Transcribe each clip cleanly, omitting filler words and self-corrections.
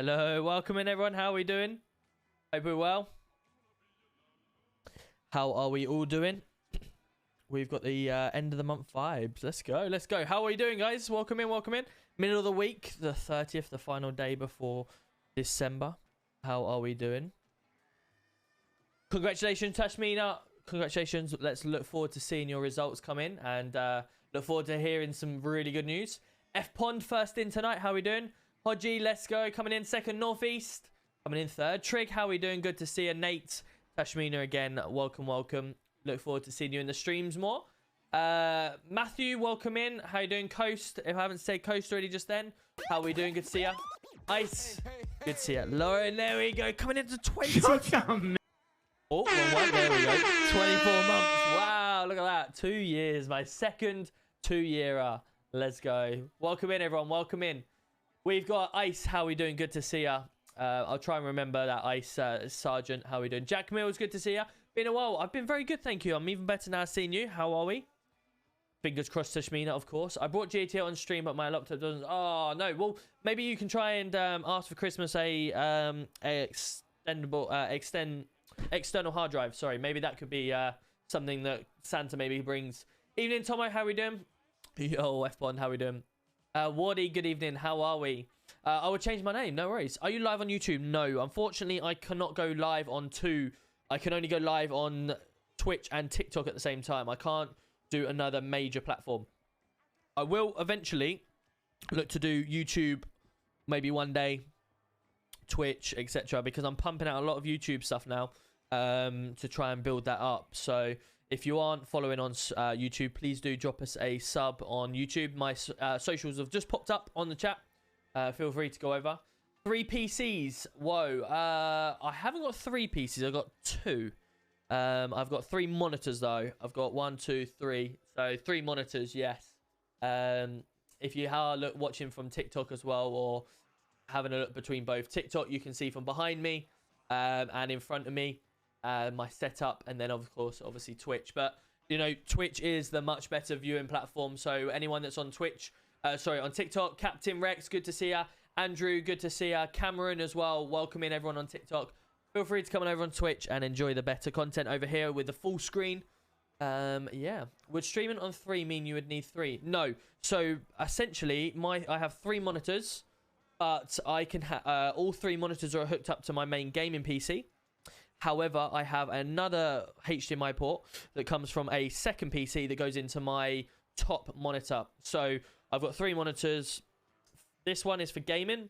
Hello, welcome in everyone. How are we doing? Hope we're well. How are we all doing? We've got the end of the month vibes. Let's go, let's go. How are we doing, guys? Welcome in, welcome in. Middle of the week, the 30th, the final day before December. How are we doing? Congratulations, Tashmina. Congratulations. Let's look forward to seeing your results come in and look forward to hearing some really good news. F Pond first in tonight. How are we doing? Hodgie, let's go. Coming in second. Northeast. Coming in third. Trig, how are we doing? Good to see you. Nate, Tashmina again. Welcome, welcome. Look forward to seeing you in the streams more. Matthew, welcome in. How you doing? Coast. If I haven't said Coast already just then. How are we doing? Good to see you. Ice. Good to see you. Lauren, there we go. Coming into 20. Oh, wrong one. There we go. 24 months. Wow, look at that. 2 years. My second 2-yearer. Let's go. Welcome in, everyone. Welcome in. We've got Ice. How are we doing? Good to see ya. I'll try and remember that. Ice Sergeant. How are we doing? Jack Mills. Good to see ya. Been a while. I've been very good, thank you. I'm even better now seeing you. How are we? Fingers crossed, Tashmina, of course. I brought GTL on stream, but my laptop doesn't. Oh, no. Well, maybe you can try and ask for Christmas a external hard drive. Sorry, maybe that could be something that Santa maybe brings. Evening, Tomo. How are we doing? Yo, F-Bond. How are we doing? Wardy, good evening. How are we? I will change my name. No worries. Are you live on YouTube? No. Unfortunately, I cannot go live on two. I can only go live on Twitch and TikTok at the same time. I can't do another major platform. I will eventually look to do YouTube maybe one day, Twitch, etc. because I'm pumping out a lot of YouTube stuff now to try and build that up. So if you aren't following on YouTube, please do drop us a sub on YouTube. My socials have just popped up on the chat. Feel free to go over. 3 PCs. Whoa. I haven't got 3 PCs. I've got 2. I've got 3 monitors, though. I've got 1, 2, 3. So 3 monitors, yes. If you are watching from TikTok as well, or having a look between both. TikTok, you can see from behind me and in front of me. My setup, and then of course obviously Twitch, but you know, Twitch is the much better viewing platform. So anyone that's on Twitch, on TikTok, Captain Rex, good to see ya. Andrew, good to see ya. Cameron as well, welcome in everyone on TikTok. Feel free to come on over on Twitch and enjoy the better content over here with the full screen. Yeah, would streaming on 3 mean you would need 3? No. So essentially I have 3 monitors, but I can all 3 monitors are hooked up to my main gaming PC. However, I have another HDMI port that comes from a second PC that goes into my top monitor. So I've got 3 monitors. This one is for gaming.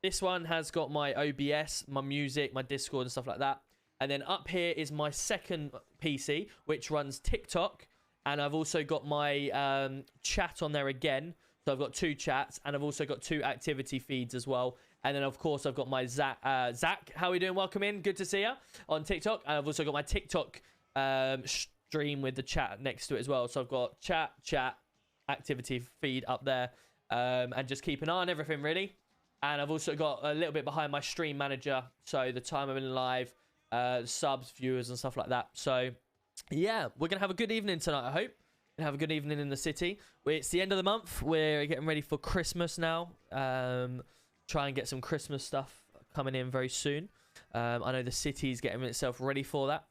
This one has got my OBS, my music, my Discord and stuff like that. And then up here is my second PC, which runs TikTok. And I've also got my chat on there again. So I've got 2 chats, and I've also got 2 activity feeds as well. And then, of course, I've got my Zach. Zach, how are we doing? Welcome in. Good to see you on TikTok. And I've also got my TikTok stream with the chat next to it as well. So I've got chat, activity feed up there. And just keep an eye on everything, really. And I've also got a little bit behind my stream manager. So the time I'm in live, subs, viewers, and stuff like that. So, yeah, we're going to have a good evening tonight, I hope. Have a good evening in the city. It's the end of the month. We're getting ready for Christmas now. Try and get some Christmas stuff coming in very soon. I know the city's getting itself ready for that.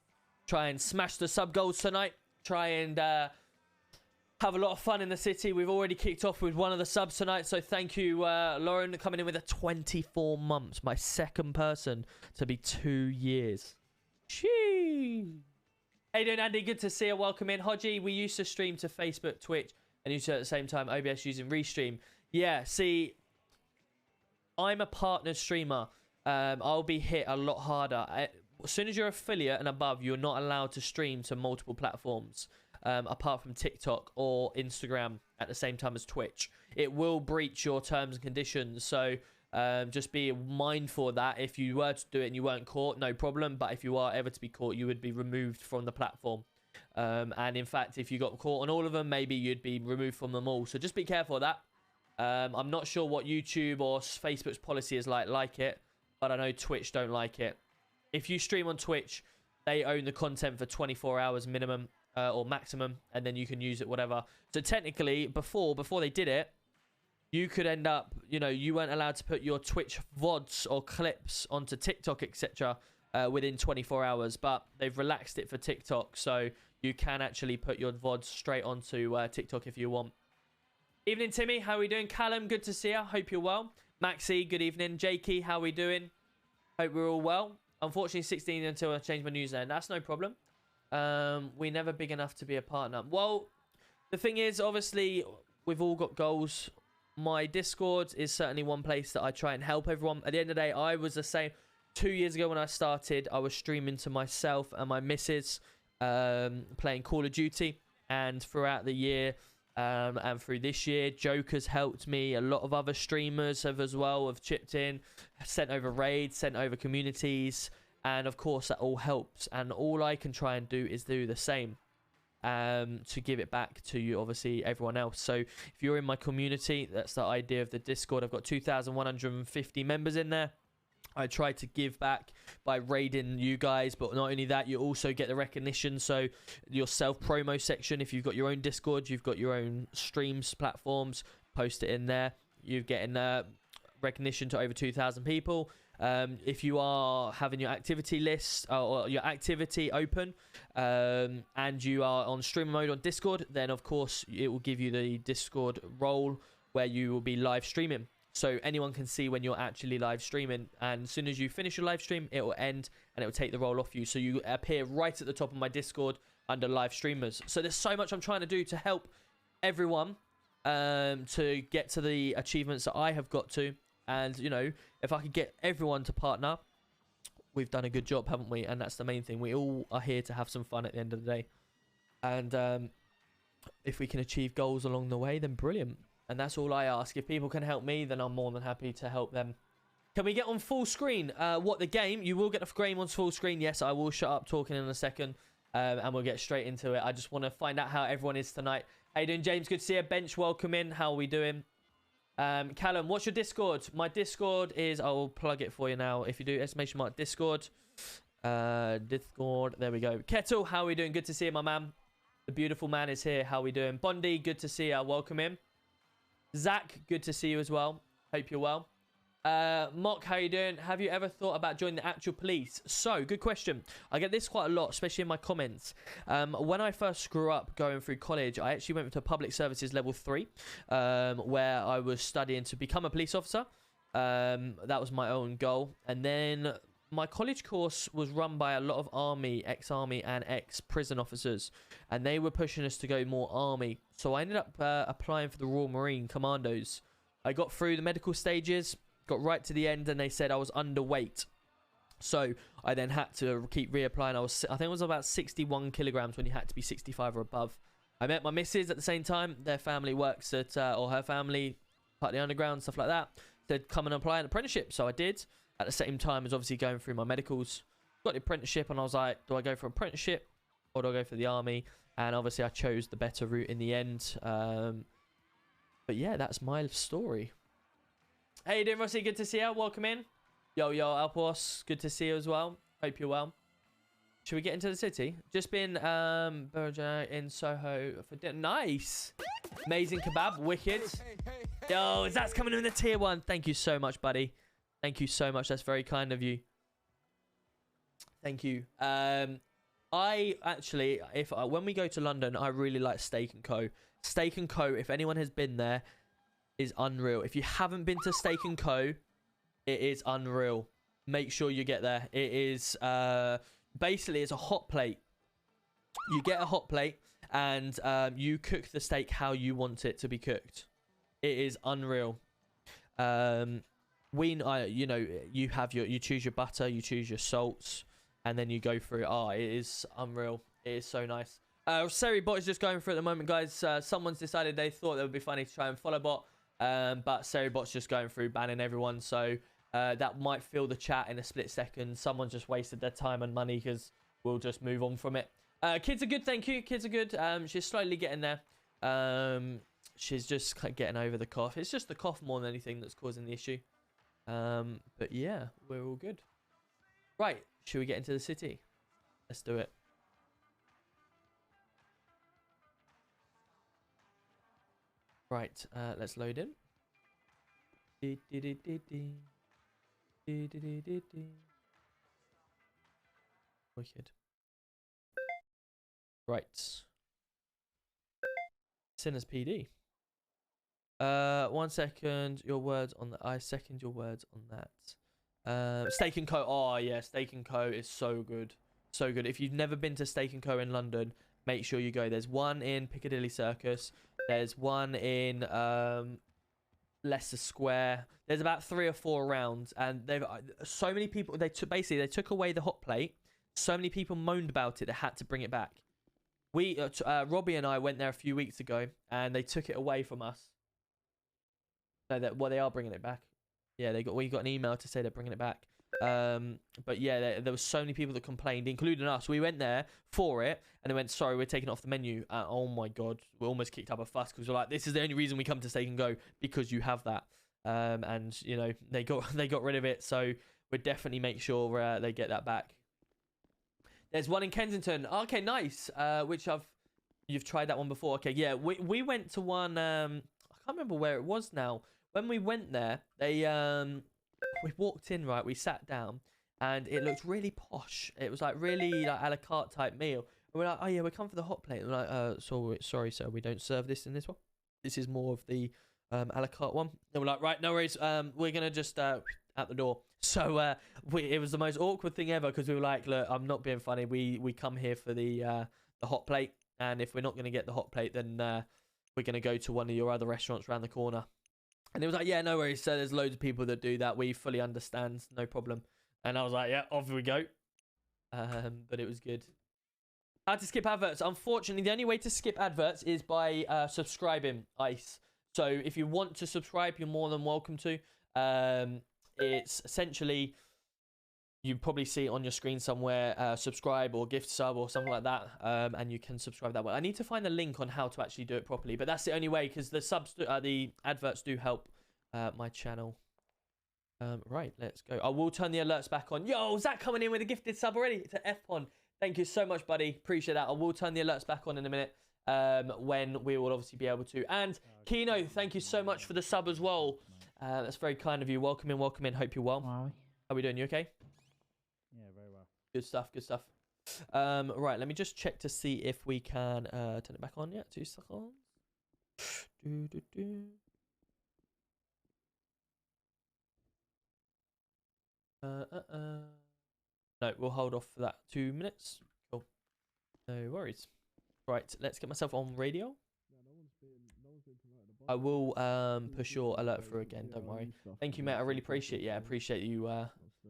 Try and smash the sub goals tonight. Try and have a lot of fun in the city. We've already kicked off with one of the subs tonight. So thank you, Lauren, coming in with a 24 months. My second person to be 2 years. Sheesh. How you doing, Andy? Good to see you. Welcome in. Hodgie, we used to stream to Facebook, Twitch, and used to at the same time OBS using Restream. Yeah, see, I'm a partner streamer. I'll be hit a lot harder. As soon as you're affiliate and above, you're not allowed to stream to multiple platforms, apart from TikTok or Instagram at the same time as Twitch. It will breach your terms and conditions, so just be mindful of that. If you were to do it and you weren't caught, no problem. But if you are ever to be caught, you would be removed from the platform. And in fact, if you got caught on all of them, maybe you'd be removed from them all. So just be careful of that. I'm not sure what YouTube or Facebook's policy is like it, but I know Twitch don't like it. If you stream on Twitch, they own the content for 24 hours minimum or maximum, and then you can use it whatever. So technically, before they did it, you could end up, you know, you weren't allowed to put your Twitch VODs or clips onto TikTok, etc. Within 24 hours, but they've relaxed it for TikTok, so you can actually put your VODs straight onto TikTok if you want. Evening, Timmy. How are we doing? Callum, good to see you. Hope you're well. Maxi, good evening. Jakey, how are we doing? Hope we're all well. Unfortunately, 16 until I change my username. That's no problem. We're never big enough to be a partner. Well, the thing is, obviously, we've all got goals. My Discord is certainly one place that I try and help everyone. At the end of the day, I was the same. 2 years ago when I started, I was streaming to myself and my missus, playing Call of Duty. And throughout the year and through this year, Joker's helped me. A lot of other streamers have as well, have chipped in, sent over raids, sent over communities. And of course, that all helps. And all I can try and do is do the same to give it back to you, obviously, everyone else. So if you're in my community, that's the idea of the Discord. I've got 2,150 members in there. I try to give back by raiding you guys, but not only that, you also get the recognition. So your self-promo section, if you've got your own Discord, you've got your own streams platforms, post it in there. You're getting recognition to over 2,000 people. If you are having your activity list or your activity open and you are on streamer mode on Discord, then of course it will give you the Discord role where you will be live streaming. So anyone can see when you're actually live streaming, and as soon as you finish your live stream, it will end and it will take the role off you. So you appear right at the top of my Discord under live streamers. So there's so much I'm trying to do to help everyone to get to the achievements that I have got to. And, you know, if I could get everyone to partner, we've done a good job, haven't we? And that's the main thing. We all are here to have some fun at the end of the day. And if we can achieve goals along the way, then brilliant. And that's all I ask. If people can help me, then I'm more than happy to help them. Can we get on full screen? What, the game? You will get the game on full screen. Yes, I will shut up talking in a second. And we'll get straight into it. I just want to find out how everyone is tonight. How you doing, James? Good to see you. Bench, welcome in. How are we doing? Callum, what's your Discord? My Discord is, I will plug it for you now. If you do exclamation mark Discord. Discord, there we go. Kettle, how are we doing? Good to see you, my man. The beautiful man is here. How are we doing? Bondi, good to see you. Welcome in. Zach, good to see you as well. Hope you're well. Mock, how you doing? Have you ever thought about joining the actual police? So, good question. I get this quite a lot, especially in my comments. When I first grew up going through college, I actually went to public services level 3, where I was studying to become a police officer. That was my own goal. And then my college course was run by a lot of army, ex-army and ex-prison officers. And they were pushing us to go more army. So I ended up applying for the Royal Marine Commandos. I got through the medical stages, got right to the end, and they said I was underweight. So I then had to keep reapplying. I think it was about 61 kilograms when you had to be 65 or above. I met my missus at the same time. Their family works at, or her family, part of the underground, stuff like that. Said, come and apply an apprenticeship. So I did. At the same time as obviously going through my medicals. Got the apprenticeship, and I was like, do I go for apprenticeship or do I go for the army? And obviously I chose the better route in the end. But yeah, that's my story. Hey, you doing, Rossi? Good to see you. Welcome in. Yo, Alpos. Good to see you as well. Hope you're well. Should we get into the city? Just been burger in Soho for dinner. Nice. Amazing kebab. Wicked. Yo, Zach's coming in the tier 1. Thank you so much, buddy. Thank you so much. That's very kind of you. Thank you. I actually, when we go to London, I really like Steak & Co. Steak & Co., if anyone has been there, is unreal. If you haven't been to Steak & Co., it is unreal. Make sure you get there. It is, basically, it's a hot plate. You get a hot plate, and you cook the steak how you want it to be cooked. It is unreal. You know, you choose your butter, you choose your salts, and then you go through it. Oh, it is unreal. It is so nice. Seri bot is just going through at the moment, guys. Someone's decided they thought it would be funny to try and follow bot, but Seri bot's just going through banning everyone. So that might fill the chat in a split second. Someone just wasted their time and money because we'll just move on from it. Kids are good, thank you. Kids are good. She's slowly getting there. She's just getting over the cough. It's just the cough more than anything that's causing the issue. But yeah, we're all good. Right, should we get into the city? Let's do it. Right, let's load in. Wicked. Right. Sinners PD. 1 second. Your words on that. I second your words on that. Steak and Co. Oh yeah, Steak and Co is so good, so good. If you've never been to Steak and Co in London, make sure you go. There's one in Piccadilly Circus. There's one in Leicester Square. There's about 3 or 4 around, and they've so many people. They took away the hot plate. So many people moaned about it. They had to bring it back. We Robbie and I went there a few weeks ago, and they took it away from us. No, they are bringing it back. Yeah, we got an email to say they're bringing it back. But yeah, there was so many people that complained, including us. We went there for it, and they went, "Sorry, we're taking it off the menu." Oh my god, we almost kicked up a fuss because we're like, "This is the only reason we come to Steak and Go, because you have that." And you know, they got rid of it, so we'll definitely make sure they get that back. There's one in Kensington. Okay, nice. You've tried that one before. Okay, yeah, we went to one. I can't remember where it was now. When we went there, we walked in, right? We sat down, and it looked really posh. It was like really like a la carte type meal. And we're like, "Oh yeah, we come for the hot plate." And we're like, sorry, sir, we don't serve this in this one. This is more of the a la carte one." And we're like, "Right, no worries. We're gonna just out the door." So it was the most awkward thing ever, because we were like, "Look, I'm not being funny. We come here for the hot plate, and if we're not gonna get the hot plate, then we're gonna go to one of your other restaurants around the corner." And it was like, "Yeah, no worries. So there's loads of people that do that. We fully understand, no problem." And I was like, "Yeah, off we go." But it was good. How to skip adverts? Unfortunately, the only way to skip adverts is by subscribing, Ice. So if you want to subscribe, you're more than welcome to. It's essentially, you probably see it on your screen somewhere, subscribe or gift sub or something like that, and you can subscribe that way. I need to find the link on how to actually do it properly, but that's the only way, because the adverts do help my channel. Right, let's go. I will turn the alerts back on. Yo, Zach coming in with a gifted sub already to FPON. Thank you so much, buddy. Appreciate that. I will turn the alerts back on in a minute, when we will obviously be able to. And Kino, thank you so much for the sub as well. That's very kind of you. Welcome in, welcome in. Hope you're well. How are we doing? You okay? Yeah, very well. Good stuff, good stuff. Right, let me just check to see if we can turn it back on. Yeah, 2 seconds. No, we'll hold off for that 2 minutes. Cool. No worries. Right, let's get myself on radio. I will push your alert through again, don't worry. Thank you, mate. I really appreciate it. Yeah, appreciate you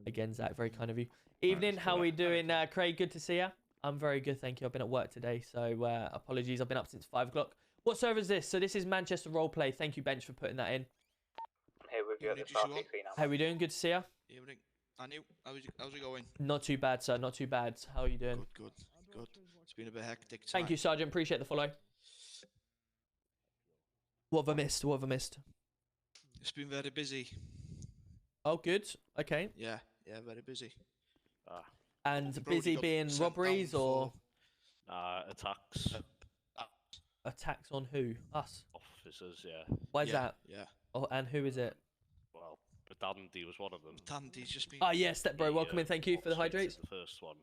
again, Zach. Very kind of you. Evening, how are we doing, Craig? Good to see you. I'm very good, thank you. I've been at work today, so apologies. I've been up since 5 o'clock. What server is this? So this is Manchester Roleplay. Thank you, Bench, for putting that in. Hey, with you at the start now. How are we doing? Good to see you. Evening. And you? How's it going? Not too bad, sir. Not too bad. How are you doing? Good. It's been a bit hectic tonight. Thank you, Sergeant. Appreciate the follow. What have I missed? What have I missed? It's been very busy. Oh, good. Okay. Yeah, very busy. And busy being robberies or attacks. Attacks on who? Us. Officers, yeah. Why is that? Yeah. Oh, and who is it? Well, Dandy was one of them. Dandy's just been... Oh, yeah, Step Bro. Welcome in. Thank you for the hydrates. The first one,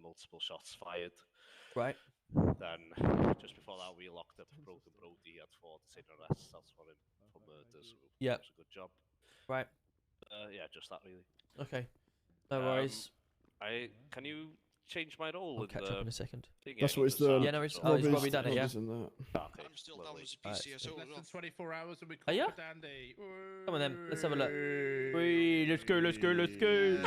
multiple shots fired. Right. Then, just before that, we locked up Broken Brody. He had 4 detained arrests. That's for him for murders. Yeah. It was a good job. Right. Yeah, just that, really. Okay. No worries. Can you change my role? I'll catch up in a second. That's what it's the... Yeah, no worries. Oh, it's Robbie done it, yeah? Okay, I'm still down as a PCSO. Less than 24 hours and we Oh, yeah? Dandy. Come on, then. Let's have a look. Let's go, let's go, let's go.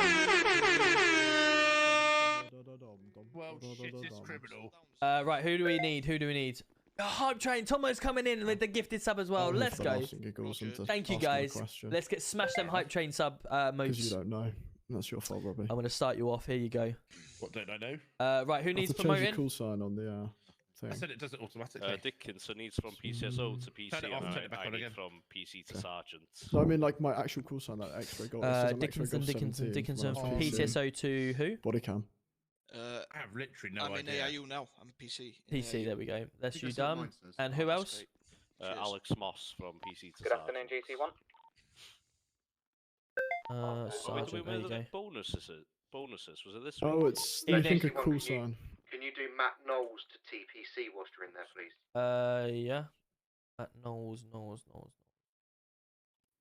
Well, shit is criminal. Right, who do we need? Who do we need? Oh, Hype Train. Tomo's coming in with the gifted sub as well. Let's go. Thank you, guys. Let's get smash them Hype Train sub modes. Because you don't know. That's your fault, Robbie. I'm going to start you off. Here you go. What don't I know? Right, who needs to change the promoting? call sign on the thing. I said it does it automatically. Dickinson needs from PCSO to PC, Turn it off, and turn it back I on need again. from PC to Sergeant. So I mean, like my actual call sign, that X-ray got. Dickinson from PCSO to who? Body cam. I have literally no I'm in idea. AIU now. I'm PC. PC, there we go. That's you done. And who else? Alex Moss from PC to Good Sergeant. afternoon, GT1. Sergeant, there you go. Bonuses, was it this week? Oh, it's I Evening. think a call sign. Can you do Matt Knowles to TPC whilst you're in there, please? Yeah. Knowles.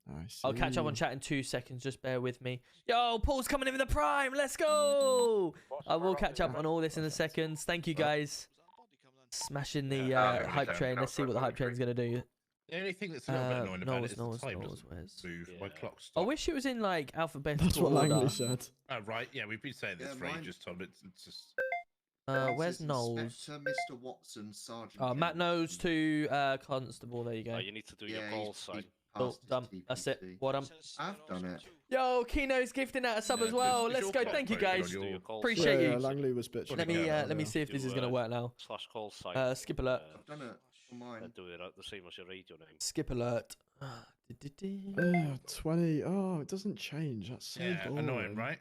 Nice. I'll catch up on chat in 2 seconds. Just bear with me. Yo, Paul's coming in with the prime. Let's go. I will catch up on all this in a second. Thank you guys. Smashing the hype train. Let's see what the hype train's gonna do. The only thing that's a little bit annoying about it is the time doesn't move. My clock I stopped. wish it was in like alphabetical That's what order. Langley said. Oh, right. Yeah, we've been saying this for ages, Tom. It's just... Where's Knowles? Mr. Watson, Sergeant. Matt Knowles to Constable. There you go. You need to do your goal sign. Oh, done. That's it. What I've done it. Yo, Kino's gifting out a sub as well. Let's go. Thank you guys. Appreciate you. Langley was bitching. Let me see if this is gonna work now. /call sign. Skip alert. I've done it on mine. Do it the same as your radio name. Skip alert. 20. Oh, it doesn't change. That's so boring. Annoying, right?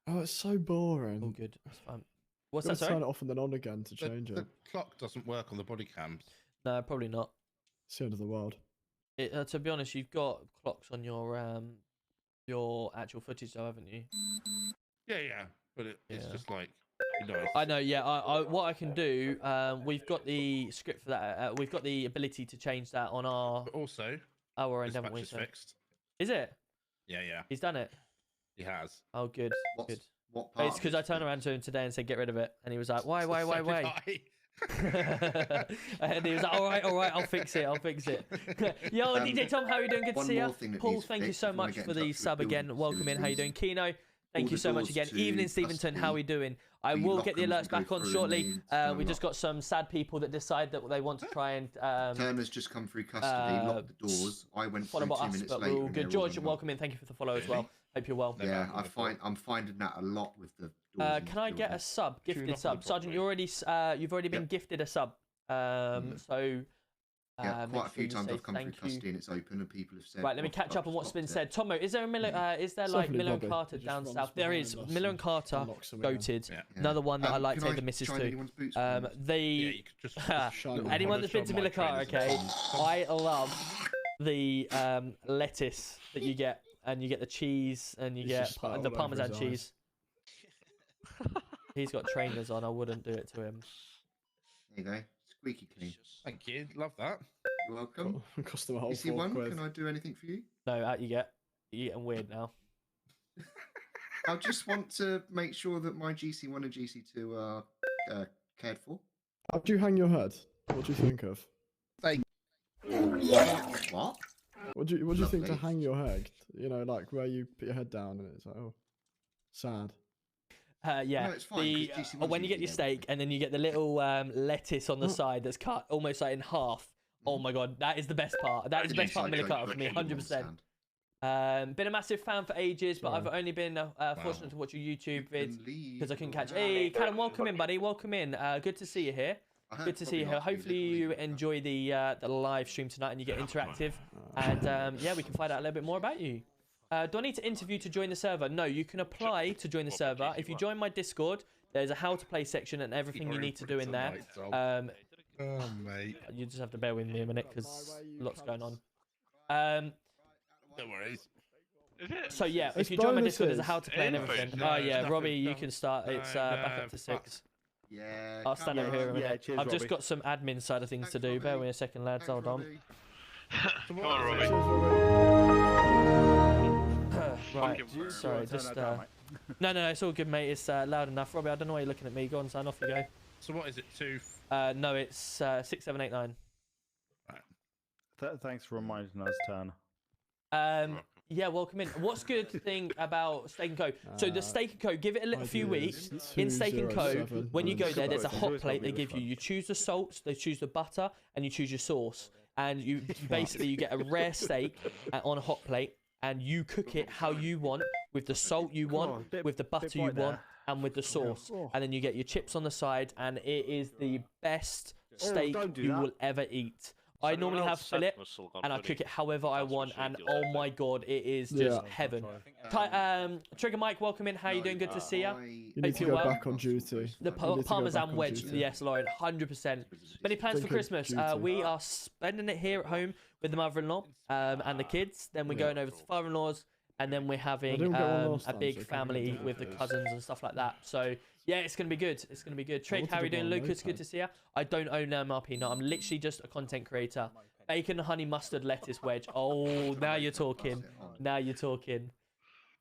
Oh, it's so boring. All good. That's fine. What's Gotta that? Sorry. turn it off and then on again to change The it. clock doesn't work on the body cams. No, probably not. It's the end of the world. To be honest, you've got clocks on your actual footage, though, haven't you? Yeah. But it's just like... I know, yeah. What I can do, we've got the script for that. We've got the ability to change that on our... But also, our end, haven't we? is fixed. Is it? Yeah. He's done it? He has. Oh, good. Good. What part? It's because I turned around to him today and said, get rid of it. And he was like, why? And he was like, all right, I'll fix it. Yo, DJ Tom, how are you doing? Good to see you. Paul, thank you so much for the sub again. Welcome in. How you doing? Kino, thank you so much again. Evening, Steventon, how are we doing? I will get the alerts back on shortly. We just got some sad people that decide that they want to try and... Turner's just come through custody, locked the doors. I went through 2 minutes but later. we're all good. George, welcome in. Thank you for the follow as well. Hope you're well. Yeah, I'm finding that a lot with the doors. Can I get a sub? Gifted sub. Sergeant, you've already been gifted a sub. So... yeah, quite a few sure times I've come through custody and it's open and people have said... Right, let me catch up on what's been said. Tomo, is there like Miller and Carter down south? There is. Miller and Carter, goated. Another one that I like to take the missus to. Anyone that's been to Miller Carter, okay, I love the lettuce that you get. And you get the cheese and you get the Parmesan cheese. He's got trainers on. I wouldn't do it to him. There you go. Squeaky clean. Thank you. Love that. You're welcome. Cost them a whole GC1, can I do anything for you? No, out you get. You're getting weird now. I just want to make sure that my GC1 and GC2 are cared for. How do you hang your head? What do you think of? What? What do you think to hang your head? You know, like where you put your head down and it's like, oh, sad. Yeah. No, it's fine, when you get your steak and then you get the little lettuce on the side that's cut almost like in half. Oh my god, that is the best part. That is the best part of Miller Carter for me, 100%. Been a massive fan for ages, but I've only been fortunate to watch your YouTube vids because I couldn't catch. Hey, Callum, welcome in, buddy. Welcome in. Good to see you here. Good to see you here. Hopefully you enjoy the live stream tonight and you get interactive. And yeah, we can find out a little bit more about you. Do I need to interview to join the server? No, you can apply to join the server. If you join my Discord, there's a how to play section and everything you need to do in there. Oh, mate. You just have to bear with me a minute because lots going on. Don't worry. So yeah, if you join my Discord, there's a how to play and everything. Oh yeah, Robbie, you can start. It's back up to 6. Yeah. I'll stand over here a minute. Cheers, I've just got some admin side of things to do. Bear with me a second, lads. Hold on. Come on, Robbie. Right. Sorry, just no, it's all good, mate. It's loud enough. Robbie, I don't know why you're looking at me. Go on, son. Off you go. So what is it? 2? No, it's 6, 7, 8, 9. Right. Thanks for reminding us, Turner. Yeah, welcome in. What's good thing about Steak & Co? So the Steak & Co, give it a few weeks. In Steak & Co, when you go there, there's a hot plate they give you. You choose the salt, they choose the butter, and you choose your sauce. And you basically you get a rare steak on a hot plate, and you cook it how you want, with the salt you want, with the butter you want, and with the sauce. And then you get your chips on the side, and it is the best steak you will ever eat. I normally have fillet, and I cook it however I want, and oh my god, it is just heaven. Trigger Mike, welcome in. How you doing? Good to see you. You need to go back on duty. The Parmesan wedge, yes, Lauren, 100%. Any plans for Christmas? We are spending it here at home with the mother-in-law and the kids. Then we're going over to father-in-law's, and then we're having a big family with the cousins and stuff like that. So yeah, it's gonna be good. It's gonna be good. Trig, how are you doing? Lucas, good to see you. I don't own MRP. No, I'm literally just a content creator. Bacon, honey, mustard, lettuce wedge. Oh, now you're talking. Now you're talking.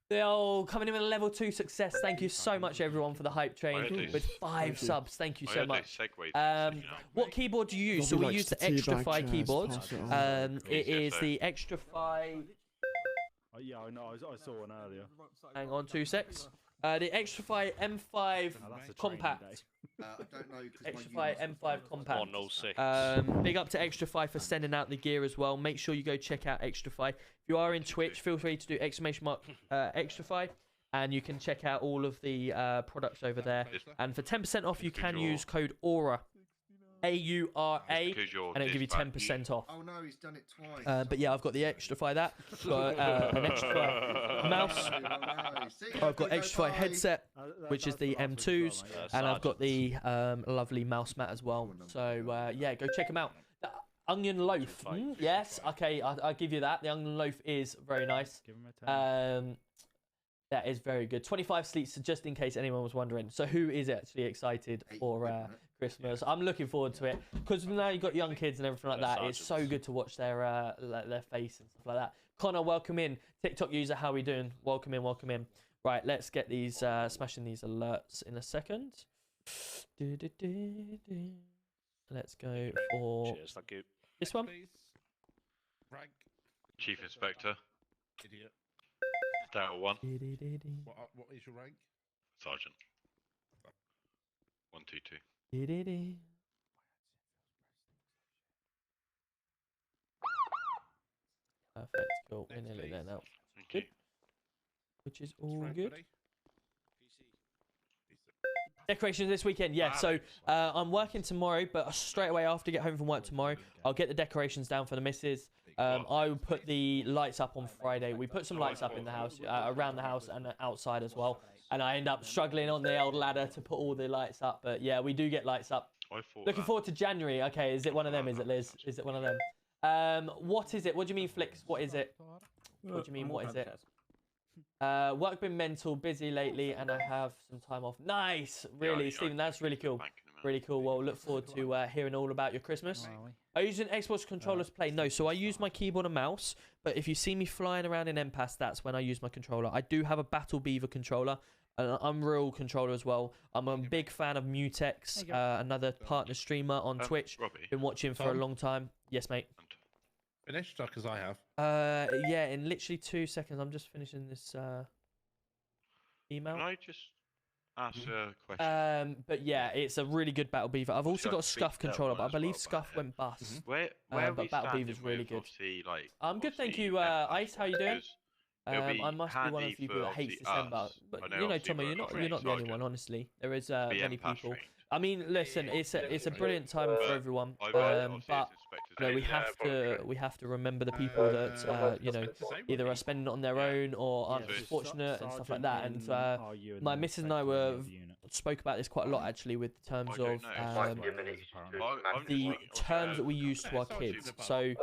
Oh, coming in with a level 2 success. Thank you so much, everyone, for the hype train with 5 subs. Thank you so much. What keyboard do you use? So we use the Extrafy keyboard. It is the Extrafy. Yeah, I know. I saw one earlier. Hang on 2 secs. The Extrafy M5 Compact. I don't know. Extrafy M5 Compact. Big up to Extrafy for sending out the gear as well. Make sure you go check out Extrafy. If you are in Twitch, feel free to do !Extrafy, and you can check out all of the products over there. And for 10% off, you can use code AURA. AURA, and it'll give you 10% off. Oh no, he's done it twice. But yeah, I've got the Extrafy that. Got an Extrafy mouse. I've got Extrafy headset, which is the M2s, and I've got the lovely mouse mat as well. So yeah, go check them out. The onion loaf, yes, okay, I'll give you that. The onion loaf is very nice. That is very good. 25 sleeps, just in case anyone was wondering. So who is actually excited for Christmas? I'm looking forward to it because now you've got young kids and everything like that. It's so good to watch their face and stuff like that. Connor, welcome in. TikTok user, how are we doing? Welcome in, welcome in. Right, let's get these smashing these alerts in a second. Let's go for this one. Rank. Chief Inspector. Idiot. Delta 1. What is your rank? Sergeant. 122. Perfect. Cool. We're nearly there now. Good. Which is all good. Decorations this weekend, yeah. So I'm working tomorrow, but straight away after I get home from work tomorrow, I'll get the decorations down for the missus. I will put the lights up on Friday. We put some lights up in the house, around the house and outside as well. And I end up struggling on the old ladder to put all the lights up. But yeah, we do get lights up. Looking forward to January. Okay, is it one of them? Is it, Liz? Is it one of them? What is it? What do you mean, Flix? What is it? What do you mean, what is it? Work been mental, busy lately, and I have some time off. Nice! Really, Stephen, that's really cool. Really cool. Well, look forward to hearing all about your Christmas. Are you using Xbox controllers to play? No, so I use my keyboard and mouse, but if you see me flying around in MPass, that's when I use my controller. I do have a Battle Beaver controller, an Unreal controller as well. I'm a big fan of Mutex, another partner streamer on Twitch. Been watching for a long time. Yes, mate. Finished, because I have. Yeah, in literally 2 seconds. I'm just finishing this email. Can I just ask a question? But yeah, it's a really good Battle Beaver. I've also got a Scuff controller, but I believe Scuff went bust. Where but Battle Beaver's really good. I'm good, thank you. Ice, how you doing? I must be one of the people that hates December, but you know, Tommy, you're not the only one. Honestly, there is many people. I mean, listen, it's a brilliant time for everyone, but you know, we have to remember the people that you know, either are spending it on their own or aren't as fortunate and stuff like that. And my missus and I spoke about this quite a lot actually, with the terms of the terms that we use to our kids. So,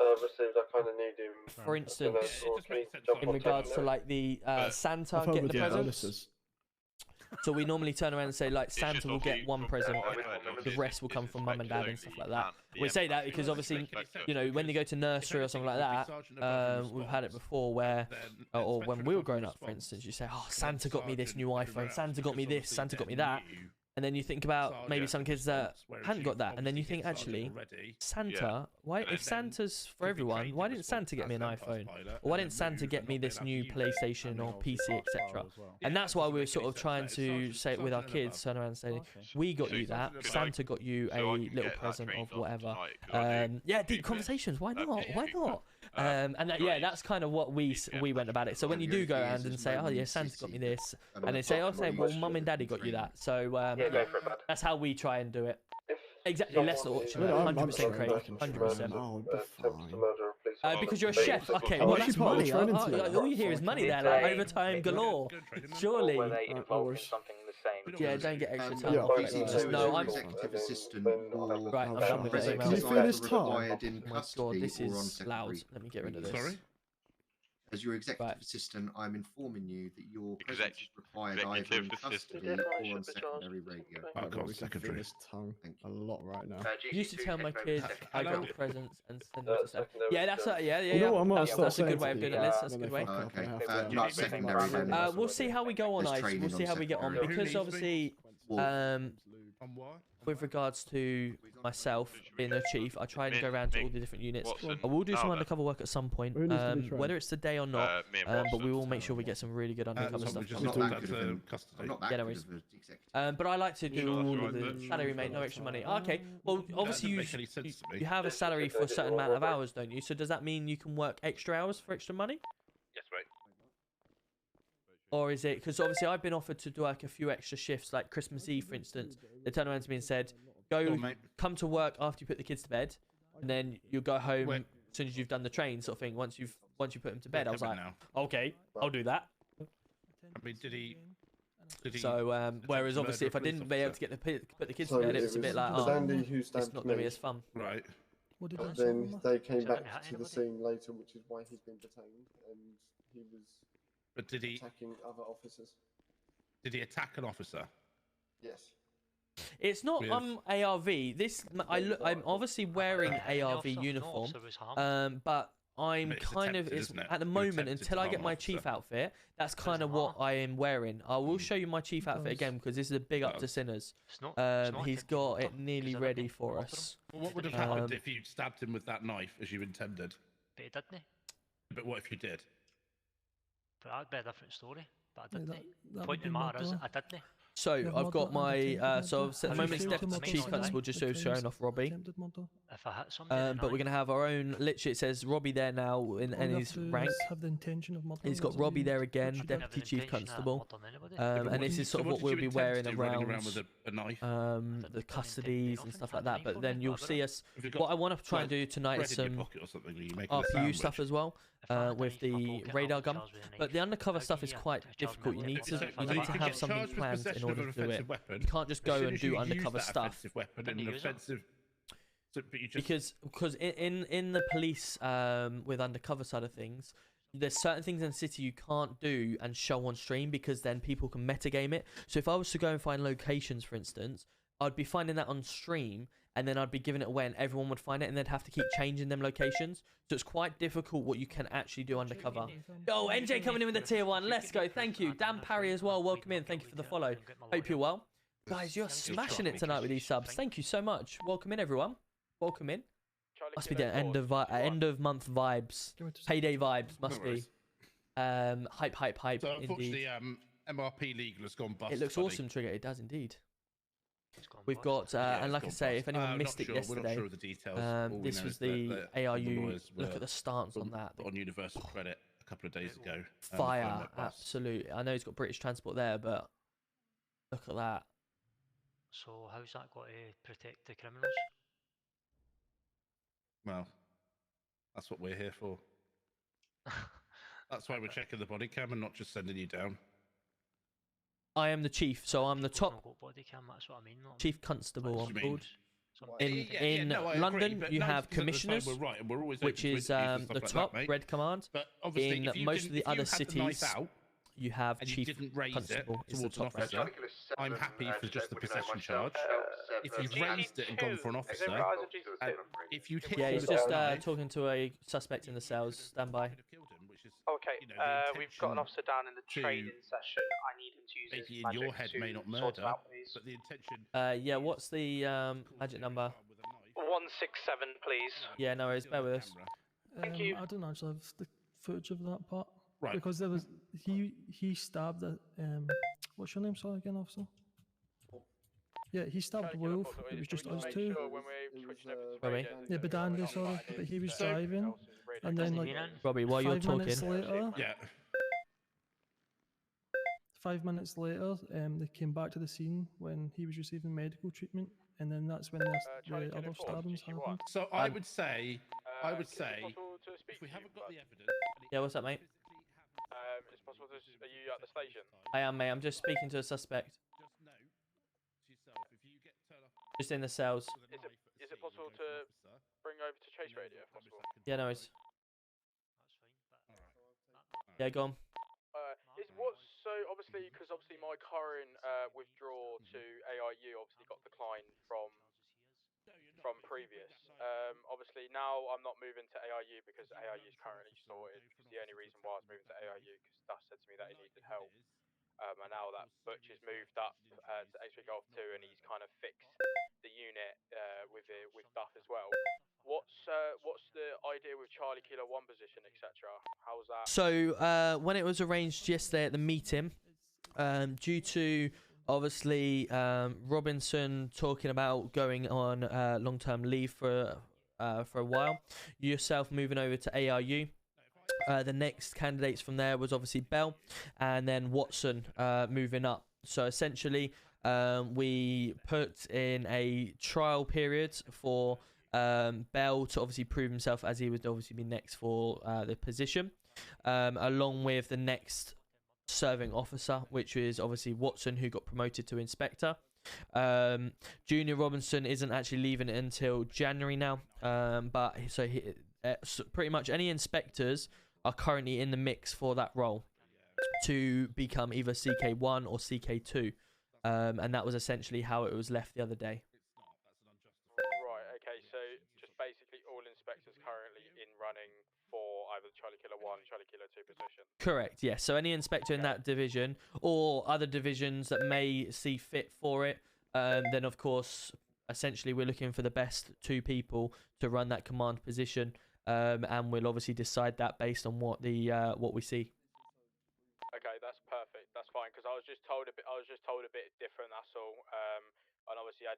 for instance, in regards to like the Santa getting the presents. So we normally turn around and say, like, Santa will get one present, the rest will come from mum and dad and stuff like that. We say that because obviously, you know, when they go to nursery or something like that, we've had it before where, or when we were growing up, for instance, you say, oh, Santa got me this new iPhone, Santa got me this, Santa got me that. And then you think about maybe some kids that hadn't got that, and then you think, actually, Santa, why, if Santa's for everyone, why didn't Santa get me an iPhone? Or why didn't Santa get me this new PlayStation or PC, etc.? And that's why we're sort of trying to say it with our kids, turn around and say, we got you that, Santa got you a little present of whatever. Yeah, deep conversations, why not? Why not? And that, yeah, that's kind of what we went about it. So when you do go around and say, oh yeah, Santa got me this, and they say, oh, say, well, mum and daddy got you that. So that's how we try and do it. Exactly, less fortunate. 100% Craig. 100%. Because you're a chef. Okay, well that's money. All you hear is money there, like overtime galore. Surely. Yeah, don't get extra time. No, I'm executive assistant. Right, I'm sure Can you feel this time? Oh my god, this is loud. Let me get rid of this. Sorry? As your executive assistant, I'm informing you that your presence is required either in executive custody assistant. or on secondary radio. Right, but we can feel his tongue a lot right now. I used to tell my kids I got the presents and send them to stuff. secondary Yeah, that's stuff. yeah. You know what I might start That's a saying good way to of doing it. people Liz. That's a when good they way. fuck up, Okay. they have to- Not secondary then. We'll see how we go on There's ice. training We'll see on how we get on secondary. because Who needs obviously, Well, On what? with regards to myself being a chief, I try and go around to all the different units. Watson, I will do some Nala. undercover work at some point, Who needs to be trained? whether it's today or not. Me and But Watson. we will make sure we get some really good undercover so stuff. we just I'm not looked that at good of the an- custody. I'm not that Yeah, good no of an executive. But I like to do Sure, all that's of right, the but- salary, mate. No extra money. Okay. Well, obviously doesn't you make any sense to me. you have a salary for a certain amount of hours, don't you? So does that mean you can work extra hours for extra money? Yes, mate. Or is it because obviously I've been offered to do like a few extra shifts, like Christmas Eve, for instance. They turned around to me and said, "Go, Go on, mate. come to work after you put the kids to bed, and then you'll go home Wait. as soon as you've done the train, sort of thing. Once you put them to bed." I was Come in like, now. "Okay, I'll do that." I mean, did he? So whereas to obviously if I murder a didn't police be able to officer? get put the kids So to bed, it it's a bit was like, oh, Sandy who it's stabbed not gonna be me. as fun. Right. But then they came back to the scene later, which is why he's been detained, and he was But did he? attacking other officers. Did he attack an officer? Yes. It's not With- ARV. I'm obviously wearing ARV uniform, but I'm But it's kind of attempted, it's isn't it? at the You're moment attempted until to I harm get an my officer. chief outfit. That's kind of what I am wearing. I will show you my chief outfit again because this is a big up to Sinners. He's got it nearly ready for us. Well, what would have happened if you stabbed him with that knife as you intended? But he didn't. But what if you did? But that'd be a different story. But I Yeah, didn't. that Point would in be the matter is, murder. I didn't. So Yeah, I've got murder, my attempted so murder. at the Have moment you it's filled deputy them chief up constable already? just so showing off Robbie. Attempted murder. If I hit somebody, But we're gonna have our own. Literally, it says Robbie there now in All you have his to do rank. is have the intention of murder. He's got that's all Robbie you there need. again, Should deputy chief constable. Yeah, but And this what- is sort of so what we'll did be you intend wearing to do, running around around with a knife? the custodies and stuff like that. But then you'll see us. Have you got What I want to try and like do tonight bread is in your some pocket or something? Are you making a RPU stuff sandwich? as well with the radar gun. But the undercover stuff is quite difficult. You need to have something planned in order to do it. You can't just go and do undercover stuff. Weapon in an offensive. So, but you just, Because in the police with undercover side of things, there's certain things in the city you can't do and show on stream because then people can metagame it. So if I was to go and find locations, for instance, I'd be finding that on stream and then I'd be giving it away and everyone would find it and they'd have to keep changing them locations. So it's quite difficult what you can actually do undercover. Oh, NJ coming in with the tier 1. Let's go. Thank you. Dan Parry as well. Welcome in. Thank you for the follow. Hope you're well. Guys, you're smashing it tonight with these subs. Thank you so much. Welcome in, everyone. Welcome in. Must be the end of month vibes. Payday vibes must be. Hype. so Indeed. unfortunately, MRP legal has gone bust. It looks buddy. awesome, Trigger. It does indeed. We've got, and like I it's say, gone if anyone bust. missed it We're not yesterday, sure of the details. All we this know was is that the the ARU. lawyers Look were at the stance on that. on universal credit a couple of days ago. they Fire, found that bust. absolutely. I know he's got British transport there, but look at that. So how's that got to protect the criminals? Well, that's what we're here for. That's why we're checking the body cam and not just sending you down. I am the chief, so I'm the People top haven't got body cam, that's what I mean. not- chief constable. What I'm do you mean? called. some In people- in no, I agree, London, but you 90% have of the time commissioners, we're right, and we're always which open to is interviews and the stuff like top that, mate. red command. But obviously, In if you most didn't- of the if you other had the knife cities, out you have and you chief didn't raise it constable. Is the towards an top red. officer, I'm happy for just the possession charge. If you've raised it and gone for an officer, and if you'd hit Yeah, him he's with just a knife, talking to a suspect in the cells. Stand by. could have killed him, which is, Okay, you know, the we've got an intention officer down in the to training session. I need him to use his maybe in magic your head to may not sort it murder, out, please. but the intention. Yeah, what's the magic number? 167, please. Yeah, no worries. Bear with us. Thank you. I don't actually have the footage of that part. Right. Because there was he stabbed a what's your name, sorry again, officer? Yeah, he stabbed Wolf. It was just us two. Robbie. Yeah, Bedandi, sorry, but he was driving, and then like Robbie, while you're 5 minutes talking, later, Yeah. 5 minutes later, they came back to the scene when he was receiving medical treatment, and then that's when the other stabbings happened. So I would say, if we haven't got the evidence, yeah, what's up, mate? It's possible to. Are you at the station? I am, mate. I'm just speaking to a suspect. just note to yourself if you get turned up Just in the cells. Is it possible to bring over to Chase Radio if possible? Yeah, no worries. That's fine, but Yeah, go on. So obviously, because obviously my current withdrawal to AIU obviously got declined from previous. Obviously now I'm not moving to AIU because AIU is currently sorted. Because the only reason why I was moving to AIU because Duff said to me that he needed help. And now that Butch has moved up to X-Ray Golf 2 and he's kind of fixed the unit with Duff as well. What's the idea with Charlie Kilo 1 position, etc.? How's that? So when it was arranged yesterday at the meeting, due to obviously Robinson talking about going on long-term leave for a while, yourself moving over to ARU. The next candidates from there was obviously Bell, and then Watson moving up. So essentially, we put in a trial period for Bell to obviously prove himself, as he would obviously be next for the position, along with the next serving officer, which is obviously Watson, who got promoted to inspector. Junior Robinson isn't actually leaving it until January now, but so pretty much any inspectors are currently in the mix for that role to become either CK1 or CK2, and that was essentially how it was left the other day. Right, okay, so just basically all inspectors currently in running for either Charlie Kilo 1 and Charlie Kilo 2 position. Correct, yes. So any inspector in that division or other divisions that may see fit for it, then of course, essentially we're looking for the best 2 people to run that command position, and we'll obviously decide that based on what we see. Okay, that's perfect. That's fine because I was just told a bit different. That's all. And obviously I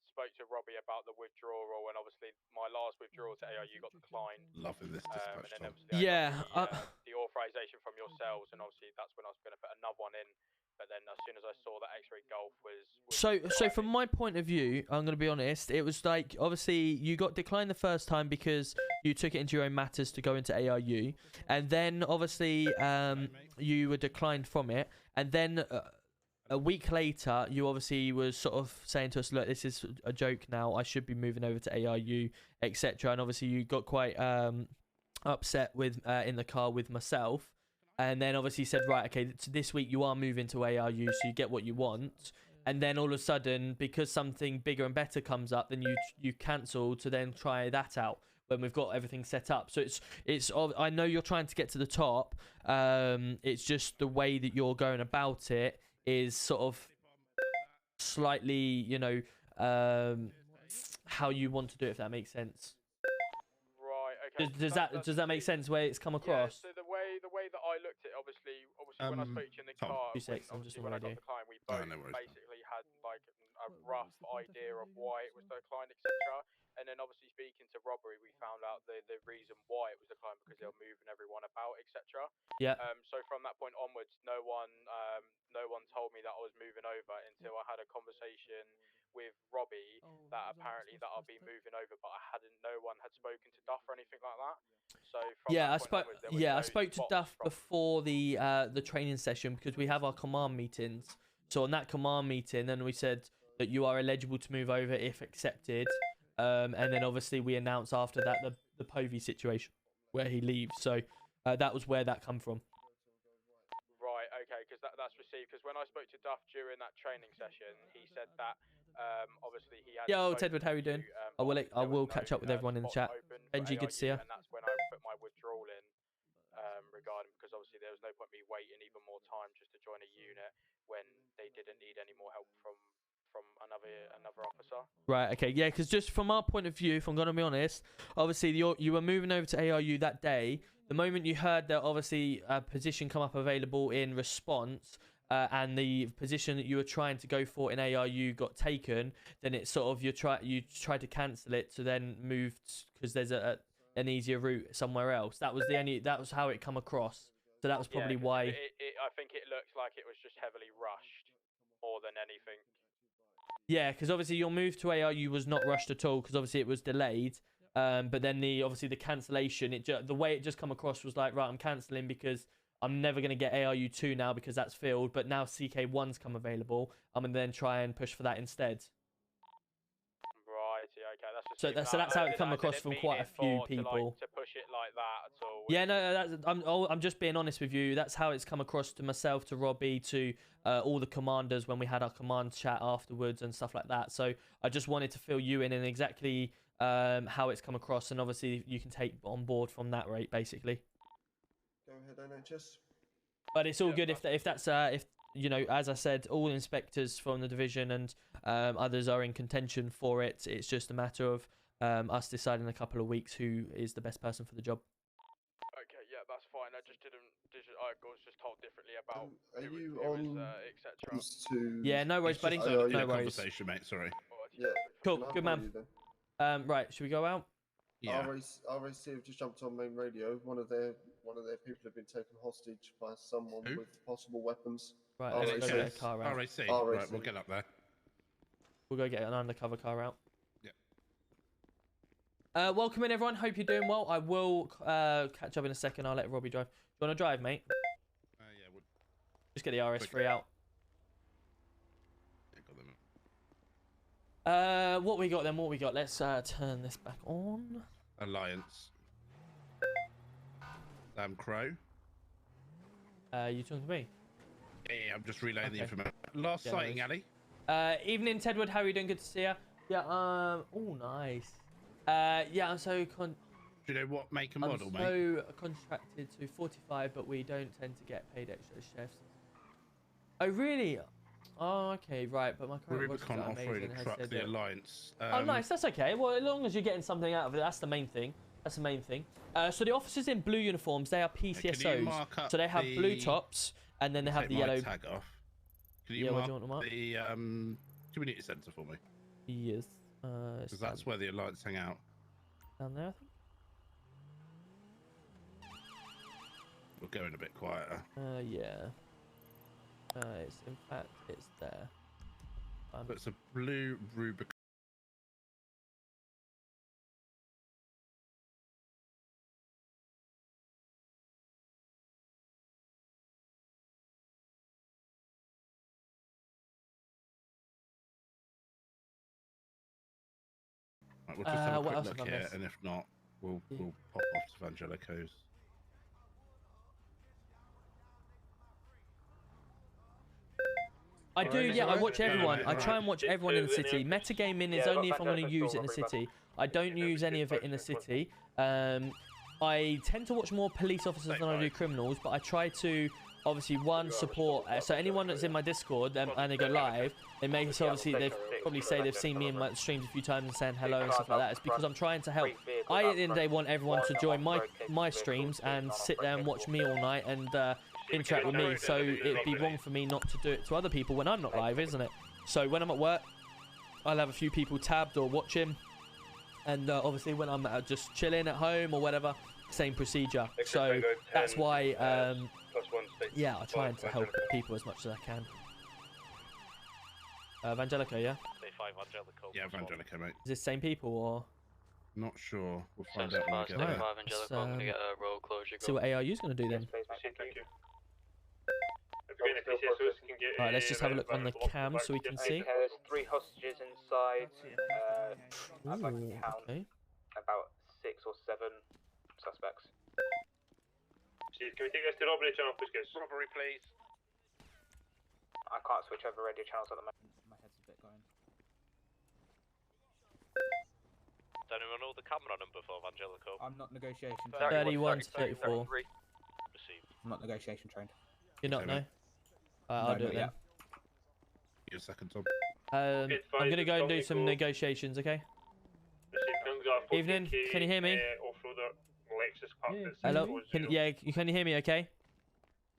spoke to Robbie about the withdrawal, and obviously my last withdrawal to AIU got declined. Loving this dispatch. And then obviously I got the authorization from yourselves, and obviously that's when I was going to put another one in. But then as soon as I saw that X-Ray Golf was so from my point of view, I'm going to be honest, it was like, obviously you got declined the first time because you took it into your own matters to go into ARU, and then obviously you were declined from it, and then a week later you obviously was sort of saying to us, look, this is a joke now, I should be moving over to ARU, etc. And obviously you got quite upset with in the car with myself. And then obviously said, right, okay, this week you are moving to ARU, so you get what you want. And then all of a sudden, because something bigger and better comes up, then you cancel to then try that out when we've got everything set up. So it's I know you're trying to get to the top. It's just the way that you're going about it is sort of slightly, you know, how you want to do it, if that makes sense. right. Okay. Does that make sense where it's come across? Yeah, so the way that I looked at it, obviously when I spoke to you in the car, when I got declined, we both basically had like a rough idea of why it was declined, etc. And then obviously speaking to Robbery, we found out the reason why it was declined because they were moving everyone about, etc. Yeah. So from that point onwards, no one told me that I was moving over until I had a conversation with Robbie that apparently that I'll be moving over, but no one had spoken to Duff or anything like that. So from I spoke to Duff before the training session because we have our command meetings. So on that command meeting, then we said that you are eligible to move over if accepted, and then obviously we announced after that the Povey situation where he leaves. So that was where that come from. Right, okay, because that's received. Because when I spoke to Duff during that training session, he said that obviously he had. Yo, Tedward, how are you doing? I will catch up with everyone in the chat. Benji, good to see you. And that's when I put my withdrawal in regarding, because obviously there was no point me waiting even more time just to join a unit when they didn't need any more help from another officer. Right, okay, yeah, because just from our point of view, if I'm going to be honest, obviously you were moving over to ARU that day. The moment you heard that obviously a position come up available in response, and the position that you were trying to go for in ARU got taken, then it's sort of you tried to cancel it to then move because there's an easier route somewhere else. That was how it come across. So that was probably why. I think it looks like it was just heavily rushed more than anything. Yeah, because obviously your move to ARU was not rushed at all because obviously it was delayed. But then the cancellation, the way it just come across was like, right, I'm cancelling because I'm never going to get ARU 2 now because that's filled. But now CK1's come available. I'm going to then try and push for that instead. Right, Okay, that's just So that's how it come across from quite a few people. To push it like that at all. Yeah, no, I'm just being honest with you. That's how it's come across to myself, to Robbie, to all the commanders when we had our command chat afterwards and stuff like that. So I just wanted to fill you in and exactly how it's come across, and obviously you can take on board from that rate, basically. Go ahead, NHS. But it's all good if that's if you know, as I said, all inspectors from the division and others are in contention for it. It's just a matter of us deciding in a couple of weeks who is the best person for the job. Okay, yeah, that's fine. I just didn't. I was just told differently about Are who you was, on etc. Yeah, no worries, buddy. No worries. conversation, mate. Sorry. Yeah. Cool, Can I good follow man. you then? Right, should we go out? Yeah. RAC have just jumped on main radio. One of their people have been taken hostage by someone with possible weapons. Right, let's go get a car out. RAC. Right, we'll get up there. We'll go get an undercover car out. Yeah. Welcome in, everyone. Hope you're doing well. I will catch up in a second. I'll let Robbie drive. Do you want to drive, mate? Yeah, we'll... Just get the RS3 out. What we got then? What we got? Let's turn this back on. Alliance. Crow. You talking to me? Yeah, I'm just relaying the information. Last sighting, Ali. Evening, Tedward. How are you doing? Good to see you. Yeah. Oh, nice. Yeah. I'm so Do you know what make and model, mate? I'm so contracted to 45, but we don't tend to get paid extra as chefs. Oh, really? Oh, okay, right. But my current Rubicon off-road truck, the Alliance. Oh, nice. That's okay. Well, as long as you're getting something out of it, that's the main thing. That's the main thing. So the officers in blue uniforms, they are PCSOs. So they have blue tops, and then they have the yellow. Tag off. Can you what mark do you want to mark? the community centre for me? Yes. Because that's where the Alliance hang out. Down there, I think. We're going a bit quieter. Yeah. It's in fact it's there. It's a blue Rubicon. Right, we'll just have a what quick else look have I here, missed? and if not, we'll pop off to Vangelico's. I do, yeah, I watch everyone. I try and watch everyone in the city. Metagaming is only if I'm going to use it in the city. I don't use any of it in the city. I tend to watch more police officers than I do criminals, but I try to, obviously, support. So anyone that's in my Discord and they go live, they may, so obviously, they've probably say they've seen me in my streams a few times and saying hello and stuff like that. It's because I'm trying to help. I, at the end of the day, want everyone to join my streams and sit there and watch me all night and interact with me, so it'd be wrong for me not to do it to other people when I'm not live, isn't it? So when I'm at work, I'll have a few people tabbed or watching, and obviously when I'm just chilling at home or whatever, same procedure. So that's why yeah, I try to help people as much as I can. Vangelico, yeah? Yeah, Vangelico, mate. Is this the same people or? Not sure. We'll find out when we get there. I'm gonna get a road closure. See what ARU's gonna do then. Thank you. Alright, let's just have a look on the cam so we can see. There's 3 hostages inside. I'd like to count about 6 or 7 suspects. Can we take this to robbery channel, please, guys? Robbery, please. I can't switch over radio channels at the moment. My head's a bit going. Does anyone know the camera number for Vangelico? I'm not negotiation trained. 31 to 34. Received. I'm not negotiation trained. You're not, no? I'll do it then. Give a second, Tom. I'm gonna go and do some negotiations, okay? Evening, can you hear me? Hello? Can you hear me okay?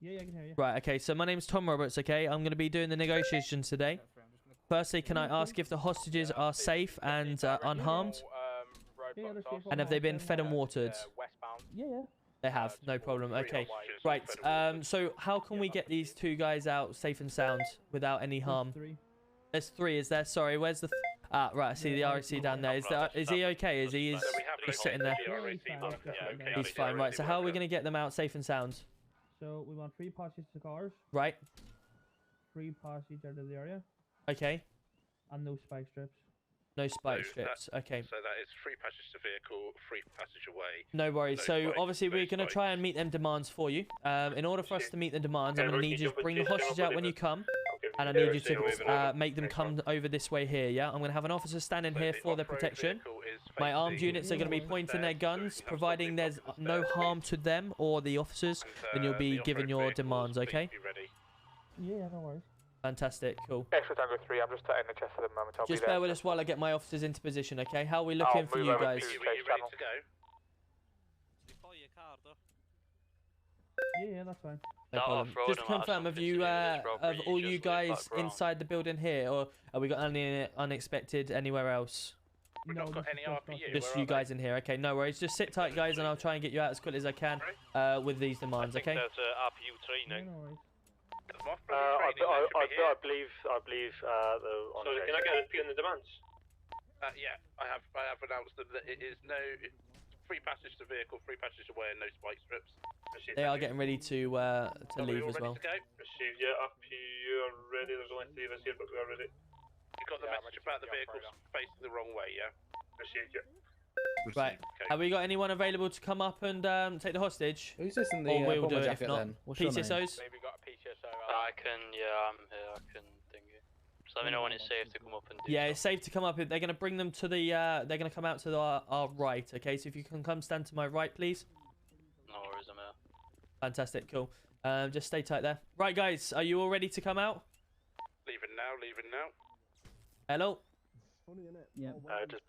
Yeah, I can hear you. Right, okay, so my name's Tom Roberts, okay? I'm gonna be doing the negotiations today. Firstly, can I ask if the hostages are safe and unharmed? And have they been fed and watered? Yeah. They have, no problem. Okay, right. So how can we get these 2 guys out safe and sound without any harm? There's 3, is there? Sorry, where's the... right, I see the RAC down there. Is he okay? Is he just sitting there? He's fine, right. So how are we going to get them out safe and sound? So we want 3 passes to cars. Right. 3 passes out of the area. Okay. And no spike strips. No spike strips. Okay. So that is free passage to vehicle, free passage away. No worries. No So spikes, obviously no we're going to try and meet them demands for you. In order for us to meet the demands, I'm going to need you to bring the hostage out when you come. And I need you to make them come over this way here, yeah? I'm going to have an officer standing here for their protection. My armed units are going to be pointing their guns. Providing there's no harm to them or the officers, then you'll be given your demands, okay? Yeah, no worries. Fantastic, cool. Extra Tango 3, I'm just taking the chest at the moment. I'll Just be there. bear with us while I get my officers into position, okay? How are we looking for you guys? Are you ready to go? Yeah, that's fine. No problem. Just to confirm, have you, of all you guys inside the building here, or have we got any unexpected anywhere else? We've not got any RPU. Just you guys in here, okay? No worries. Just sit tight, guys, and I'll try and get you out as quickly as I can with these demands, okay? There's RPU 3 now. I believe the. Sorry, can I get a P on the demands? Yeah, I have announced that it is no free passage to vehicle, free passage away, and no spike strips. They are getting ready to leave as well. Received, yeah, RPU are ready. There's only 3 of us here, but we are ready. You got the message about the vehicles facing the wrong way, yeah? Received, yeah. Right. Okay. Have we got anyone available to come up and take the hostage? Who's this in the Or we'll bomber do it if jacket not. then? What's your name? PCSOs? Maybe got a PCSO. I can, yeah, I'm here. I can think it. Just let me know when it's safe to come up and do Yeah, it's safe to come up. They're going to bring them to the, they're going to come out to our right, okay? So if you can come stand to my right, please. No worries, I'm here. Fantastic, cool. Just stay tight there. Right, guys, are you all ready to come out? Leaving now, leaving now. Hello? Yeah.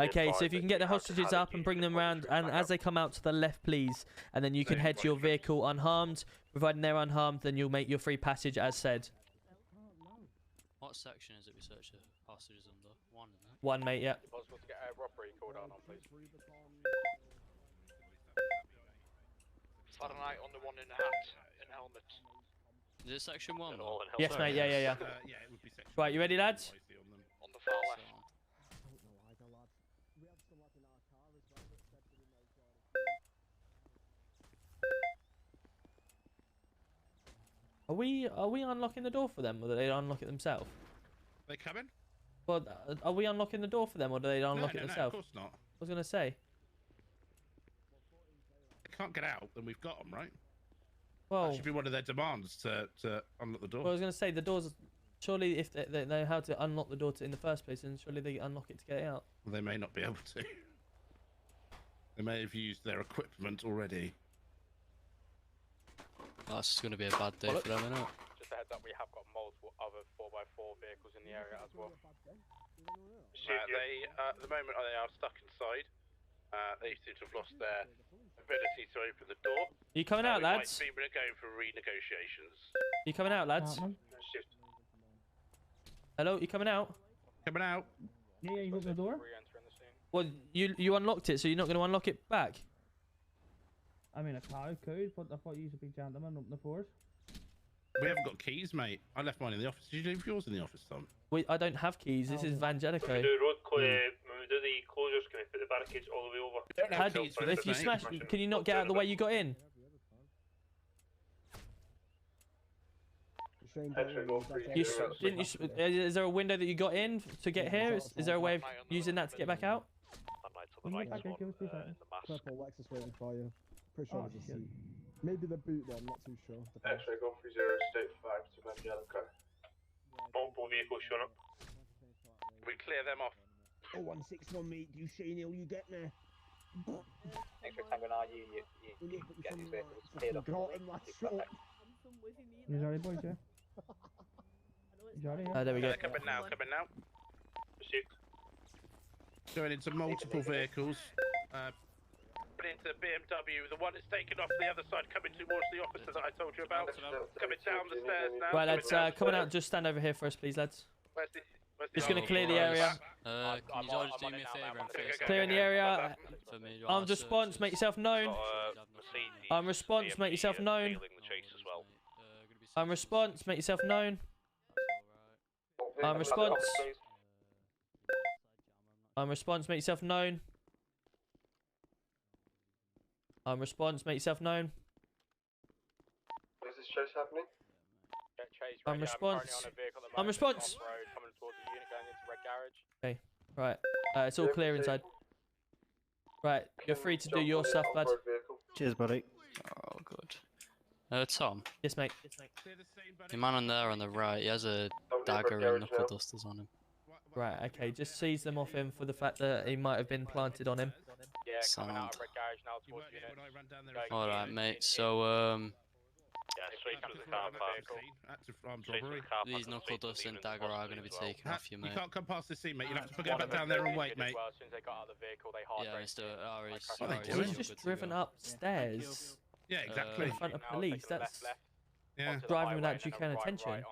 Okay, so if you can get the hostages up and bring them round, and as they come out to the left, please, and then you can head to your vehicle unharmed. Providing they're unharmed, then you'll make your free passage as said. What section is it we search the hostages under? 1, isn't it? 1, mate, yeah. Is it possible to get a robbery called out on, please? Fahrenheit on the one in the hat and helmet. Is it section 1? Yes, mate, yeah. Yeah, it would be section. Right, you ready, lads? On the far left. Are we unlocking the door for them, or do they unlock it themselves? They coming? Well, are we unlocking the door for them, or do they unlock it No, themselves? of course not. I was gonna say. They can't get out, then we've got them, right? Well, That should be one of their demands to unlock the door. well, I was gonna say the doors. Surely, if they know how to unlock the door in the first place, then surely they unlock it to get it out. Well, they may not be able to. They may have used their equipment already. That's going to be a bad day for them, isn't it? Just a heads up, we have got multiple other 4x4 vehicles in the area as well. They, at the moment, they are stuck inside. They seem to have lost their ability to open the door. Are you coming out, lads? Might be going for renegotiations. You coming out, lads? Hello, you coming out? Coming out. Yeah, you open the door? Re-entering the scene. Well, you unlocked it, so you're not going to unlock it back? I mean, a car could, but I thought you was a big gentleman open the doors. We haven't got keys, mate. I left mine in the office. Did you leave yours in the office, Tom? I don't have keys. This is Vangelico. When we do when we do the closures, can we put the barricades all the way over? How do if you smash, can you not get out of the way you got in? Is there a window that you got in to get here? Is there a way of using that to get back out? Purple Lexus waiting for you. Pretty sure there's a seat. Maybe the boot though, I'm not too sure. X-ray go 30 state 5 to Vangelico. Multiple vehicles showing up. We clear them off. 0161 mate, do you see Neil you get there? Thanks for Tango 9, you get these vehicles cleared off. You ready, boys, yeah? You ready, yeah? There we go. Coming now, coming now. Received. Going into multiple vehicles. Into the BMW, the one that's taken off the other side, coming towards the officer that I told you about. Coming down the stairs now. Right, lads, coming out. Just stand over here for us, please, lads. Where's the Just going to clear the area. Can you guys do me a favour and fix Clearing the area. for me? Armed response, make yourself known. Armed response, make yourself known. Armed response, make yourself known. Armed response. Armed response, make yourself known. Armed response, make yourself known. Is this chase happening? Armed response. Armed response. Coming towards the unit, going into red garage. Okay. Right. It's all clear inside. Right. You're free to do your stuff, bud. Cheers, buddy. Oh, good. Tom. Yes, mate. The man on there on the right, he has a dagger and knuckle dusters on him. Right. Okay. Just seize them off him for the fact that he might have been planted on him. Yeah, coming out Sound. of red garage now towards units. Alright, mate. So, Yeah, straight to the car park. Straight to the car park. these knuckle dusters and dagger are going to be taken off you, You mate. can't come past the scene, mate. You'll have to go back down there and wait, mate. As soon as they got out of the vehicle, they hard Yeah, raced. Mr. Ari's. What are they Ari's doing? He's good just to driven go. upstairs Yeah, exactly. in front of police. That's Yeah. driving without due care and attention.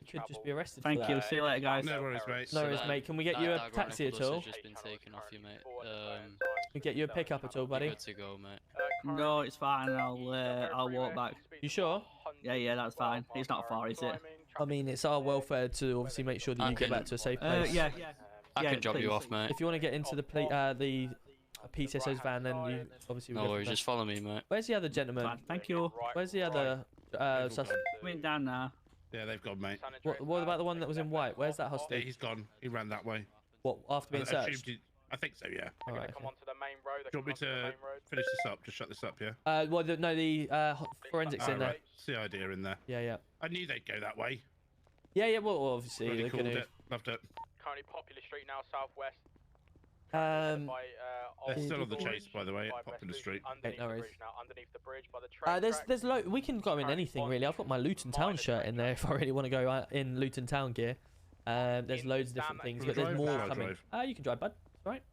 You could just be arrested for Thank you. that. See you later, guys. No worries, mate. No worries, mate. Can we get you a That dagger and taxi at knuckle all? duster's just been taken off you, mate. Can we get you a pickup at all, You're buddy? good to go, mate. No, it's fine. I'll walk back. You sure? Yeah, that's fine. It's not far, is it? I mean, it's our welfare to obviously make sure that you get back to a safe place. Yeah. I Yeah, can drop you please. off, mate. If you want to get into the PCSO's van, then you obviously would No go worries, from just follow me, mate. there. Where's the other gentleman? Fine. Thank you. Where's the other suspect? Coming down now. Yeah, they've gone, mate. What about the one that was in white? Where's that Yeah, hostage? he's gone. He ran that way. What, after being searched? I think so, yeah. All right. Come onto the main road. Do you want me to finish this up? Just shut this up, yeah? Well, the forensics in there. CID are in there. Yeah. I knew they'd go that way. Yeah. Well, obviously Really they're called gonna. it. Loved it. Currently popular street now, southwest. They're still on the chase, by the way, at Popular Street. No worries. Underneath the bridge by the train There's we can go in anything really. I've got my Luton Town shirt in there if I really want to go out in Luton Town gear. There's loads of different things, but there's more coming. You can drive, bud. Right.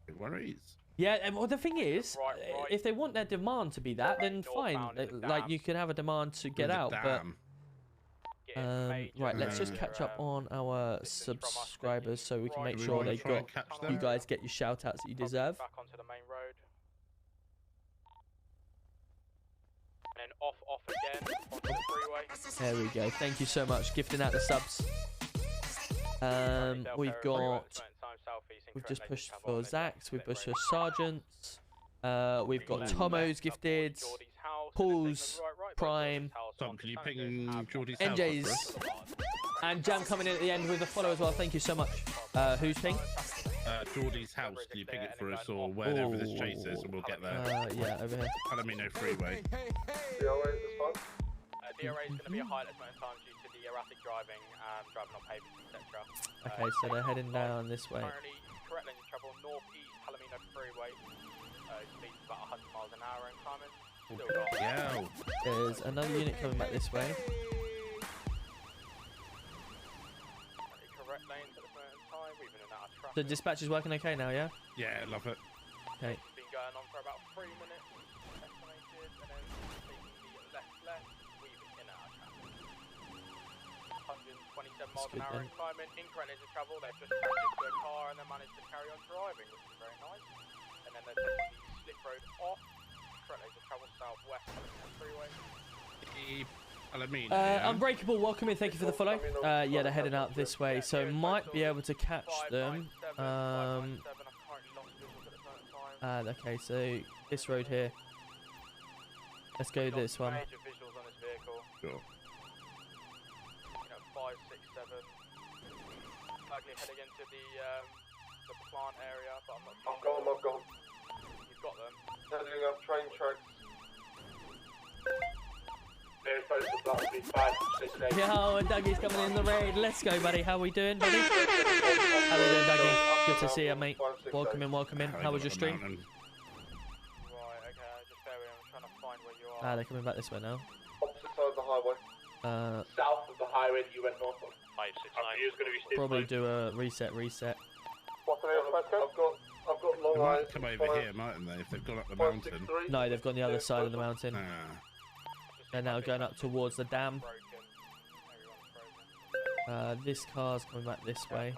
No worries. Yeah, well, the thing is, if they want their demand to be that, then fine. Like, you can have a demand to get out, but... right, let's just catch up on our subscribers so we can make sure they got... You guys get your shout-outs that you deserve. Back onto the main road. And then off again onto the freeway. There we go. Thank you so much. Gifting out the subs. We've just pushed for Zax. We've pushed for Sergeants. We've got Tomo's gifted. Paul's Prime. Tom, can you ping Geordie's house NJ's. up for us? And Jam coming in at the end with a follow as well. Thank you so much. Who's ping? Geordie's house. Can you ping it for us or wherever this chase is and we'll get there? Yeah, over here. Palomino Freeway. DRA is going to be a high at this moment in time due to the erratic driving, driving on pavements, etc. Okay, so they're heading down this way. Currently, correct lane of travel northeast Palomino Freeway. Speeds about 100 miles an hour and climbing. Still got. Yeah. There's another unit coming back this way. Correct lanes at this moment in time. Weaving in and out of traffic. The dispatch is working okay now, yeah? Yeah, love it. Okay. It's been going on for about 3 minutes. Estimated, and then taking the left, weaving in and out of traffic. 127 miles an hour and climbing. Incorrect lanes of travel. They've just crashed into a car and then managed to carry on driving, which is very nice. And then they're taking the slip road off. Correct lanes of travel southwest Palomino Freeway. Unbreakable, welcome in. Thank you for the follow. Yeah, they're heading out this way, so might be able to catch them. Okay, so this road here. Let's go this one. Major visuals on this vehicle. Sure. 5, 6, 7. Likely heading into the plant area, but I'm not sure. I've got them. You've got them. Heading up train tracks. Yo, and Dougie's coming in the raid. Let's go, buddy. How we doing, buddy? How we doing, Dougie? Good to see you, mate. Welcome in, welcome in. How was your stream? Right, okay, just bear with me. I'm trying to find where you are. They're coming back this way now. Opposite side of the highway. South of the highway that you went north of. 569. Probably do a reset. What's the name of the postcode? I've got They long eyes. might come over here, mightn't they, if they've gone up the mountain? No, they've gone the other side of the mountain. Ah. They're now going up towards the dam. This car's coming back this way.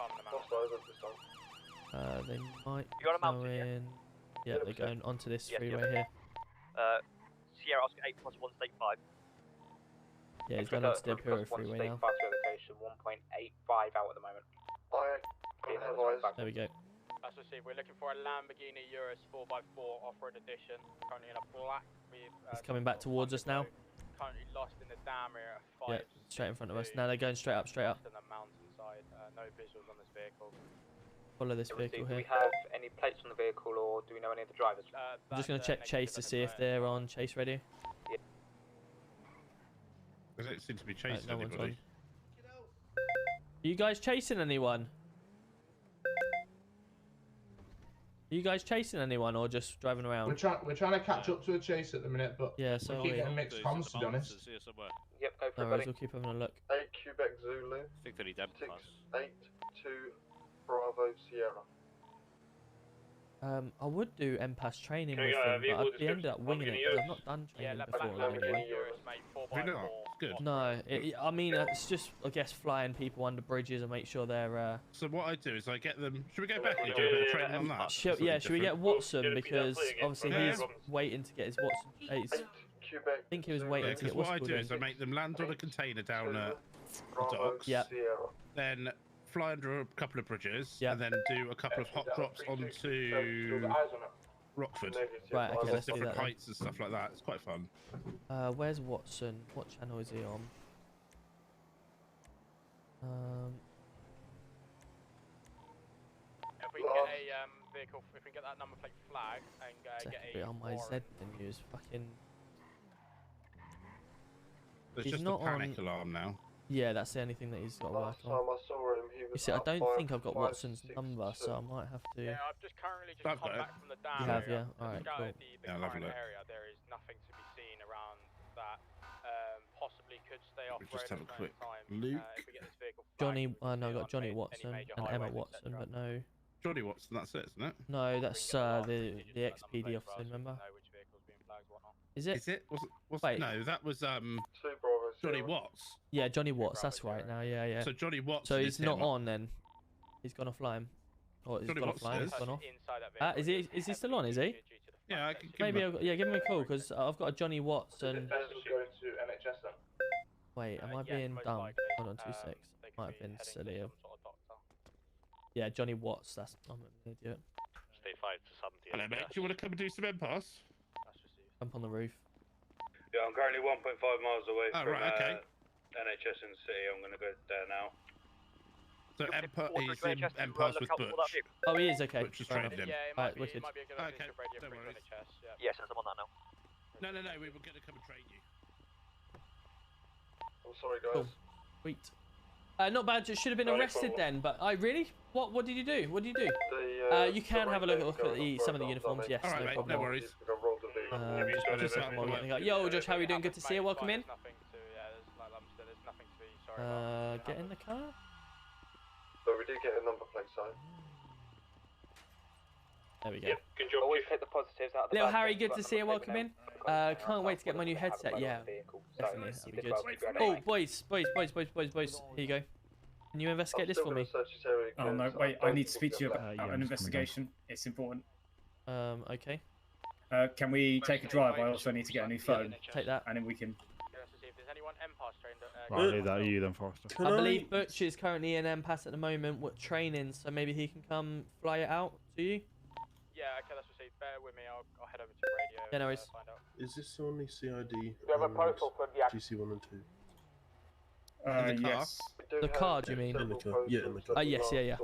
They might go in. Yeah, they're going onto this freeway here. Sierra Oscar 8 plus 1 state 5. Yeah, he's going onto the Imperial freeway now. 1.85 out at the moment. There we go. As we see, we're looking for a Lamborghini Urus 4x4 off-road edition. Currently in a black with. It's coming back towards us now. Currently lost in the dam area. Yeah, straight in front of us. Now they're going straight up. In the mountainside. No visuals on this vehicle. follow this Obviously, vehicle do we here. have any plates on the vehicle, or do we know any of the drivers? I'm just going to check Chase to see if they're on Chase radio. They don't seem to be chasing no one's anybody. on. Are you guys chasing anyone? Are you guys chasing anyone or just driving around? We're trying to catch up to a chase at the minute, but yeah, so we keep getting mixed comms, to be honest. Yep, go for No it, worries, buddy. we'll keep having a look. 8 Quebec Zulu. I think they need them. 8 2 Bravo Sierra. I would do MPAS training Can with you, them, but vehicle I'd ended up winging it because I've not done training before. Really. Good. No, I mean it's just I guess flying people under bridges and make sure they're. So what I do is I get them. Should we go back and do a bit of training on that? Should we get Watson because obviously he's waiting to get his Watson. I think he was waiting to get what I what's do called is I make them land on a container down at the docks. Yeah. Then fly under a couple of bridges. Yeah. And then do a couple of hot drops onto Rockford. Right, okay, let's do different that then. heights and stuff like that. It's quite fun. Where's Watson? What channel is he on? If we can get a vehicle, if we can get that number plate flag and get Bit a on my Z menu is fucking. There's He's just not a panic on- alarm now. Yeah, that's the only thing that he's got to work Last on. time I saw him, he You was see, I at don't think I've got 5, Watson's 5, 6, number, so I might have to. Yeah, I've just currently I've come got it. back from the dam You have, area. yeah? Alright, Scouted cool. the Yeah, I'll have a current look. area. There is nothing to be seen around that. Possibly could stay off We just have a quick time. look. If we get this vehicle Johnny, flagged, no, I got Johnny any Watson major and Emma highways, Watson, etc. but no, Johnny Watson, that's it, isn't it? no, that's the XPD officer, remember? Is it? Is it? Was Wait. No, that was 2 Bravo Johnny Sierra. Watts. Yeah, Johnny Watts. That's right. Now, yeah. So Johnny Watts. So he's not on then. He's gonna fly him. Or he's Johnny gonna Watts fly him. is. He's gone off. Is he? Is he still on? Is he? Yeah, I can give Maybe. him Yeah, give him a call because I've got a Johnny Watts and. Best was going to NHS then. Wait, am I being dumb? Hold on, 2 secs. Might have been silly. Yeah, Johnny Watts. That's. I'm an idiot. Stay 5 to 70. Hello, mate. Do you want to come and do some MPAS? Jump on the roof. Yeah, I'm currently 1.5 miles away Oh, from right, okay. NHS in the city. I'm going to go there now. So he's in MPAS with Butch. Oh, he is okay. Butch has Fair trained him. Yeah, it Alright, might be, wicked. it might be a good idea Okay, to radio no through worries. NHS. Yeah. Yes, I'm on that now. No, we were going to come and train you. I'm sorry, Cool. guys. Sweet. Not bad. Just should have been arrested then. But I really. What did you do? What did you do? You can have a look at some of the uniforms. Yes, All right, no mate. problem. No worries. Just have one thing. Yo, Josh, how are you doing? Good to see you. Welcome in. Get in the car. So we did get a number plate sign. There we go. Good job. Always take the positives out of the Little bad Harry, things, good but to I'm see you. not Welcome taking in. out. Can't wait to get my new headset. Yeah, definitely. That'll be good. Oh, boys. Here you go. Can you investigate this for me? Oh no, wait, I need to speak to you about an investigation. It's important. Okay. Can we take a drive? I also need to get a new phone. Take that. And then we can... Right, I'll leave that to you then, Forrester. I believe Butch is currently in MPAS at the moment. What training? So maybe he can come fly it out to you. Yeah, okay, that's received. Bear with me. I'll head over to radio. Yeah, no worries. Find out. Is this only CID? We have a protocol for the act. GC1 and 2. yes. The car, do you mean? In the car. Yeah, in the car. Yes, yeah.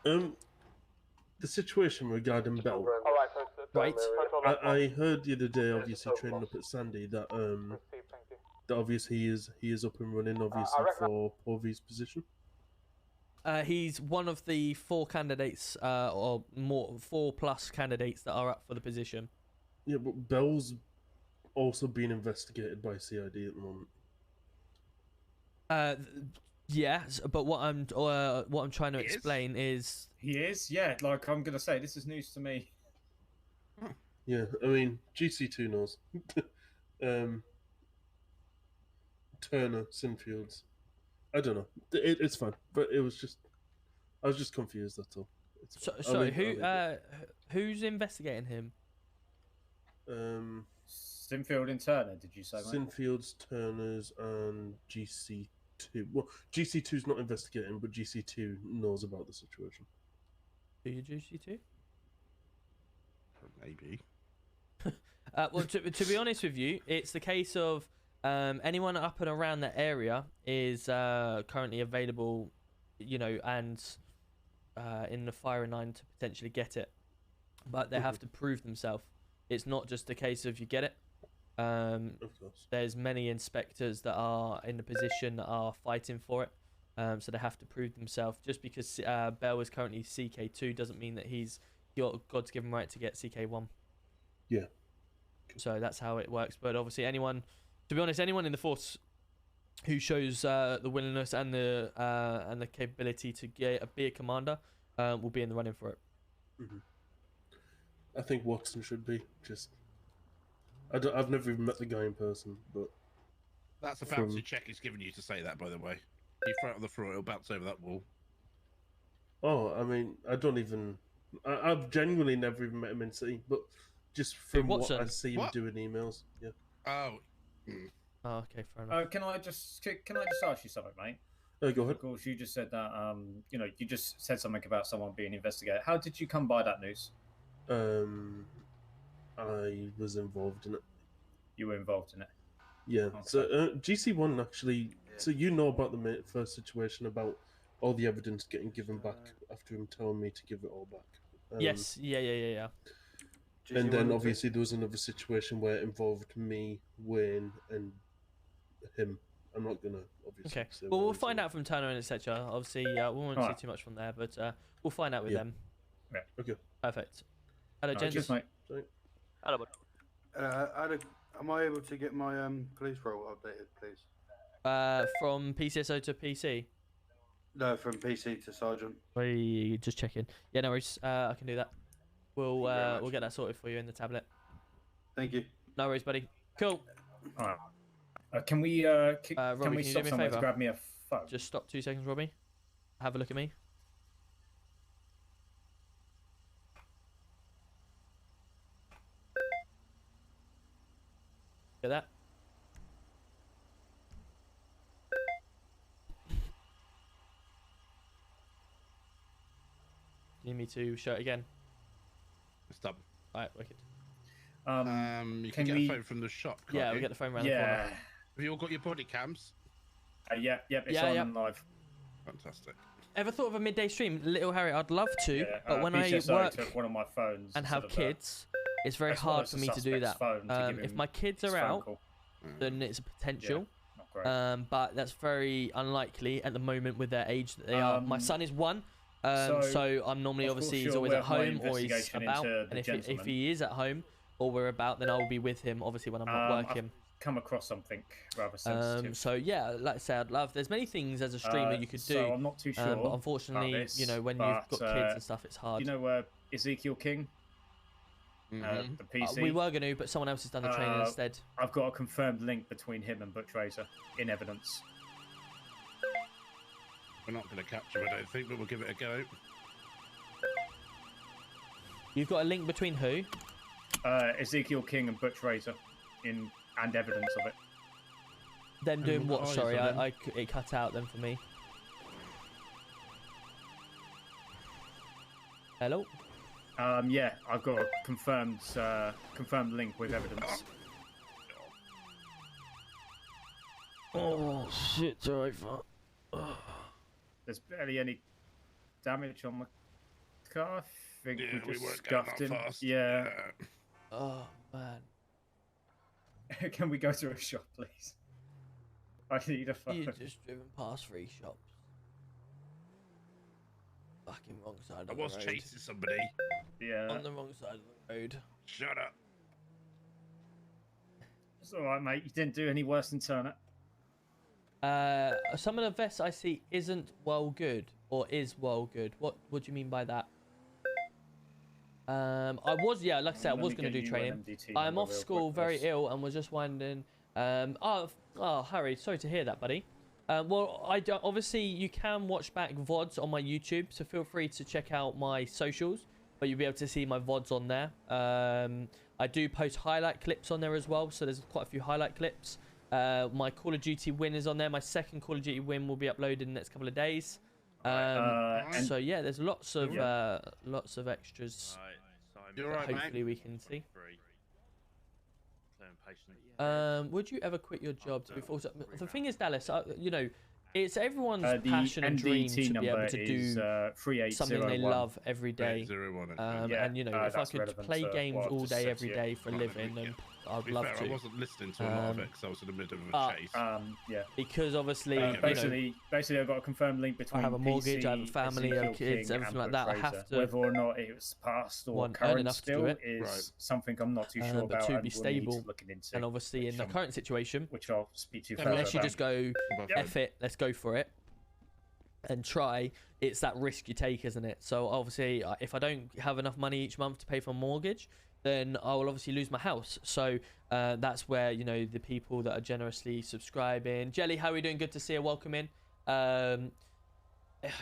The situation regarding Bell. Alright, so Right. I heard the other day, obviously training up at Sandy, that that obviously he is up and running, obviously for Porvy's position. He's one of the 4 candidates, or more 4+ candidates that are up for the position. Yeah, but Bell's also being investigated by CID at the moment. Yes, but what I'm trying to explain is He is? Yeah, like I'm going to say, this is news to me. Yeah, I mean, GC2 knows. Turner, Sinfields. I don't know. It's fine, but I was just confused. That's all. Sorry, who's investigating him? Sinfield and Turner, did you say? Mate? Sinfields, Turners, and GC2. Well, GC2's not investigating, but GC2 knows about the situation. Do you GC2? Maybe. Well, to be honest with you, it's the case of anyone up and around that area is currently available, and in the firing line to potentially get it, but they have to prove themselves. It's not just a case of you get it. There's many inspectors that are in the position that are fighting for it, so they have to prove themselves. Just because Bell is currently CK2 doesn't mean that he's got God's given right to get CK1. Yeah. So that's how it works. But obviously, anyone, to be honest, anyone in the force who shows the willingness and the capability to be a commander will be in the running for it. I think Watson should be. Just, I've never even met the guy in person, but that's a fancy check he's given you to say that, by the way. You throw it on the floor, it'll bounce over that wall. Oh, I mean, I don't even. I've genuinely never even met him in city, but just from what I see him doing emails, yeah. Oh. Oh, okay, fair enough. Can I just ask you something, mate? Go ahead. Of course, you just said that. You just said something about someone being investigated. How did you come by that news? I was involved in it. You were involved in it. Yeah. Okay. So GC1 actually. So you know about the first situation about all the evidence getting given back after him telling me to give it all back. Yes. Yeah. And then obviously there was another situation where it involved me, Wayne, and him. I'm not gonna obviously. Okay. Well, we'll find out from Turner and etc. Obviously, we won't see too much from there, but we'll find out with them. Yeah. Okay. Perfect. Hello, gents. Cheers, mate. Hello, bud. Am I able to get my police role updated, please? From PCSO to PC. No, from PC to sergeant. Just checking. Yeah, no worries. I can do that. We'll get that sorted for you in the tablet. Thank you. No worries, buddy. Cool. All right. Can we Robbie, can we you stop do me a somewhere to favour? grab me a phone? Just stop 2 seconds, Robbie. Have a look at me. Get that? You need me to show it again? Stop. Alright, wicked. You can get a phone from the shop. Yeah, we get the phone around the corner. Have you all got your body cams? Yep, it's on live. Fantastic. Ever thought of a midday stream, Little Harry? I'd love to, but when I PCSO work took one of my phones and have instead of, kids, it's very as well hard as for the me to do suspect's that. phone to give If him my kids his are phone out, call. then it's a potential. Not great. But that's very unlikely at the moment with their age that they are. My son is 1, so I'm normally of course obviously he's you're always aware at of my home or he's investigation about. into And the if he is at home or we're about, then I will be with him obviously when I'm not working. I've come across something rather sensitive. So yeah, like I say, I'd love. There's many things as a streamer you could do. So I'm not too sure. But unfortunately, about this, you know, when you've got kids and stuff, it's hard. You know, Ezekiel King, the PC. We were going to, but someone else has done the training instead. I've got a confirmed link between him and Butch Razor in evidence. We're not going to capture him, I don't think, but we'll give it a go. You've got a link between who? Ezekiel King and Butch Razor and evidence of it. Then doing what? Sorry, it cut out then for me. Hello? Yeah, I've got a confirmed link with evidence. Oh shit! Sorry, There's barely any damage on my car. I think we weren't just going scuffed that him. fast. Yeah. Oh man. Can we go to a shop, please? I need a phone. You've just driven past 3 shops. Fucking wrong side of the road. I was chasing somebody. Yeah. On the wrong side of the road. Shut up. It's alright, mate. You didn't do any worse than Turner. Some of the vests I see isn't well good, or is well good. What do you mean by that? I was, yeah, like I said, I was going to do training. I'm off school, very ill, and was just wondering. Oh, Harry, sorry to hear that, buddy. Well, obviously you can watch back VODs on my YouTube, so feel free to check out my socials, but you'll be able to see my VODs on there. I do post highlight clips on there as well, so there's quite a few highlight clips. My Call of Duty win is on there. My second Call of Duty win will be uploaded in the next couple of days. So yeah, there's lots of extras. You're right, hopefully mate. we can see. Would you ever quit your job to be forced? The thing is, Dallas, you know, It's everyone's The passion and dream NDT to be able number to is, do 3801. something they love every day. 3801. Yeah, And you know, if I that's could relevant play to games what I've all just day said every to you. day for a living, then I'd love fair, to. I wasn't listening to a lot of it because I was in the middle of a but, chase. Yeah. Because obviously, you know, basically, I've got a confirmed link between I have a mortgage, PC, I have a family, I have Ezekiel kids, King, everything and like that. I Butch have Razor. to. Whether or not it's past or earn current enough to do still it. is something I'm not too sure But about. to and be we'll need stable, looking into, and obviously in the current situation, which I'll speak to you further unless you about. just go, F it, let's go for it, and try, it's that risk you take, isn't it? So obviously, if I don't have enough money each month to pay for a mortgage, then I will obviously lose my house. So that's where, you know, the people that are generously subscribing. Jelly, how are we doing? Good to see you. Welcome in.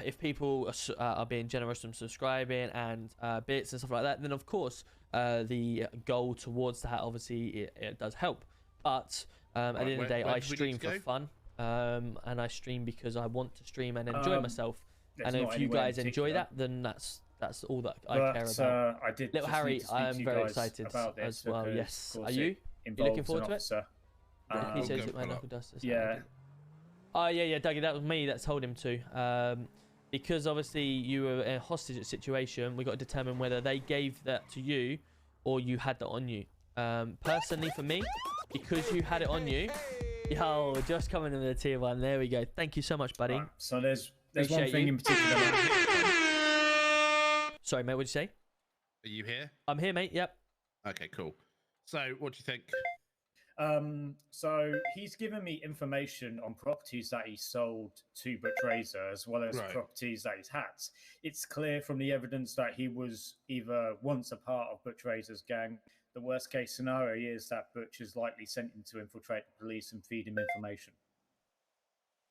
If people are being generous and subscribing and bits and stuff like that, then of course the goal towards that, obviously it does help. But at the end of the day, I stream for fun, and I stream because I want to stream and enjoy myself. And if you guys enjoy that, then that's all that I care about. I did Little just Harry, need to speak I am to you very guys excited about this as well. because, Yes, of course, are you? it You looking involves forward an to it? officer. He says it might knock a dust. Yeah. Oh yeah, Dougie, that was me that told him to. Because obviously you were in a hostage situation, we got to determine whether they gave that to you or you had that on you. Personally, for me, because you had it on you. Yo, just coming in the tier 1. There we go. Thank you so much, buddy. Right, so there's Appreciate one thing you. in particular. Sorry, mate. What'd you say? Are you here? I'm here, mate. Yep. Okay, cool. So, what do you think? So he's given me information on properties that he sold to Butch Razor, as well as properties that he's had. It's clear from the evidence that he was either once a part of Butch Razor's gang. The worst case scenario is that Butch is likely sent him to infiltrate the police and feed him information.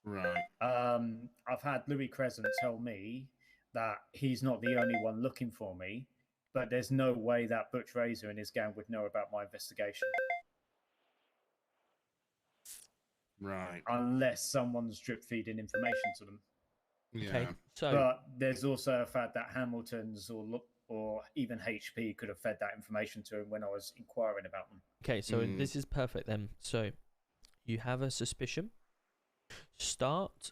Right. I've had Louis Crescent tell me that he's not the only one looking for me, but there's no way that Butch Razor and his gang would know about my investigation. Right. Unless someone's drip feeding information to them. Yeah. Okay. So, but there's also a fact that Hamilton's or even HP could have fed that information to him when I was inquiring about them. Okay, so this is perfect then. So you have a suspicion. Start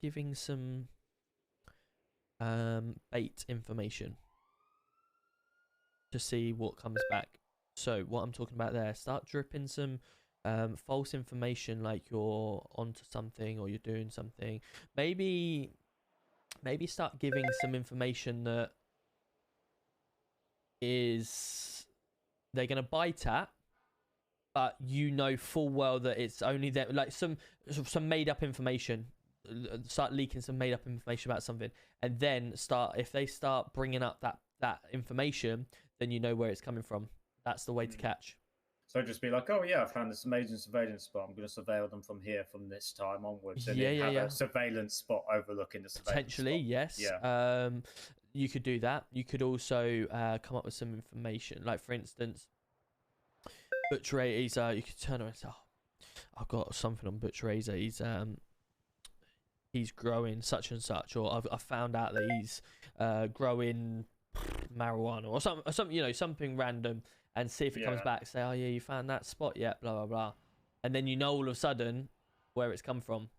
giving some bait information to see what comes back. So what I'm talking about there, start dripping some false information, like you're onto something or you're doing something. Maybe start giving some information that is they're gonna bite at, but you know full well that it's only that, like some made up information. Start leaking some made up information about something, and then if they start bringing up that information, then you know where it's coming from. That's the way to catch. So just be like, oh yeah, I found this amazing surveillance spot. I'm going to surveil them from here from this time onwards. And then have a surveillance spot overlooking the surveillance potentially, spot. yes. Yeah. You could do that. You could also come up with some information. Like, for instance, Butch Razor, you could turn around and say, oh, I've got something on Butch Razor. He's growing such and such. Or I found out that he's growing marijuana or something, you know, something random. And see if it comes back. Say, oh yeah, you found that spot yet? Blah blah blah, and then you know all of a sudden where it's come from.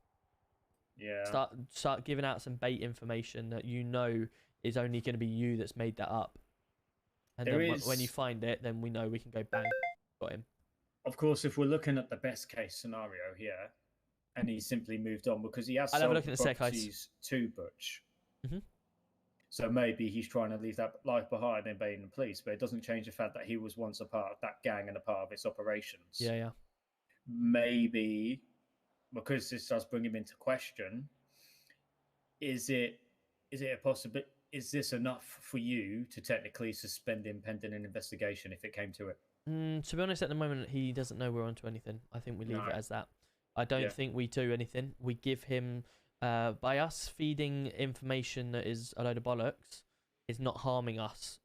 Yeah. Start giving out some bait information that you know is only going to be you that's made that up. And then when you find it, then we know we can go bang, got him. Of course, if we're looking at the best case scenario here, and he simply moved on because he has sold properties to Butch. Mm-hmm. So maybe he's trying to leave that life behind and obeying the police, but it doesn't change the fact that he was once a part of that gang and a part of its operations. Yeah. Maybe, because this does bring him into question, is this enough for you to technically suspend him pending an investigation if it came to it? To be honest, at the moment, he doesn't know we're onto anything. I think we leave it as that. I don't think we do anything. We give him... by us feeding information that is a load of bollocks, is not harming us.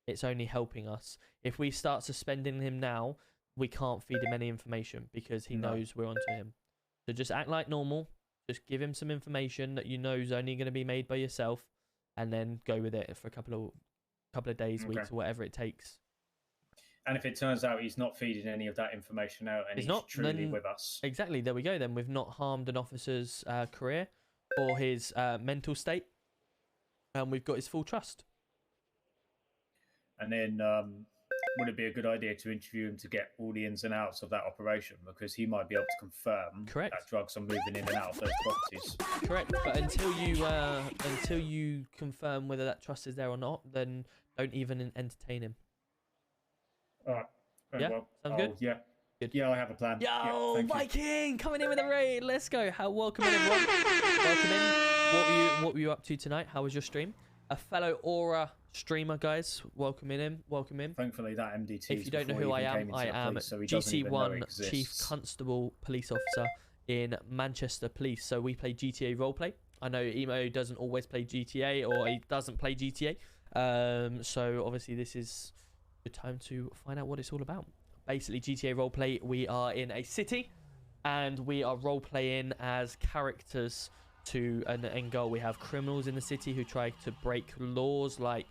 It's only helping us. If we start suspending him now, we can't feed him any information because he knows we're onto him. So just act like normal. Just give him some information that you know is only going to be made by yourself, and then go with it for a couple of days, weeks, or whatever it takes. And if it turns out he's not feeding any of that information out and he's not truly then, with us. Exactly. There we go. Then we've not harmed an officer's career or his mental state, and we've got his full trust. And then would it be a good idea to interview him to get all the ins and outs of that operation, because he might be able to confirm that drugs are moving in and out of those properties. Correct. But until you confirm whether that trust is there or not, then don't even entertain him. All right. Very Yeah? well. Sounds good? Yeah. Good. Yeah, I have a plan. Yo, Yeah, thank you. Viking coming in with a raid. Let's go. Welcome in, everyone. Welcome in. What were you up to tonight? How was your stream? A fellow Aura streamer, guys. Welcome in. Welcome in. Thankfully, that MDT. If you don't know who I am GC1 Chief Constable Police Officer in Manchester Police. So we play GTA roleplay. I know Emo doesn't always play GTA, or he doesn't play GTA. So obviously this is the time to find out what it's all about. Basically, GTA roleplay, we are in a city and we are roleplaying as characters to an end goal. We have criminals in the city who try to break laws, like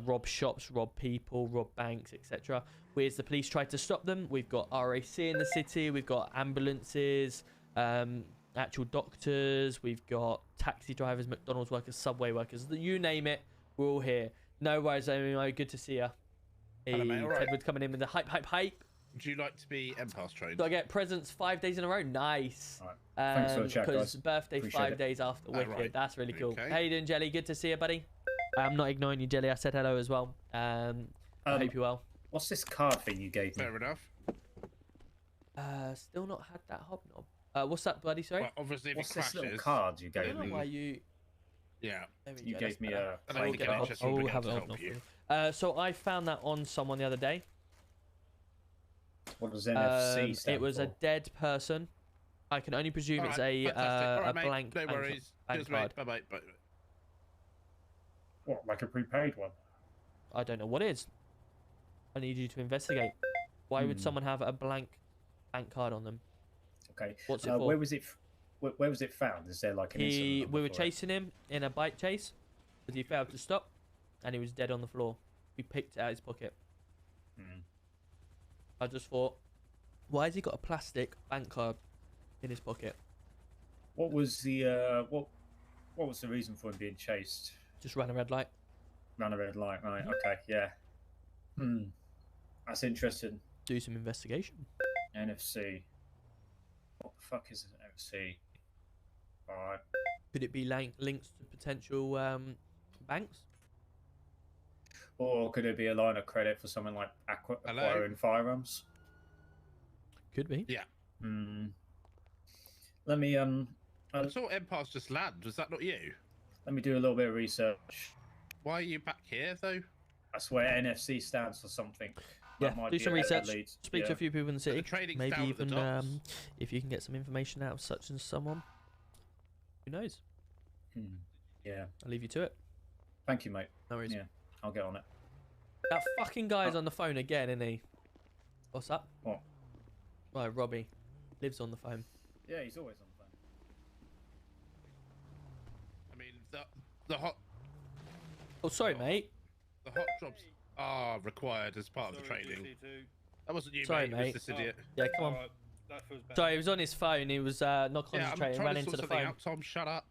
rob shops, rob people, rob banks, etc. We as the police try to stop them. We've got RAC in the city, we've got ambulances, actual doctors, we've got taxi drivers, McDonald's workers, Subway workers, you name it, we're all here. No worries, Amy, good to see you. Hello, mate. All right. Tedward coming in with the hype. Would you like to be MPass trained? Do I get presents 5 days in a row? Nice. Thanks for the chat, because guys. birthday Appreciate 5 it. days after Wicked. right. That's really cool. Okay. How you doing, Jelly? Good to see you, buddy. I'm not ignoring you, Jelly. I said hello as well. I hope you're well. What's this card thing you gave me? Fair enough. Still not had that hobnob. What's that, buddy? Sorry. Well, obviously, if What's it this crashes, little card you I gave don't know me? why you. Yeah. There we You go, gave that's me better. a And I think playing card. NHS will be able have to it help hobnob you. for you. So I found that on someone the other day. What does NFC stand It was for? a dead person. I can only presume it's Alright, a fantastic. All right, mate, blank no bank, worries. bank Cheers, card. mate. Bye-bye. Bye. What, like a prepaid one? I don't know what it is. I need you to investigate. Why would someone have a blank bank card on them? Okay. What's it for? Where was it? Where was it found? Is there like an incident number We were for it? chasing him in a bike chase, because he failed to stop, and he was dead on the floor. We picked it out of his pocket. I just thought, why has he got a plastic bank card in his pocket? What was the what was the reason for him being chased? Just ran a red light. Ran a red light, right? Okay, yeah. That's interesting. Do some investigation. NFC. What the fuck is an NFC? Alright. Could it be links to potential banks? Or could it be a line of credit for someone like acquiring firearms? Could be. Yeah. Let me I saw MPass just land. Was that not you? let me do a little bit of research. Why are you back here, though? I swear NFC stands for something. Yeah, That might do be some a research. lead. Speak to Yeah. a few people in the city. trading's Maybe down at the even docks. if you can get some information out of such and someone. Who knows? Yeah. I'll leave you to it. Thank you, mate. No worries. Yeah, I'll get on it. That fucking guy's on the phone again, isn't he? What's up? What? Oh, Robbie lives on the phone. Yeah, he's always on the phone. I mean, the hot Oh, sorry, mate. the hot drops are required as part of the training. That wasn't you, Sorry, mate. mate. It was this idiot. Yeah, come on. Sorry, he was on his phone. He was not Yeah, I'm concentrating. trying Ran to into sort the something phone. out, Tom. Shut up.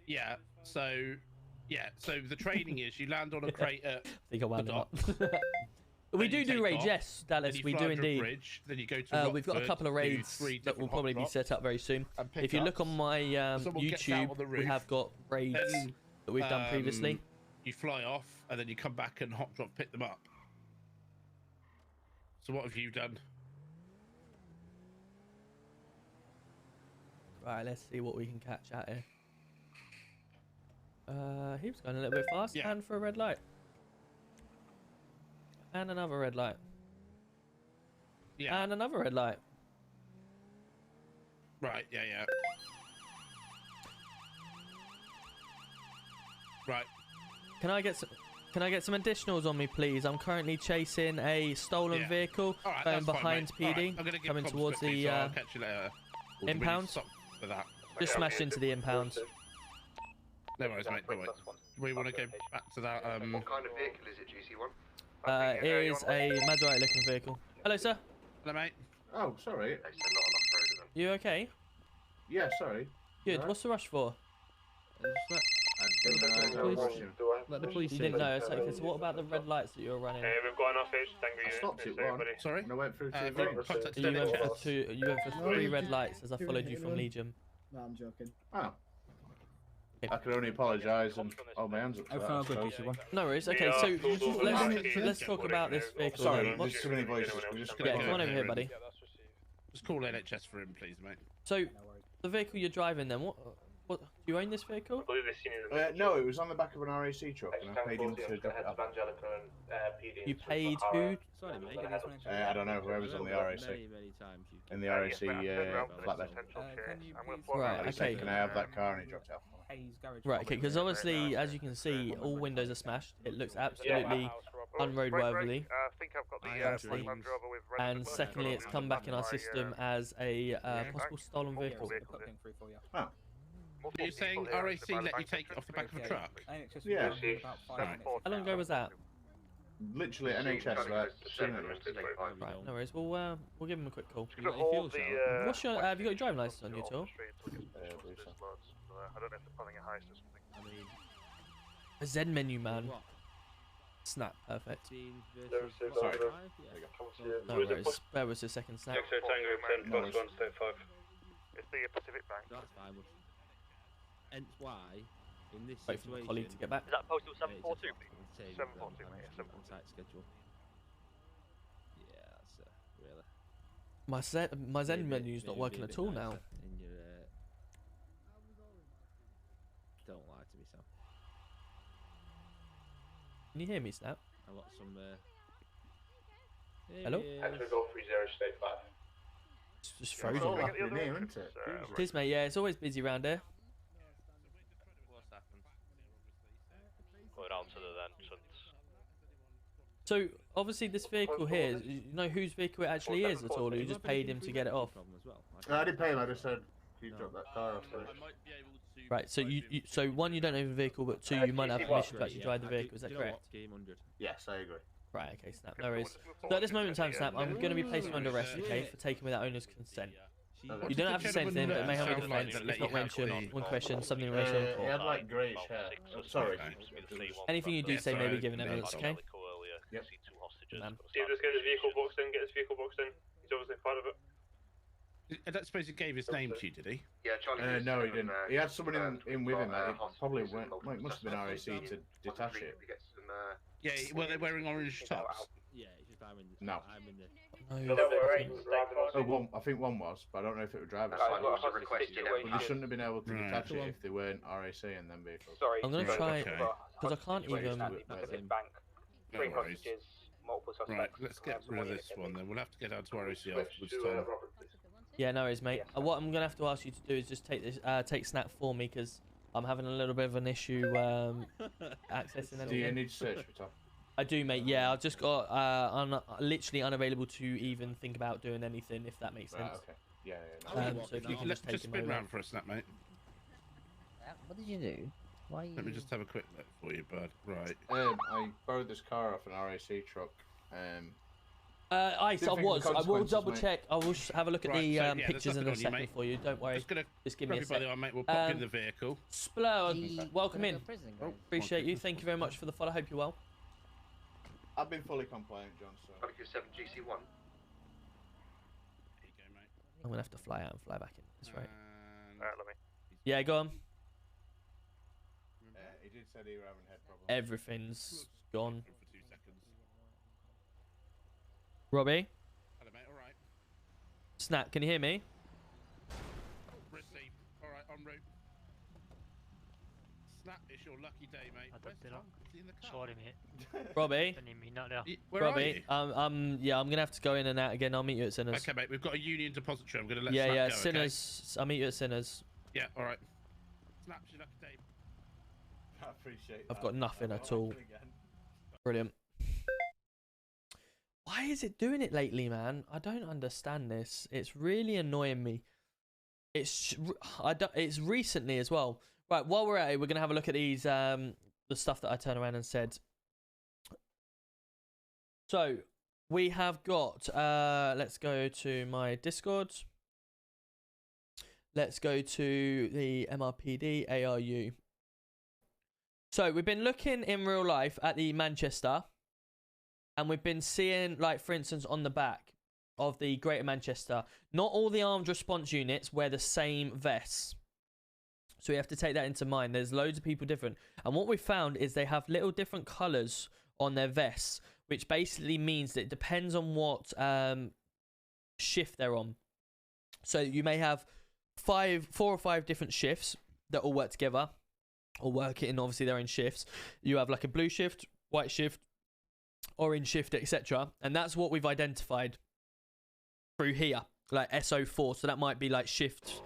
Yeah. So the training is you land on a crate at I think I wound the him up. docks. We Then you do take raids, off, yes, then Dallas. you We fly do under a indeed. bridge, then you go to We've got a Rockford, couple of do raids 3 that will different probably hot be drops, set up very soon. and If you look on pickups. my Someone gets out YouTube, on the we roof, have got raids then, that we've done previously. You fly off, and then you come back and hot drop pick them up. So what have you done? Right, let's see what we can catch out here. He was going a little bit fast, Yeah. and for a red light. And another red light. Yeah. And another red light. Right, yeah. Right. Can I get some additionals on me, please? I'm currently chasing a stolen Yeah. vehicle All right, going that's fine, behind mate. All right, PD, I'm gonna give coming comms towards quickly, the so I'll catch you later. Or do we need to impound. stop for that? Just smashed into the impound. No worries, mate. No worries. We want to go back to that. What kind of vehicle is it, GC1? It is a Maserati looking vehicle. Hello, sir. Hello, mate. Oh, sorry. You okay? Yeah, sorry. Good. Right. What's the rush for? Let the police You didn't know. It's okay. So what about the red lights that you were running? we've got enough age. Thank I stopped it one. Sorry? And I went through two contact You went NHS. for two. You went for three red lights as I followed you from Legion. No, I'm joking. Oh. I can only apologise and hold my hands up for that, I suppose. No worries. Okay, so let's talk about this vehicle. Sorry, then. there's too many voices. We're just Yeah, come on over here, buddy. Just call NHS for him, please, mate. So the vehicle you're driving, then what? Do you own this vehicle? No, it was on the back of an RAC truck, and I paid him to drop it off. You paid who? I don't know, whoever's on the RAC. In the RAC flatbed. Right, okay. Can I have that car? And he dropped it off. Right, okay, because obviously, as you can see, all windows are smashed. It looks absolutely unroadworthy. And secondly, it's come back in our system as a possible stolen vehicle. Oh. Are you saying RAC let you take it off the back of a truck? Yeah. Right. How long ago was that? Literally NHS, like, Right, no worries. We'll give him a quick call. What's your? Have you got your driving license on you at all? I don't know if they're planning a heist or something. A Z menu, man. Snap, perfect. Sorry. No worries. Bear with us a second, Snap. X-ray Tango 10 plus 1 state 5. It's the Pacific Bank. That's fine. Hence why, in this Wait for my colleague to get back. Is that postal 742, please? 742, mate. 742. Tight schedule. Yeah, that's really. My Zen menu's not working at all now. In your, don't lie to me, Sam. Can you hear me, Snap? I got some. Hello? X-ray Golf 30 state 5. It's just frozen. Oh, man. in here, isn't it? It is, mate. Yeah, it's always busy around here. What's happened? Going on to the entrance. So obviously, this vehicle here, you know whose vehicle it actually is at all? Or you just paid him to get it off? No, I didn't pay him. I just said he dropped that car off. Right. So so one, you don't own the vehicle, but two, you might have permission to actually drive the vehicle. Is that correct? Yes, I agree. Right. Okay. Snap. No worries. So at this moment in time, Snap, I'm going to be placing you under arrest, okay, for taking without owner's consent. You don't have to say anything, but it may have a defence. If not mentioned, one question, something racial. He had like greyish hair. Sorry. Anything you do say may be given evidence, okay? Yep. Man. Steve, just get his vehicle boxed in. Get his vehicle boxed in. He's obviously part of it. I don't suppose he gave his name to you, did he? Yeah, Charlie. No, he didn't. He had someone in with him. It probably went. Well, it must have been RAC to detach it. Yeah, were they wearing orange tops? Yeah, it's just I'm in the. No. I'm in the. Oh, I think one was, but I don't know if it was driver's side. But they shouldn't have been able to detach it if they weren't RAC and then vehicles. Sorry. I'm going to try, because I can't even... Pacific Bank. No 3 worries. hostages, multiple Right, suspects. let's get rid of this one then. We'll have to get down to RAC afterwards, Tom. Yeah, no worries, mate. What I'm going to have to ask you to do is just take this, take Snap for me, because I'm having a little bit of an issue accessing anything. Do you need to search for Tom? I do, mate. Yeah, I've just got literally unavailable to even think about doing anything, if that makes sense. Right, okay. Yeah. So if you can Let's just take just him spin over. round for a snap, mate. What did you do? Why? Let me just have a quick look for you, bud. Right. I borrowed this car off an RAC truck. I will double check. I will have a look at Right, the so, yeah, there's pictures in nothing a on you, second mate. for you. Don't worry. Just give me a Grab sec. your body on, mate. We'll pop you in the vehicle. Splur, welcome in. Appreciate you. Thank you very much for the follow. Hope you're well. I've been fully compliant, John. So. 7 GC1. I'm gonna have to fly out and fly back in. That's right. Let me. Yeah, go on. He did say he were having head problems. Everything's gone. For 2 seconds. Robbie, Hello, mate. All right. Snap, can you hear me? Received. All right, en route. Snap, it's your lucky day, mate. Where's Tom? Is he in the car? Sorry, mate. Robbie. Where Robbie, are you? yeah, I'm gonna have to go in and out again. I'll meet you at Sinners. Okay, mate. We've got a union depository. I'm gonna let Yeah, Snap yeah, go, Sinners. I'll meet you at Sinners. Okay? Yeah. All right. Snap's your lucky day. I appreciate I've got nothing at all. Brilliant. Why is it doing it lately, man? I don't understand this. It's really annoying me. It's recently as well. Right, while we're at it, we're gonna have a look at these the stuff that I turned around and said So we have got, let's go to my Discord. Let's go to the MRPD ARU. So we've been looking in real life at the Manchester, and we've been seeing, like, for instance, on the back of the Greater Manchester, not all the armed response units wear the same vests. So we have to take that into mind. There's loads of people different. And what we found is they have little different colours on their vests, which basically means that it depends on what shift they're on. So you may have 4 or 5 different shifts that all work together, or work in obviously their own shifts. You have like a blue shift, white shift, orange shift, etc. And that's what we've identified through here, like SO4. So that might be like shift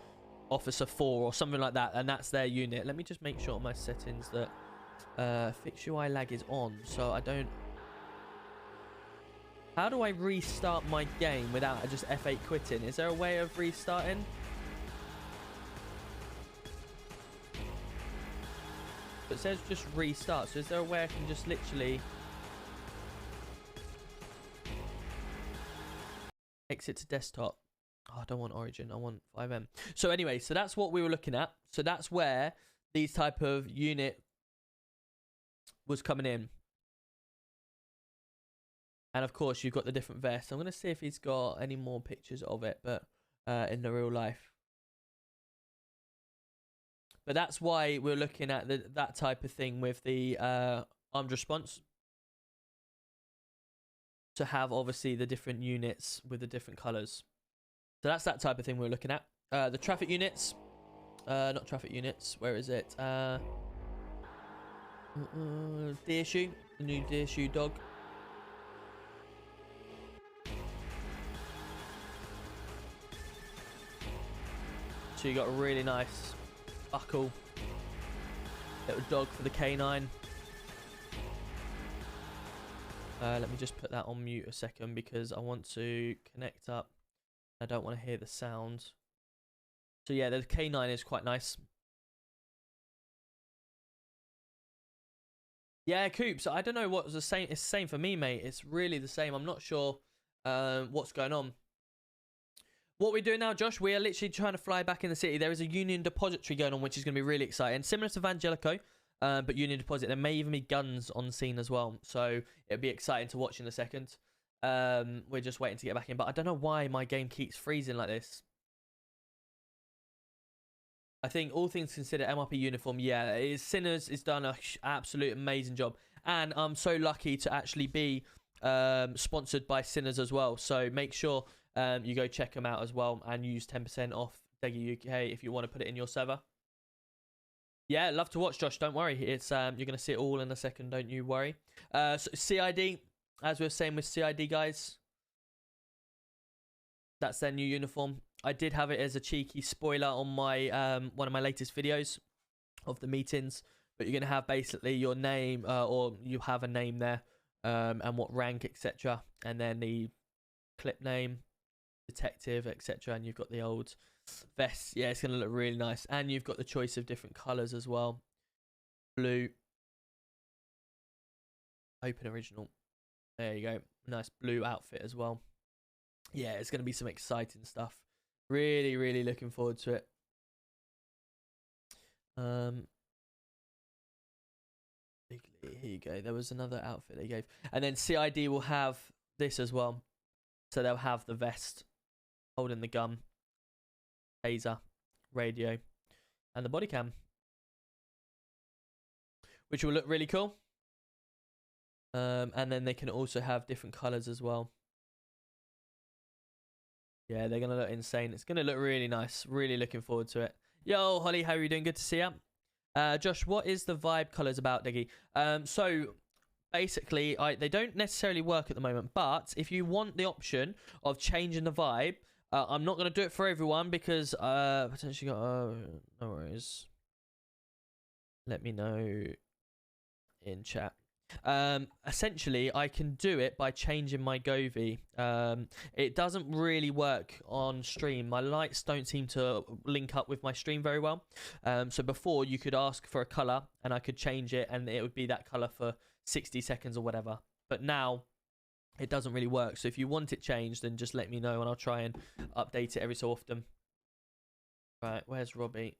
officer 4 or something like that, and that's their unit. Let me just make sure on my settings that fix UI lag is on, so I don't... How do I restart my game without just F8 quitting? Is there a way of restarting? It says just restart, so is there a way I can just literally exit to desktop? Oh, I don't want Origin, I want FiveM. So anyway, so that's what we were looking at. So that's where these type of unit was coming in. And of course, you've got the different vests. I'm going to see if he's got any more pictures of it, but in the real life. But that's why we're looking at that type of thing with the armed response. To have, obviously, the different units with the different colours. So that's that type of thing we're looking at. The traffic units. Not traffic units. Where is it? Deer shoe. The new deer shoe dog. So you got a really nice buckle. Little dog for the canine. Let me just put that on mute a second because I want to connect up. I don't want to hear the sound. So yeah, the canine is quite nice. Yeah, Coops, I don't know what was the same. It's the same for me, mate. It's really the same. I'm not sure what's going on. What we're doing now, Josh, we are literally trying to fly back in the city. There is a Union Depository going on, which is going to be really exciting. Similar to Vangelico, but Union Deposit. There may even be guns on scene as well. So it'll be exciting to watch in a second. We're just waiting to get back in. But I don't know why my game keeps freezing like this. I think all things considered, MRP uniform, yeah, it is. Sinners has done an absolute amazing job. And I'm so lucky to actually be sponsored by Sinners as well. So make sure you go check them out as well and use 10% off Deggy UK if you want to put it in your server. Yeah, love to watch, Josh. Don't worry. It's you're going to see it all in a second. Don't you worry. So CID, as we were saying with CID, guys, that's their new uniform. I did have it as a cheeky spoiler on my one of my latest videos of the meetings. But you're going to have basically your name, or you have a name there, and what rank, etc. And then the clip name, detective, etc. And you've got the old vest. Yeah, it's going to look really nice. And you've got the choice of different colours as well. Blue. Open original. There you go. Nice blue outfit as well. Yeah, it's going to be some exciting stuff. Really, really looking forward to it. Here you go. There was another outfit they gave. And then CID will have this as well. So they'll have the vest, holding the gun, taser, radio, and the body cam, which will look really cool. And then they can also have different colours as well. Yeah, they're going to look insane. It's going to look really nice. Really looking forward to it. Yo, Holly, how are you doing? Good to see you. Josh, what is the vibe colours about, Diggy? So basically, they don't necessarily work at the moment, but if you want the option of changing the vibe, I'm not going to do it for everyone because potentially got no worries. Let me know in chat. Essentially, I can do it by changing my Govee. It doesn't really work on stream. My lights don't seem to link up with my stream very well. So before, you could ask for a color and I could change it and it would be that color for 60 seconds or whatever. But now it doesn't really work. So if you want it changed, then just let me know and I'll try and update it every so often. Right, where's Robbie?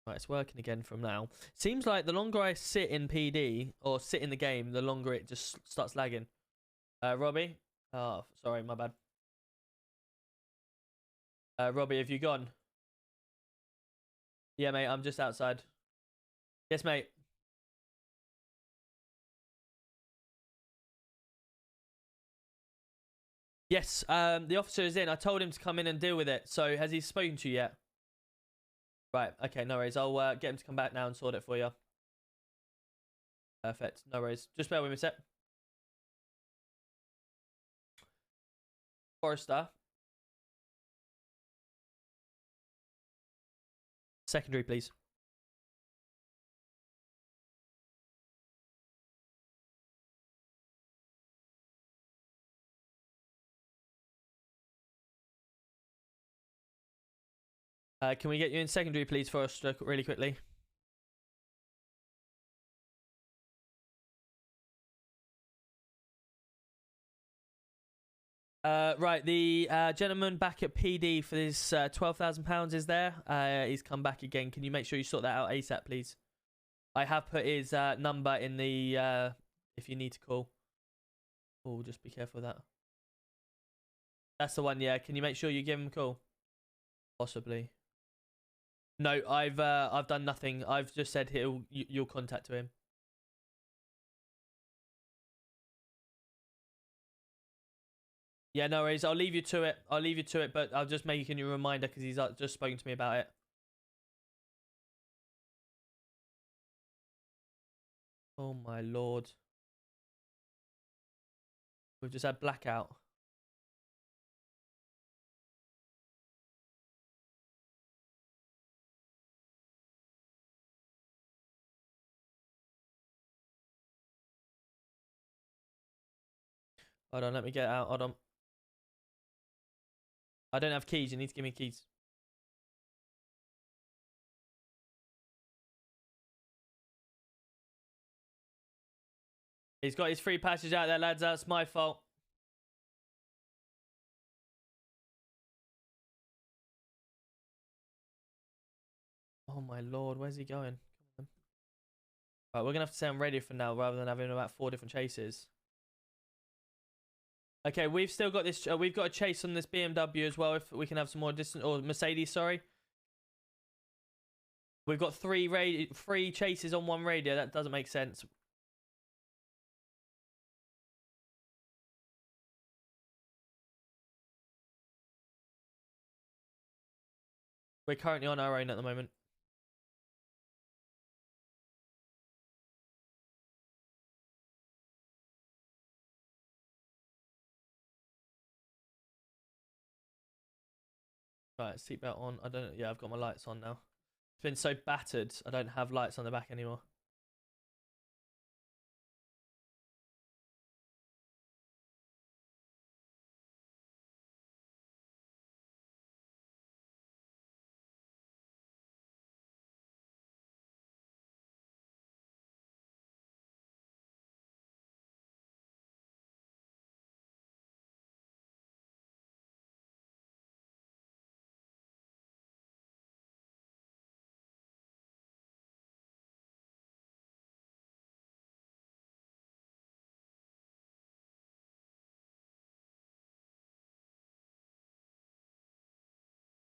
Right, it's working again from now. Seems like the longer I sit in PD or sit in the game, the longer it just starts lagging. Robbie? Oh, sorry, my bad. Robbie, have you gone? Yeah, mate, I'm just outside. Yes, mate. Yes, the officer is in. I told him to come in and deal with it. So has he spoken to you yet? Right, okay, no worries. I'll get him to come back now and sort it for you. Perfect, no worries. Just bear with me a sec. Forrester. Secondary, please. Can we get you in secondary, please, Forrester, really quickly? Right, the gentleman back at PD for this £12,000 is there. He's come back again. Can you make sure you sort that out ASAP, please? I have put his number in the if you need to call. Oh, just be careful of that. That's the one, yeah. Can you make sure you give him a call? Possibly. No, I've done nothing. I've just said you'll contact him. Yeah, no worries. I'll leave you to it. I'll leave you to it, but I'll just make you a reminder because he's just spoken to me about it. Oh my lord. We've just had blackout. Hold on, let me get out. Hold on. I don't have keys. You need to give me keys. He's got his free passage out there, lads. That's my fault. Oh my lord, where's he going? Right, we're gonna have to stay on radio for now rather than having about 4 different chases. Okay, we've still got this. We've got a chase on this BMW as well. If we can have some more distant, or Mercedes, sorry. We've got 3 chases on 1 radio. That doesn't make sense. We're currently on our own at the moment. Right, seatbelt on. I don't. Yeah, I've got my lights on now. It's been so battered. I don't have lights on the back anymore.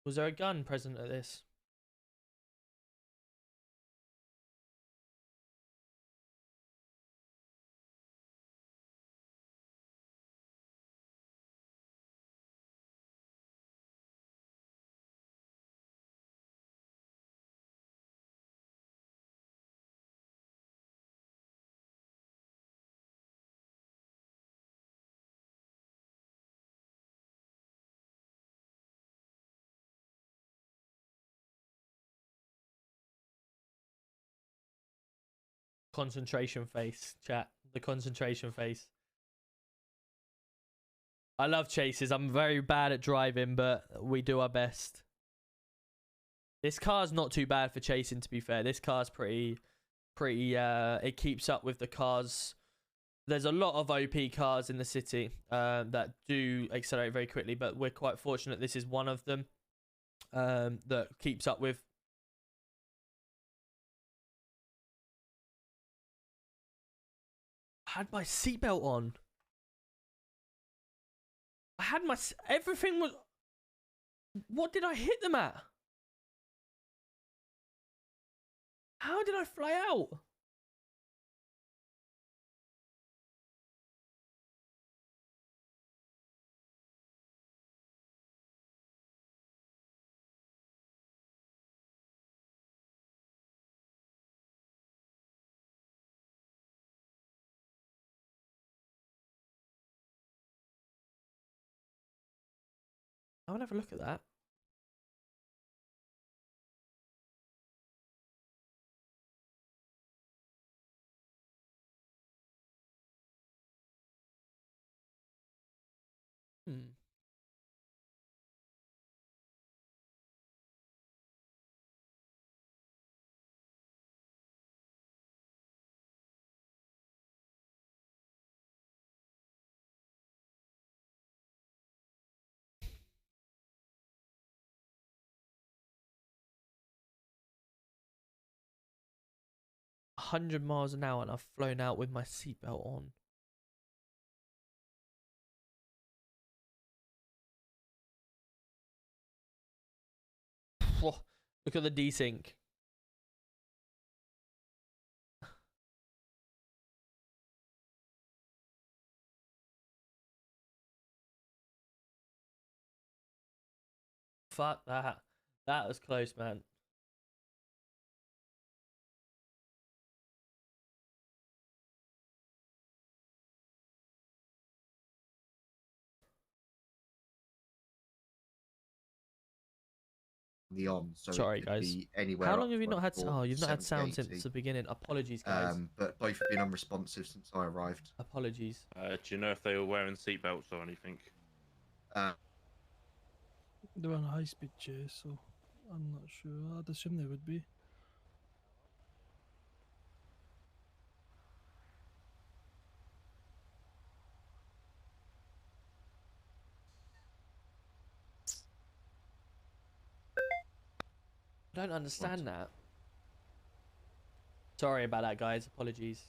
Was there a gun present at this? Concentration face, chat. The concentration face. I love chases. I'm very bad at driving, but we do our best. This car's not too bad for chasing, to be fair. This car's pretty, it keeps up with the cars there's a lot of OP cars in the city that do accelerate very quickly, but we're quite fortunate this is one of them that keeps up with. I had my seatbelt on. I had my... Everything was... What did I hit them at? How did I fly out? I will have a look at that. Hmm. $100 miles an hour and I've flown out with my seatbelt on. Whoa, look at the desync. Fuck that. That was close, man. The on, so sorry, it could guys. be anywhere. How long have you not had? Oh, you've not had 70, sound since the beginning. Apologies, guys. But both have been unresponsive since I arrived. Apologies. Do you know if they were wearing seatbelts or anything? They were on a high-speed chase, so I'm not sure. I'd assume they would be. I don't understand that. Sorry about that, guys. Apologies.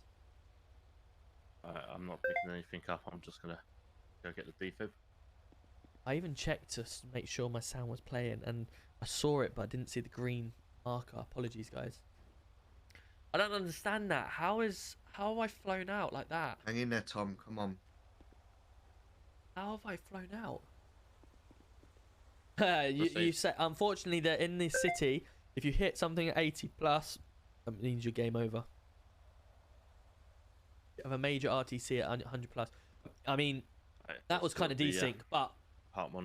I'm not picking anything up. I'm just gonna go get the defib. I even checked to make sure my sound was playing, and I saw it, but I didn't see the green marker. Apologies, guys. I don't understand that. How have I flown out like that? Hang in there, Tom. Come on. How have I flown out? you say, unfortunately, that in this city, if you hit something at 80 plus, that means you're game over. You have a major RTC at 100 plus. I mean, that was kind of desync, but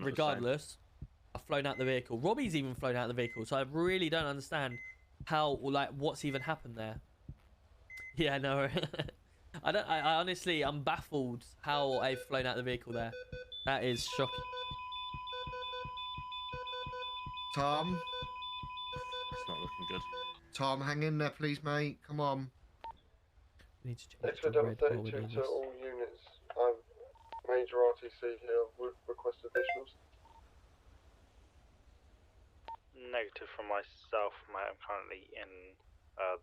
regardless, I've flown out the vehicle. Robbie's even flown out the vehicle, so I really don't understand how, like, what's even happened there. Yeah, no. I honestly, I'm baffled how I've flown out the vehicle there. That is shocking. Tom? It's not looking good. Tom, hang in there, please, mate. Come on. We need to change Extra the red while we're 32 doing to this. all units. Major RTC here. Would request additionals. Negative from myself, mate. I'm currently in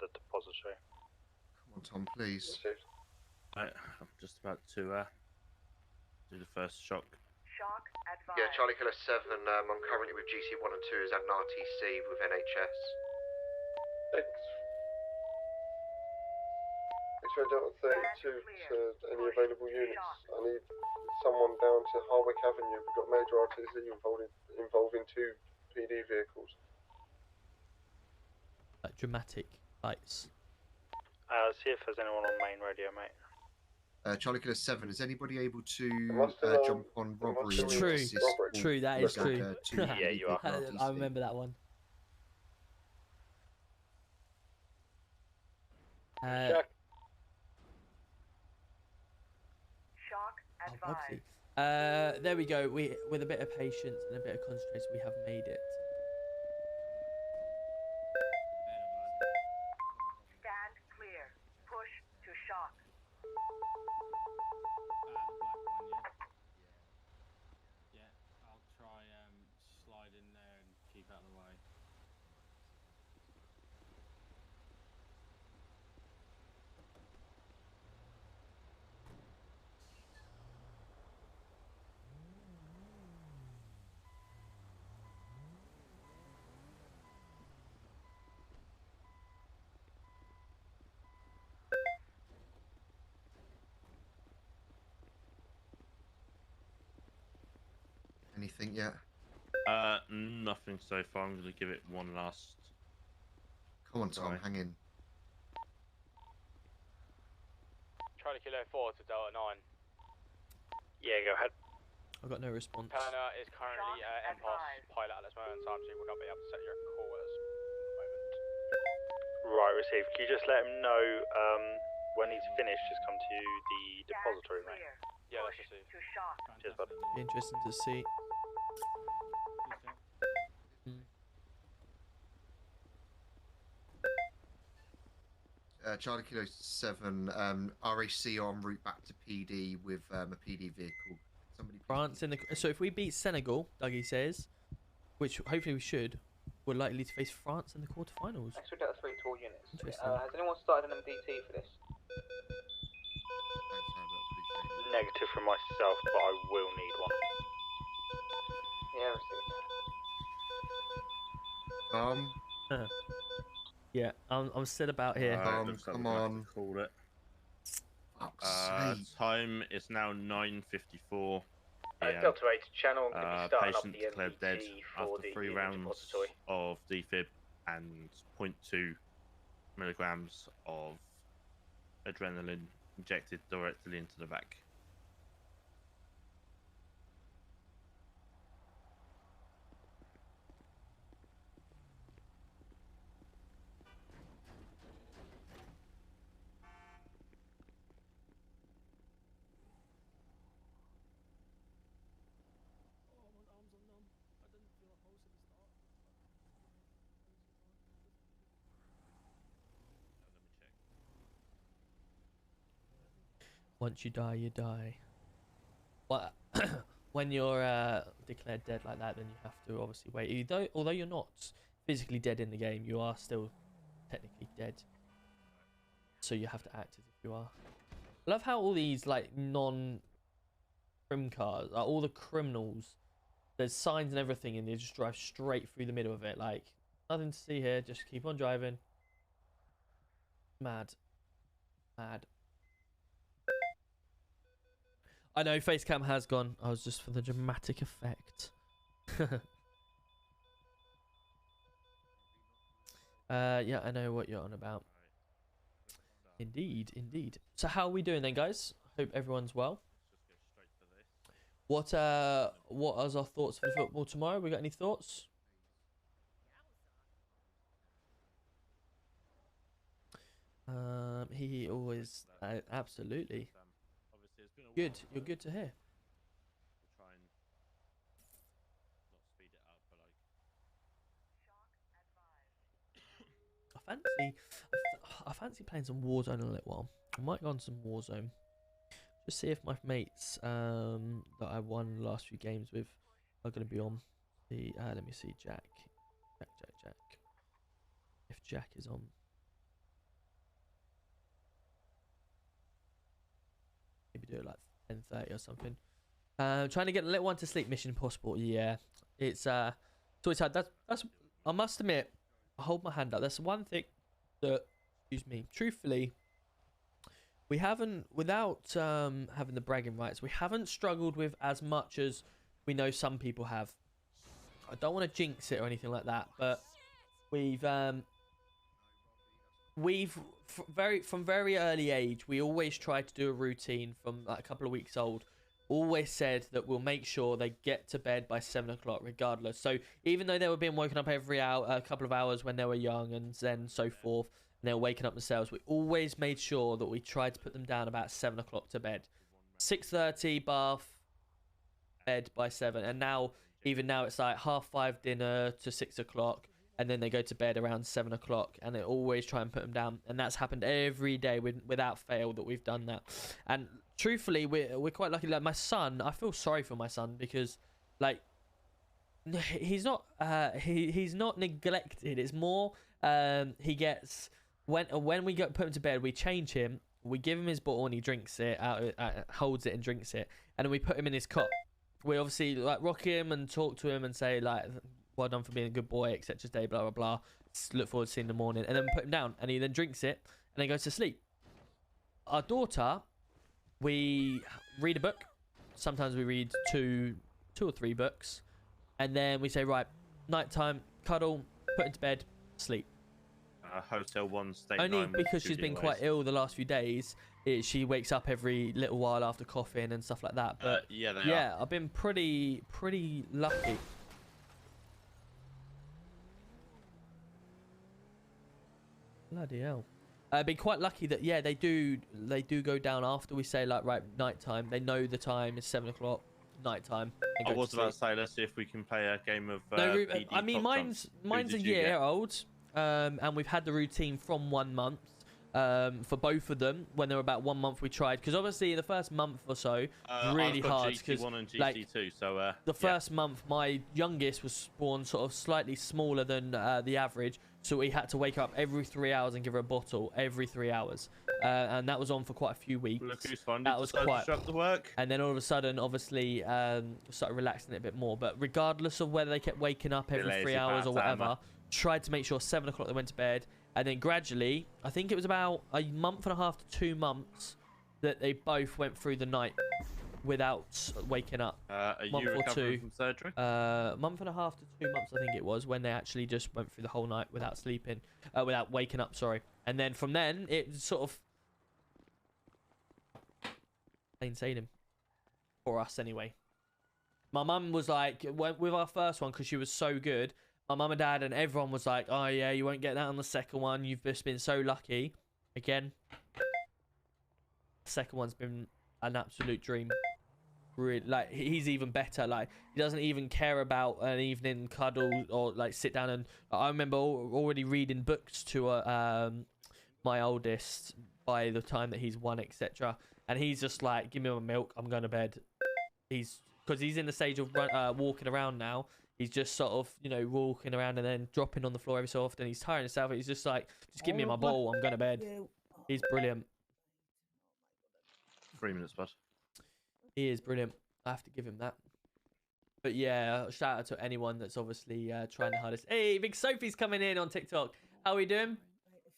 the depository. Come on, Tom, please. Right, I'm just about to do the first shock. Shock advised. Yeah, Charlie Killer 7. I'm currently with GC 1 and 2 is at an RTC with NHS. Extra Delta 32 to any available units. I need someone down to Harwick Avenue. We've got major RTC involving 2 PD vehicles. Like dramatic lights. See if there's anyone on main radio, mate. Charlie Killer 7, is anybody able to jump on robbery? True, true, that is true. Yeah, you are. I remember that one. Shock advised. There we go. With a bit of patience and a bit of concentration, we have made it. Stand clear. Push to shock. anything yet? Nothing so far. I'm going to give it one last. Come on, Tom, hang in. Charlie Kilo 4 to Delta 9. Yeah, go ahead. I've got no response. Helena is currently MPOS pilot at this moment in time, so you will not be able to set your call at this moment. Right, received. Can you just let him know when he's finished, just come to the depository, mate? Yeah, let's just see. Cheers, bud. Be interesting to see. Charlie Kilo 7, RAC en route back to PD with a PD vehicle. Somebody France in the so if we beat Senegal, Dougie says, which hopefully we should, we're likely to face France in the quarterfinals. Next we've got 3 to all units. Interesting. Has anyone started an MDT for this? Negative from myself, but I will need one. Yeah, received. Yeah, I'm still about here. Come on. Call it. Time is now 9:54. Delta 8 channel. Patient declared dead after 3 rounds of defib and 0.2 milligrams of adrenaline injected directly into the back. Once you die, you die. Well, when you're declared dead like that, then you have to obviously wait. Although you're not physically dead in the game, you are still technically dead. So you have to act as if you are. I love how all these like non-crim cars, all the criminals, there's signs and everything, and they just drive straight through the middle of it. Like, nothing to see here. Just keep on driving. Mad. Mad. I know Facecam has gone. I was just for the dramatic effect. Yeah, I know what you're on about. Indeed, indeed. So how are we doing then, guys? Hope everyone's well. What are our thoughts for the football tomorrow? We got any thoughts? He always absolutely. Good, you're good to hear. I fancy playing some Warzone in a little while. I might go on some Warzone. Just see if my mates that I won the last few games with are going to be on. The let me see, Jack. If Jack is on. Maybe do it like 10:30 or something. Trying to get a little one to sleep. Mission Impossible. Yeah, it's always hard. That's. I must admit, I hold my hand up. That's one thing that, excuse me, truthfully, we haven't, without having the bragging rights, we haven't struggled with as much as we know some people have. I don't want to jinx it or anything like that, but we've from very early age, we always try to do a routine from like a couple of weeks old. Always said that we'll make sure they get to bed by 7 o'clock regardless. So even though they were being woken up every hour, a couple of hours when they were young and then so forth, and they were waking up themselves, we always made sure that we tried to put them down about 7 o'clock to bed. 6:30 bath, bed by 7. And now, even now, it's like 5:30 dinner to 6 o'clock. And then they go to bed around 7 o'clock, and they always try and put them down. And that's happened every day without fail that we've done that. And truthfully, we're quite lucky. Like my son, I feel sorry for my son because, like, he's not he's not neglected. It's more he gets when we put him to bed, we change him, we give him his bottle, and he drinks it holds it and drinks it, and then we put him in his cot. We obviously like rock him and talk to him and say like, well done for being a good boy, etc. Today, blah blah blah. Look forward to seeing him in the morning, and then put him down, and he then drinks it, and then goes to sleep. Our daughter, we read a book. Sometimes we read two 2 or 3 books, and then we say, right, nighttime, cuddle, put into bed, sleep. Hotel 1, state Only 9 because she's been quite ill the last few days. She wakes up every little while after coughing and stuff like that. But yeah, I've been pretty lucky. Bloody hell. I've been quite lucky that they do go down after we say, like, right, nighttime. They know the time is 7 o'clock, nighttime. I was about to say, let's see if we can play a game of no, PD I mean, Top mine's Trumps. a year old, and we've had the routine from 1 month. For both of them, when they were about 1 month, we tried, because obviously the first month or so really hard, because GT1 and like GT2, so the first month my youngest was born sort of slightly smaller than the average, so we had to wake her up every 3 hours and give her a bottle every 3 hours, and that was on for quite a few weeks. Look who's fun. That was quite to the work. And then all of a sudden, obviously, started relaxing it a bit more. But regardless of whether they kept waking up every 3 hours or whatever, tried to make sure 7 o'clock they went to bed. And then gradually, I think it was about a month and a half to 2 months that they both went through the night without waking up. Are you recovering from surgery? Month and a half to 2 months, I think it was, when they actually just went through the whole night without sleeping, without waking up. Sorry. And then from then, it sort of plain sailing for us anyway. My mum was like, with our first one, because she was so good. My mum and dad and everyone was like, oh yeah, you won't get that on the second one. You've just been so lucky. Again, the second one's been an absolute dream. Really, like, he's even better. Like, he doesn't even care about an evening cuddle or like sit down and. I remember already reading books to my oldest by the time that he's 1, etc. And he's just like, give me my milk. I'm going to bed. Because he's in the stage of walking around now. He's just sort of, walking around and then dropping on the floor every so often. He's tiring himself. He's just like, just give me my ball. I'm going to bed. He's brilliant. 3 minutes, bud. He is brilliant. I have to give him that. But yeah, shout out to anyone that's obviously trying the hardest. Hey, Big Sophie's coming in on TikTok. How are we doing?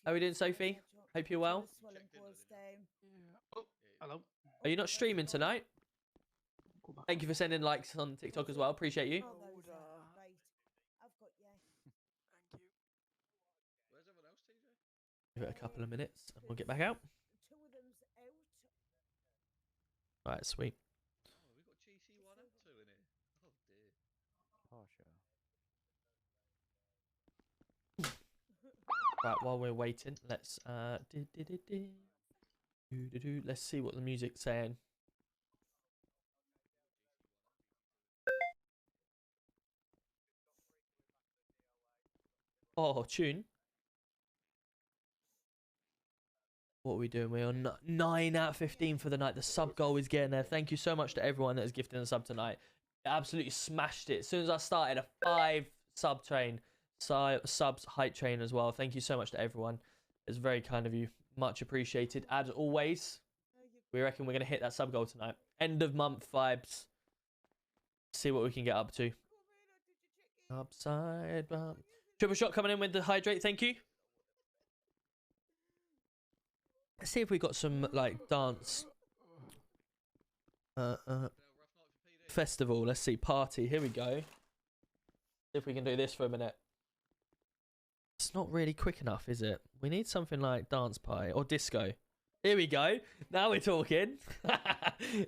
How are we doing, Sophie? Hope you're well. Oh, hello. Are you not streaming tonight? Thank you for sending likes on TikTok as well. Appreciate you. Give it a couple of minutes and we'll get back out. Alright, sweet. Right, while we're waiting, let's let's see what the music's saying. Oh, tune. What are we doing? We're on 9 out of 15 for the night. The sub goal is getting there. Thank you so much to everyone that has gifted a sub tonight. Absolutely smashed it. As soon as I started, a 5 sub train. Subs height train as well. Thank you so much to everyone. It's very kind of you. Much appreciated. As always, we reckon we're going to hit that sub goal tonight. End of month vibes. See what we can get up to. Upside bump. Triple shot coming in with the hydrate. Thank you. Let's see if we got some like dance festival. Let's see, party. Here we go. See if we can do this for a minute. It's not really quick enough, is it? We need something like dance party or disco. Here we go. Now we're talking.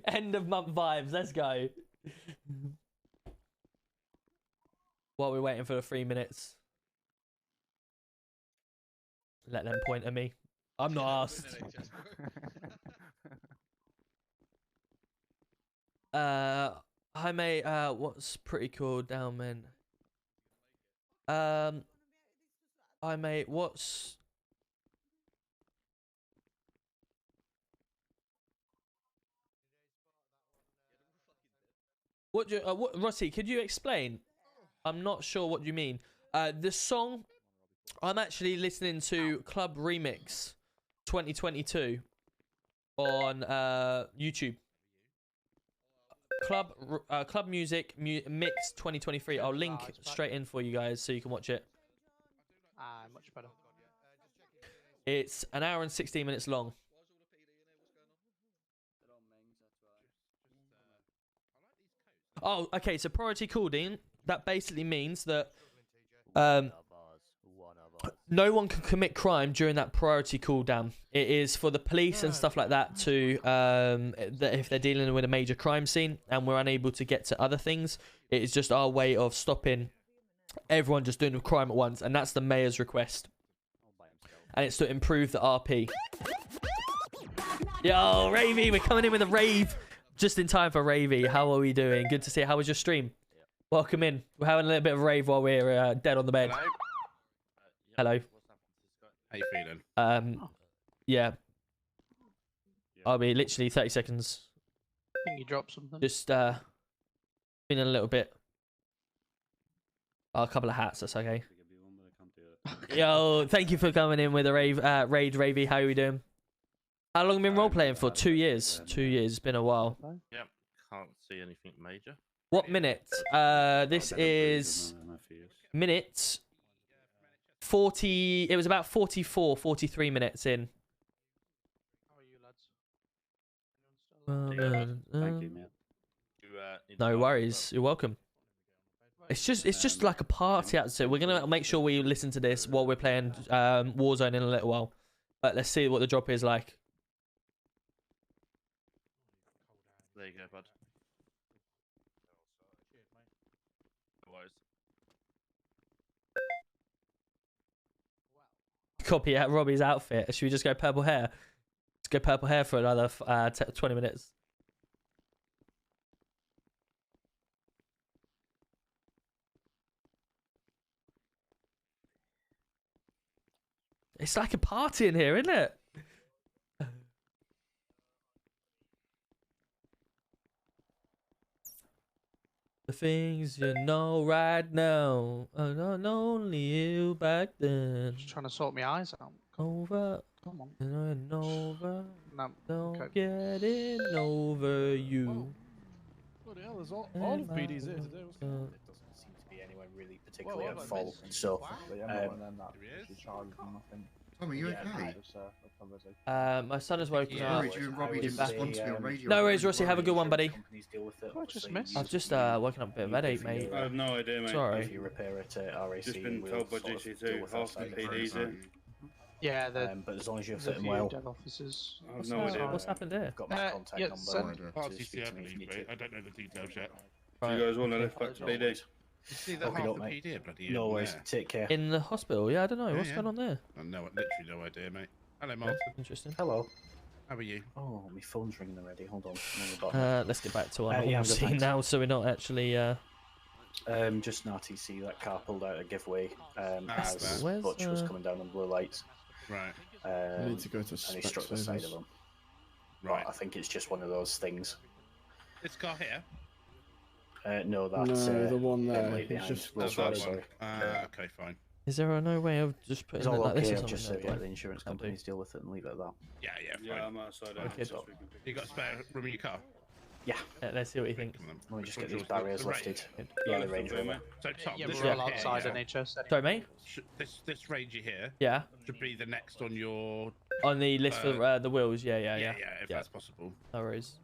End of month vibes. Let's go. While we're waiting for the 3 minutes. Let them point at me. I'm not asked. Hi mate, what's pretty cool down, man? Hi mate, what's what Rossi, could you explain? I'm not sure what you mean. The song, I'm actually listening to Club Remix 2022 on YouTube. Club Music Mix 2023. I'll link straight in for you guys so you can watch it. Much better. It's an hour and 16 minutes long. Oh, okay. So priority cooldown. That basically means that no one can commit crime during that priority cooldown. It is for the police and stuff like that to that if they're dealing with a major crime scene and we're unable to get to other things, it is just our way of stopping everyone just doing a crime at once, and that's the mayor's request. And it's to improve the RP. Yo, Ravy, we're coming in with a rave just in time for Ravy. How are we doing? Good to see you. How was your stream? Welcome in. We're having a little bit of a rave while we're dead on the bed. Hello. How you feeling? Yeah. I'll be literally 30 seconds. I think you dropped something. Just feeling a little bit. Oh, a couple of hats. That's okay. Yo, thank you for coming in with a rave. Raid Ravy. How are we doing? How long have you been role playing for? 2 years. 2 years. It's been a while. Yep. Can't see anything major. What minute? This is minutes 40. It was about 44, 43 minutes in. Thank you, man. No worries. You're welcome. It's just like a party atmosphere. We're gonna make sure we listen to this while we're playing Warzone in a little while. But let's see what the drop is like. There you go, bud. Copy out Robbie's outfit. Should we just go purple hair? Let's go purple hair for another 20 minutes. It's like a party in here, isn't it? The things you know right now are not only you back then. Just trying to sort my eyes out. Over. Come on. And over. No. Don't Okay. get it over you. Bloody hell, there's all of BD's here today. What's going on? It doesn't seem to be anyone really particularly at fault. So, Tom, are you okay? My son has woken up. You and Robbie didn't respond to me on radio. No worries, Rossi. Have a good one, buddy. I just missed. I've just woken up a bit of a headache, mate. I have no idea, mate. Sorry. If you repair it at RAC, Just been told by GC2 half the PD's here. Yeah, but as long as you're the fitting well. dev officers. I have no idea. What's happened there? I've got my contact yeah, number. RTC, I believe, mate. I don't know the details yet. Do you guys want to lift back to PD? You see that half the PD bloody No worries. Take care. In the hospital? Yeah, I don't know. Yeah, What's yeah. going on there? I know, literally no idea, mate. Hello, Martin. Interesting. Hello. How are you? Oh, my phone's ringing already. Hold on. Let's get back to our yeah, normal I'm good, scene thanks. now, so we're not actually. Just an RTC. That car pulled out a giveaway as Where's, Butch was coming down on blue lights. Right. You need to go to and he struck the side of him. Right. But I think it's just one of those things. This car here? No, that's No, the one there. Emily He's behind. just Rolls that Royce, one. sorry. Okay, fine. Is there no way of just putting It's it all like okay. this or I've something? just No, said let the insurance companies deal with it and leave it at that. Yeah, fine. Yeah, I'm outside. Okay. You got a spare room in your car? Yeah. Let's see what you think. Let me just get these barriers lifted. Yeah, the Range Rover. So, Tom, Yeah, this we're all one here, outside yeah, NHS. Sorry, mate. This Ranger here Yeah. should be the next on your... On the list for the wheels. Yeah. if that's possible. No worries.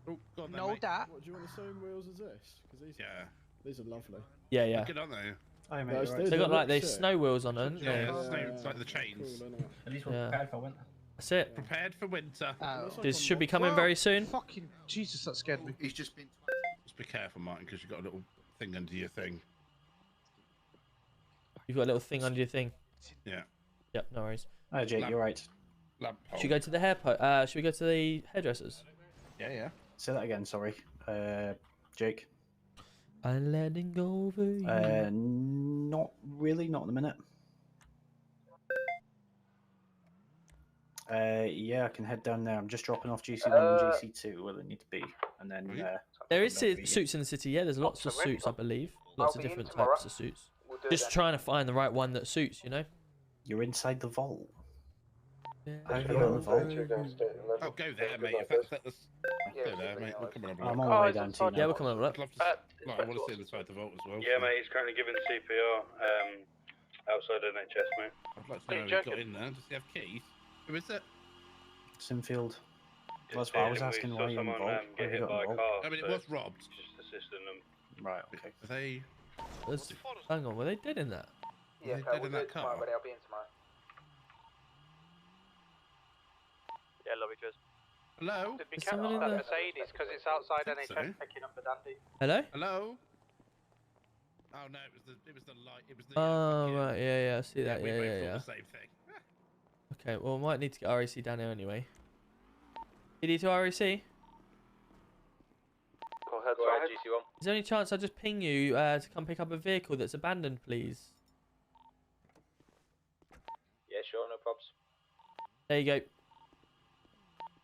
Oh, go on then, No, mate. that. What, do you want the same wheels as this? Because these are lovely. Yeah. Good on there. Hi, mate. Those you're right. They got like look these sick. snow wheels on them. Yeah, Yeah. it's like the chains. Cool, innit? At least we're we're prepared for winter. That's it. Prepared for winter. This should be coming very soon. Fucking Jesus, that scared me. He's just been. Just be careful, Martin, because you've got a little thing under your thing. You've got a little thing under your thing. Yeah. Yep. No worries. Hi, Jake. You're right. Should we go to the should we go to the hairdressers? Yeah. Say that again. Sorry, Jake. I'm letting go over you. Not really. Not in a minute. Yeah, I can head down there. I'm just dropping off GC1 and GC2 where they need to be, and then There is suits in the city. Yeah, there's lots of suits, I believe. Lots of different types of suits. Just trying to find the right one that suits, you know. You're inside the vault. Yeah. How you got the vault? Oh, go there, mate. If that's go there, mate. We'll come on. I'm on my way down to you now. Yeah, we'll come on. Look. I'd love to. I want to see inside the vault as well. Yeah, mate, he's currently giving CPR outside NHS, mate. I'd like to know how he got in there. Does he have keys? Who is it? Sinfield. That's why I was asking why you're involved. Why have you got involved? I mean, it was robbed. assisting them. Right, okay. Are they... Hang on, were they dead in that? Yeah, They okay, dead we'll in do that it tomorrow, car? buddy. I'll be in tomorrow. Yeah, love you, cheers. Hello? Did we Is catch someone in that there? Mercedes because it's outside Think NHS so. picking up the dandy? Hello? Hello? Oh no, it was the light. It was the. Oh, right, yeah, I see that. we Yeah, both yeah, thought yeah. the same thing. Okay, well, I might need to get RAC down here anyway. PD to RAC? Go ahead, GC1. Is there any chance I just ping you to come pick up a vehicle that's abandoned, please? Yeah, sure, no probs. There you go.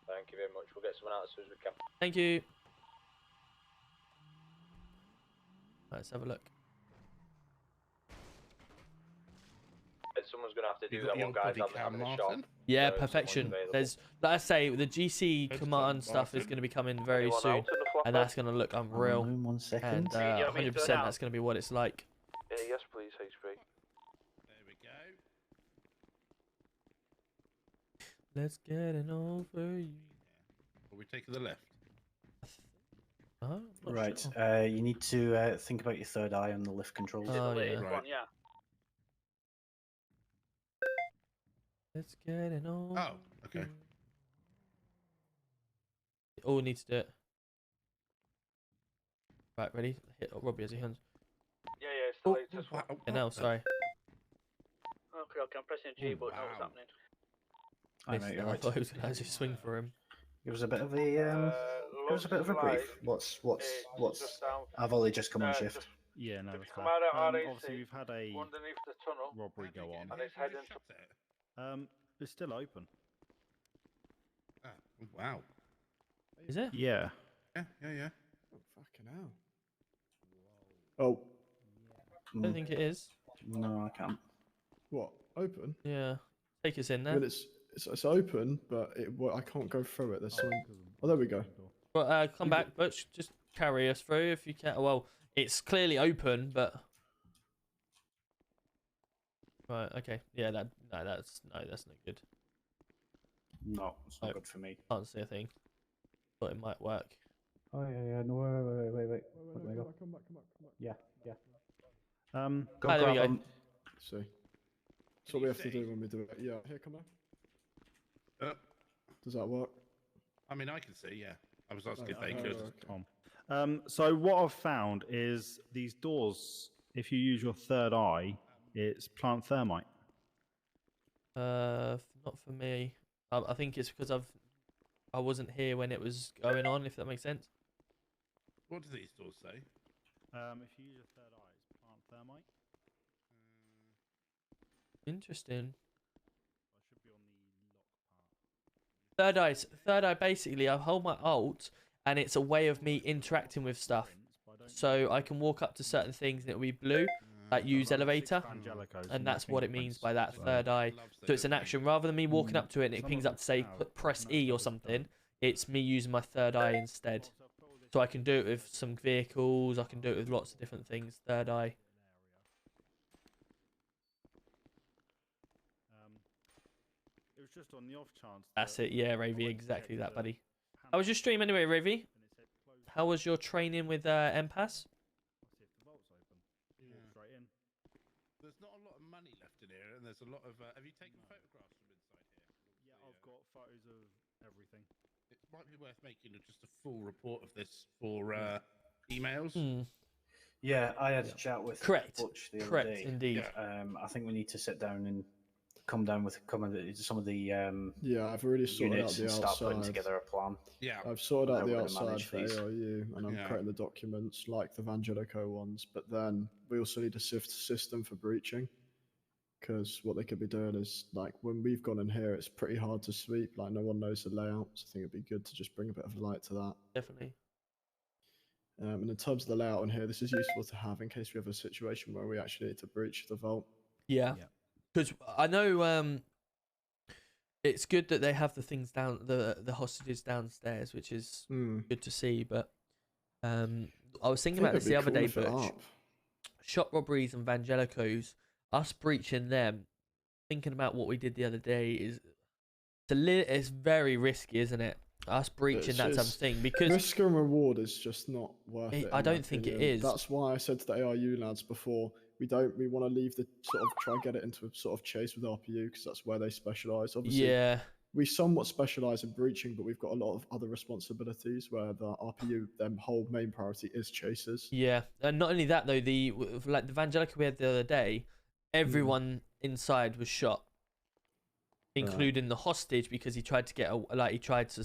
Thank you very much. We'll get someone out as soon as we can. Thank you. Let's have a look. Someone's going to have to do You got that the one, old guys. body I'm cam, in the shop. Martin? Yeah, So perfection. someone's available. There's, like I say, the GC Head's command on, stuff is Martin. going to be coming very Anyone soon, else in the flop and that's going to look unreal. Online, 1 second. And you want me to 100% do it now? that's going to be what it's like. Yes, please, HP. There we go. Let's get it over you. Are we taking the left? Oh, not Right, sure. you need to think about your third eye on the lift controls. Oh, yeah. Right. One, yeah. Let's get it over. Oh, okay. All need to do it. Right, ready? Hit Robbie as he hands. Yeah, it's the latest one. Wow, Yeah, now, what the- sorry. Okay, I'm pressing G, but know what's wow. happening. I Missed know, it. you're I right. thought he was going to actually swing for him. Give us a bit of a give us a bit of a brief. What's Just down. I've only just come on shift. Yeah, no, If that's you come fair. out at RAC, Obviously, we've had a underneath the tunnel, robbery go on. and it's heading to... It's still open. Ah, wow. Is it? Yeah. Yeah. Oh, fucking hell. Oh, I don't think it is. No, I can't. what? Open? Yeah. Take us in I there. mean, it's open, but I can't go through it. There's something. Oh, there we go. Well, come back, but just carry us through if you can. Well, it's clearly open, but right, okay, yeah, that's not good. No, it's not Nope. good for me. Can't see a thing, but it might work. Oh yeah. No, wait. Let me go. Come back. Yeah. Go Ah, there we grab go. 'em. See. That's what we have to do when we do it. Yeah, here, come on. Does that work? I mean, I can see. Yeah. I was asking if Oh, they could. okay. So what I've found is these doors, if you use your third eye, it's plant thermite. Not for me. I think it's because I wasn't here when it was going on. If that makes sense. What do these doors say? If you use your third eye, it's plant thermite. Interesting. I should be on the lock part. Third eye. Basically, I hold my alt, and it's a way of me interacting with stuff. So I can walk up to certain things, and it'll be blue, like use elevator, and that's what it means by that third eye. So it's an action rather than me walking up to it and it pings up to say press E or something. It's me using my third eye instead. So I can do it with some vehicles. I can do it with lots of different things. Third eye. It was just on the off chance. That's it. Yeah, Ravy, exactly that, buddy. How was your stream anyway, Ravy? How was your training with MPass? There's not a lot of money left in here, and there's a lot of. Have you taken photographs from inside here? Yeah, I've got photos of everything. It might be worth making just a full report of this for emails. Yeah, I had a chat with Correct. Butch the other Correct, day. indeed. I think we need to sit down and come down with some of the Yeah, I've already sorted out units the and start putting outside. together a plan. Yeah, I've sorted How out we're the gonna outside manage for these. ARU, and I'm Yeah. creating the documents like the Vangelico ones. But then we also need a SIFT system for breaching, because what they could be doing is like when we've gone in here, it's pretty hard to sweep. Like no one knows the layout, so I think it'd be good to just bring a bit of light to that. Definitely. And in terms of the layout in here, this is useful to have in case we have a situation where we actually need to breach the vault. Yeah. Because I know it's good that they have the things down, the hostages downstairs, which is good to see. But I was thinking about this the other day, Butch. Shop robberies and Vangelicos, us breaching them, thinking about what we did the other day is it's very risky, isn't it? us breaching It's that type of just- thing, because risk and reward is just not worth it. I in my don't think it opinion. is. That's why I said to the ARU lads before, we want to leave the sort of try and get it into a sort of chase with RPU because that's where they specialize. Obviously, Yeah. we somewhat specialize in breaching, but we've got a lot of other responsibilities where the RPU, their whole main priority is chases. Yeah, and not only that though, like the Vangelica we had the other day, everyone inside was shot, including the hostage, because he tried to he tried to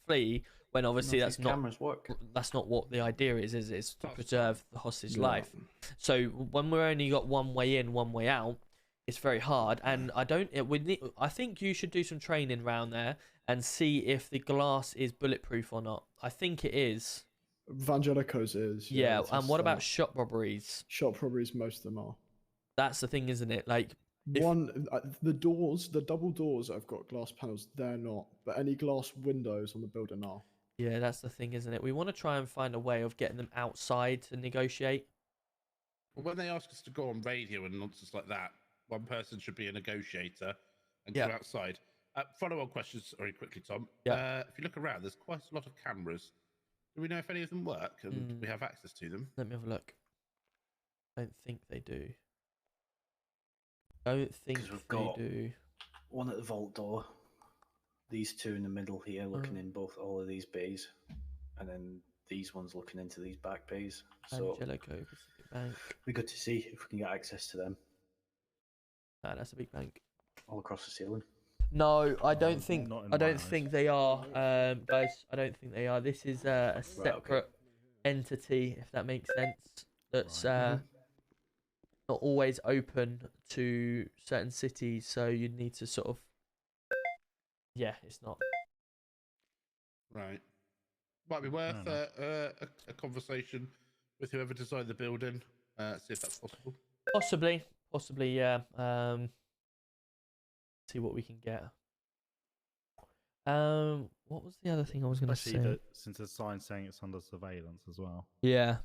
flee. When obviously None of that's these not cameras work. that's not what the idea is. It's to preserve the hostage Yeah. life. So when we're only got one way in, one way out, it's very hard. And I think you should do some training around there and see if the glass is bulletproof or not. I think it is. Vangelico's is. Yeah, they and what test about that. shop robberies? Shop robberies? Most of them are. That's the thing, isn't it? Like, The doors, the double doors that have got glass panels, they're not. But any glass windows on the building are. yeah, that's the thing, isn't it? We want to try and find a way of getting them outside to negotiate. Well, when they ask us to go on radio and nonsense like that, one person should be a negotiator and Yeah. go outside. Follow-on questions very quickly, Tom. Yeah. If you look around, there's quite a lot of cameras. Do we know if any of them work and we have access to them? Let me have a look. I don't think they do. Don't think We've they got do. one at the vault door, these two in the middle here looking in all of these bays, and then these ones looking into these back bays. So Angelico Pacific Bank. be good to see if we can get access to them Ah, that's a big bank. all across the ceiling. No, I don't think. not in I my don't eyes. think they are, guys. I don't think they are. This is a separate entity, if that makes sense. That's not always open to certain cities, so you need to sort of. Yeah, it's not. Right. Might be worth a conversation with whoever designed the building. See if that's possible. Possibly, yeah. See what we can get. What was the other thing I was going to Especially say? that since the sign's saying it's under surveillance as well. Yeah.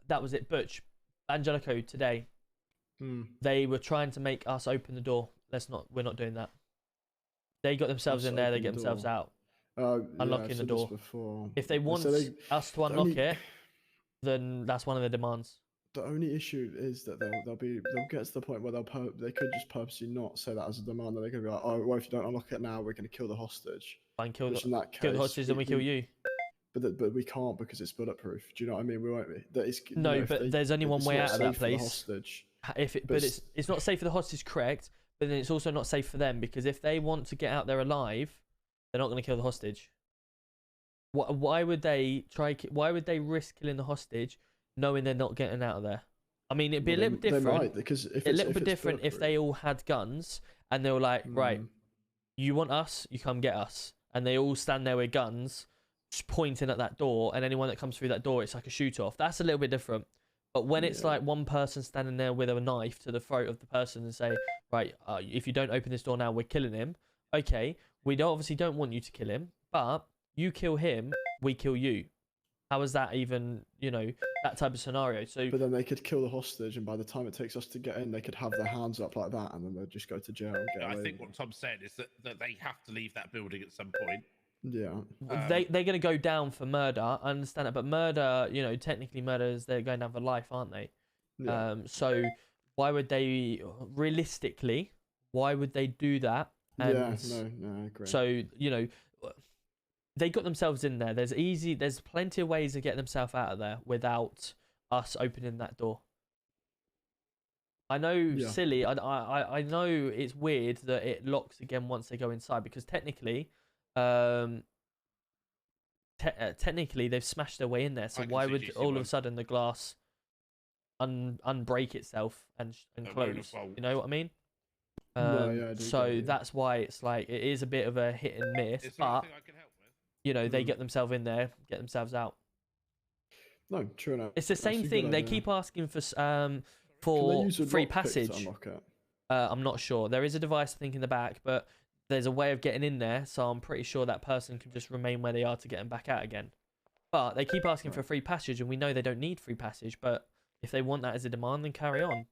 That was it. Butch, Angelico today. They were trying to make us open the door. We're not doing that. They got themselves in there. They get themselves out. Unlocking the door. If they want us to unlock it, then that's one of the demands. The only issue is that they'll get to the point where they could just purposely not say that as a demand. They're going to be like, oh, well, if you don't unlock it now, we're going to kill the hostage. Fine, kill Which in that the case, hostage, then we kill you. But we can't because it's bulletproof. Do you know what I mean? We won't be. No, but there's only one way out of that place. Hostage, but it's not safe for the hostage, correct? But then it's also not safe for them, because if they want to get out there alive, they're not going to kill the hostage. Why would they Why would they risk killing the hostage, knowing they're not getting out of there? I mean, it'd be a little bit different. They might, because if they all had guns and they were like, right, you want us, you come get us, and they all stand there with guns, just pointing at that door, and anyone that comes through that door, it's like a shoot off. That's a little bit different. But when it's like one person standing there with a knife to the throat of the person and say, right, if you don't open this door now, we're killing him. Okay, we obviously don't want you to kill him, but you kill him, we kill you. How is that even, that type of scenario? So, but then they could kill the hostage, and by the time it takes us to get in, they could have their hands up like that, and then they'd just go to jail and get away. I think what Tom said is that they have to leave that building at some point. Yeah. They're going to go down for murder. I understand it, but murder, technically murders, they're going down for life, aren't they? Yeah. So why would they, realistically, why would they do that? And no, I agree. So, they got themselves in there. There's plenty of ways of getting themselves out of there without us opening that door. I know, silly. I know it's weird that it locks again once they go inside, because technically, technically they've smashed their way in there. So why would all of a sudden the glass unbreak itself and close? You know what I mean? So that's why it's like it is a bit of a hit and miss, but they get themselves in there, get themselves out. No, true enough. It's the same thing. They keep asking for free passage. I'm not sure. There is a device, I think, in the back, but there's a way of getting in there, so I'm pretty sure that person can just remain where they are to get them back out again. But they keep asking for free passage, and we know they don't need free passage, but if they want that as a demand, then carry on.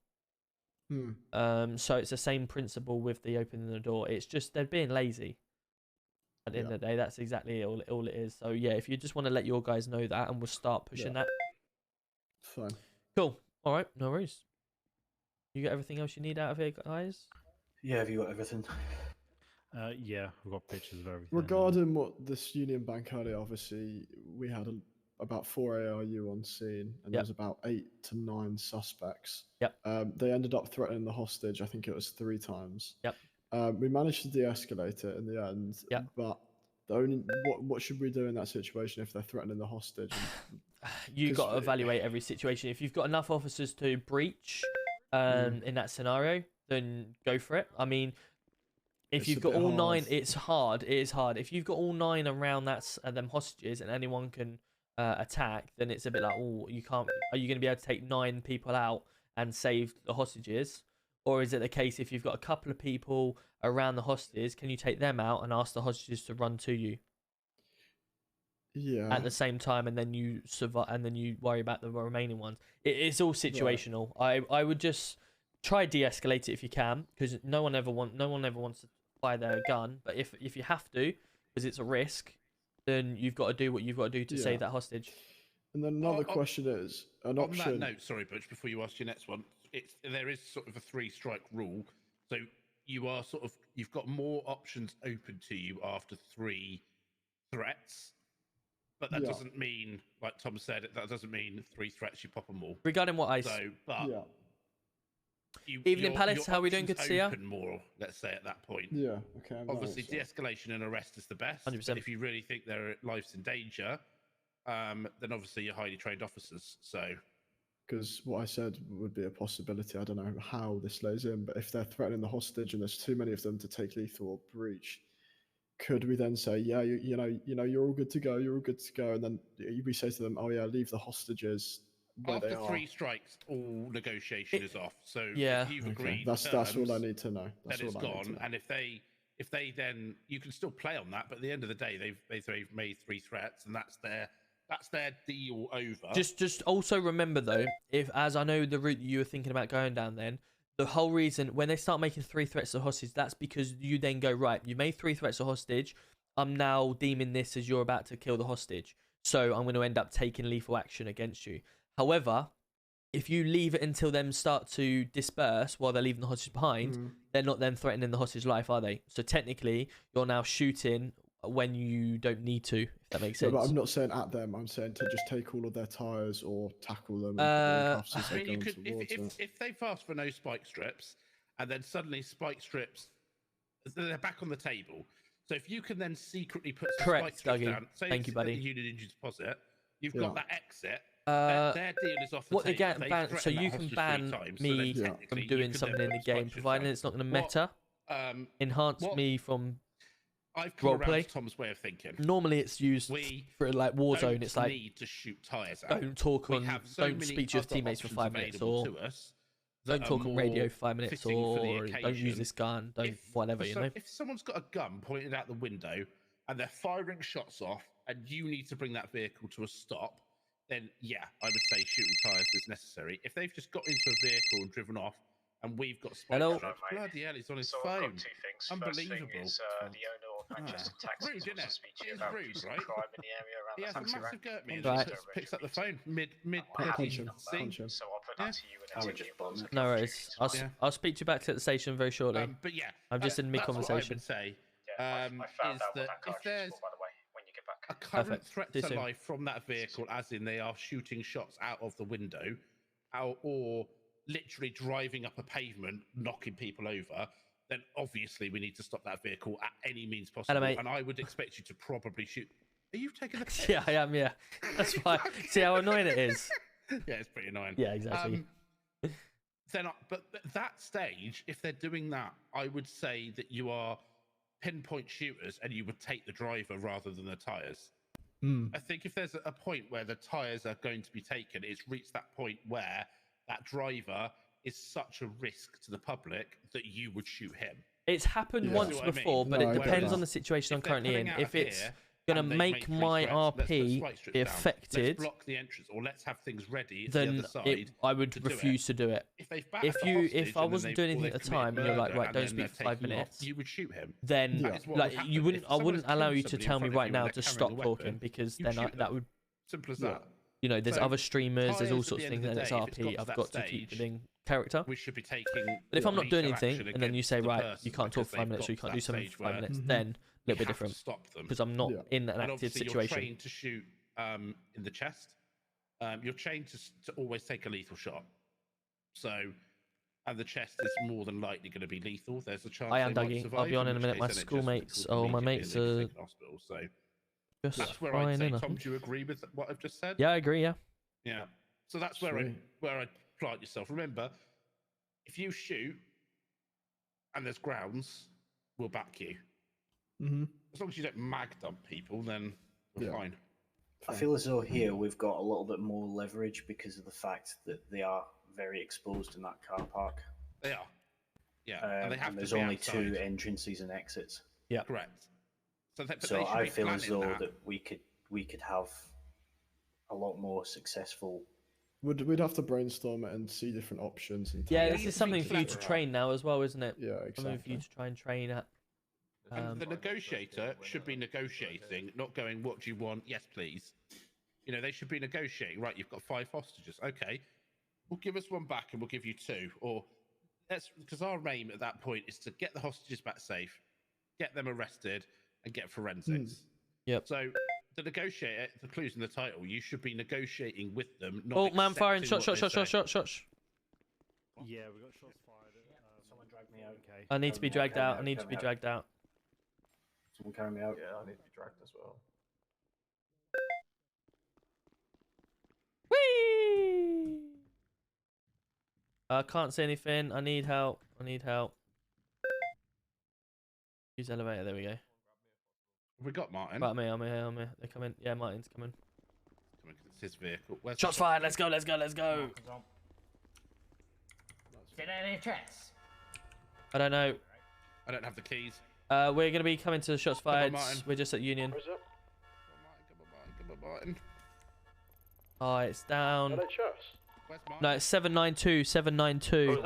So it's the same principle with the opening the door. It's just they're being lazy. At the end of the day, that's exactly all it is. So yeah, if you just want to let your guys know that, and we'll start pushing that. Fine. Cool. All right, no worries. You got everything else you need out of here, guys? Yeah, have you got everything? Yeah, we've got pictures of everything. Regarding what this Union Bank earlier, obviously we had about 4 ARU on scene, and there was about 8 to 9 suspects. They ended up threatening the hostage. I think it was 3 times. We managed to de-escalate it in the end. But the only what should we do in that situation if they're threatening the hostage? You got to evaluate every situation. If you've got enough officers to breach in that scenario, then go for it. I mean, if you've got all 9, it's hard. It is hard. If you've got all 9 around them hostages and anyone can attack, then it's a bit like, oh, you can't. Are you going to be able to take 9 people out and save the hostages? Or is it the case if you've got a couple of people around the hostages, can you take them out and ask the hostages to run to you? Yeah. At the same time, and then you survive, and then you worry about the remaining ones. It's all situational. I would just try de-escalate it if you can, because no one ever wants to fire their gun. But if you have to, because it's a risk, then you've got to do what you've got to do to save that hostage. And then another question is an option. On that note, sorry, Butch, before you ask your next one, there is sort of a 3-strike rule, so you've got more options open to you after 3 threats. But that doesn't mean, like Tom said, that doesn't mean 3 threats you pop them all. Regarding what I Evening Palace, how are we doing? Good to see you. More, let's say at that point. Yeah. Okay. Obviously, de-escalation and arrest is the best. 100%. But if you really think their life's in danger, then obviously you're highly trained officers. So. Because what I said would be a possibility. I don't know how this lays in, but if they're threatening the hostage and there's too many of them to take lethal or breach, could we then say, yeah, you know, you're all good to go, and then we say to them, oh yeah, leave the hostages where they After are. 3 strikes, all negotiation is off. So yeah, if you've agreed, that's all I need to know. That's then it's all I need to gone. know. And if they then, you can still play on that, but at the end of the day, they've made 3 threats, and that's their deal over. Just also remember though, if as I know the route you were thinking about going down, then the whole reason when they start making 3 threats to hostage, that's because you then go, right, you made 3 threats to hostage. I'm now deeming this as you're about to kill the hostage, so I'm going to end up taking lethal action against you. However, if you leave it until them start to disperse while they're leaving the hostage behind, they're not then threatening the hostage life, are they? So technically, you're now shooting when you don't need to, if that makes sense. No, but I'm not saying at them. I'm saying to just take all of their tires or tackle them. And put them in cuffs as they go towards if they've asked for no spike strips, and then suddenly spike strips, they're back on the table. So if you can then secretly put some spike strips down, say thank you, buddy. The unit injury deposit, you've got that exit. Their deal is off the table. So you can ban me from doing something in the game, providing it's not going to meta. Enhance me from I've come around to Tom's way of thinking. Normally it's used for like Warzone. It's like need to shoot tires out. Don't talk on, don't speak to your teammates for 5 minutes, or don't talk on radio for 5 minutes, or don't use this gun, whatever, you know. If someone's got a gun pointed out the window and they're firing shots off, and you need to bring that vehicle to a stop, then yeah, I would say shooting tires is necessary. If they've just got into a vehicle and driven off, and we've got spike strips, bloody hell, he's on his phone. Unbelievable. First thing is, the owner of Manchester Taxi wants to speak to you about reducing crime in the area around he has the a taxi massive rank. go at me and just picks up the phone mid punch him. So I'll put that to you and no worries. I'll speak to you back to the station very shortly. But yeah, I'm just in mid-conversation. What I would say is that if there's a current threat to life from that vehicle, as in they are shooting shots out of the window, or literally driving up a pavement, knocking people over, then obviously we need to stop that vehicle at any means possible. Hello, and I would expect you to probably shoot. Are you taking the piss? Yeah, I am. Yeah, that's fine. See how annoying it is. Yeah, it's pretty annoying. Yeah, exactly. But at that stage, if they're doing that, I would say that you are pinpoint shooters, and you would take the driver rather than the tires. I think if there's a point where the tires are going to be taken, it's reached that point where that driver is such a risk to the public that you would shoot him. It's happened once before, but it depends on the situation I'm currently in. If it's gonna and they make three my threats, let's put RP spike strips down. affected, Let's block the entrance, or let's have things ready at then the other side. I would refuse to do it. If they've battered the If hostage I and then wasn't doing anything at the time, and you're like, right, don't speak for 5 minutes, you would shoot him. then That is what would like happen. you wouldn't, If I someone wouldn't has allow killed you to somebody in tell me front of right you now and to they're stop carrying a talking, weapon, because you then shoot that them. would, Simple as that. you know, there's So, other streamers, there's all tyres, at sorts the of end things, of and the it's day, if RP. it's got to I've that got to keep stage, giving character. We should be taking. But if I'm not doing legal anything, action and then you against say, the right, you person can't talk because for 5 they've minutes, or you got can't to do that something stage for 5 where minutes, you then a little bit have to different. stop them. Because I'm not in an And active obviously situation. You're trained to shoot in the chest. You're trained to always take a lethal shot. So, and the chest is more than likely going to be lethal. There's a chance I am they might Dougie. survive, I'll be on in a which minute. case My then it just schoolmates, calls my immediately mates and they are get taken to hospital. So just that's where flying I'd say, in, I Tom, think. do you agree with what I've just said? Yeah, I agree. Yeah. Yeah. So that's where I plant yourself. Remember, if you shoot and there's grounds, we'll back you. As long as you don't mag dump people, then we're fine. I feel as though here we've got a little bit more leverage because of the fact that they are very exposed in that car park. They are. Yeah. And they have and there's to be only outside. 2 entrances and exits. Yeah. Correct. So, So I feel as though that we could have a lot more successful. We'd have to brainstorm it and see different options. And Yeah, this is something for you to train now as well, isn't it? Yeah, exactly. Something for you to try and train at. And the negotiator should be negotiating, not going, what do you want? Yes, please. You know, they should be negotiating. Right, you've got 5 hostages. Okay, well, give us one back and we'll give you 2. Or that's because our aim at that point is to get the hostages back safe, get them arrested, and get forensics. Yep. So the negotiator, the clues in the title, you should be negotiating with them. Not Oh, man firing! accepting Shot! what Shot! they Shot! say. Shot! Shot! Yeah, we got shots fired. Someone dragged me out. Okay. I need to be dragged out. I need to be dragged out. Someone carry me out. Yeah, I need to be dragged as well. Whee! I can't see anything. I need help. I need help. Use elevator. There we go. We got Martin. Right, I'm here. They're coming. Yeah, Martin's coming. It's his vehicle. Where's Shots fired. Let's go. Let's go. Let's go. Did any threats? I don't know. I don't have the keys. We're gonna be coming to the shots Come on, fired. Martin. We're just at Union. Come on, Martin. Oh, it's down. Are they chest? Where's Martin? No, it's 792. 792.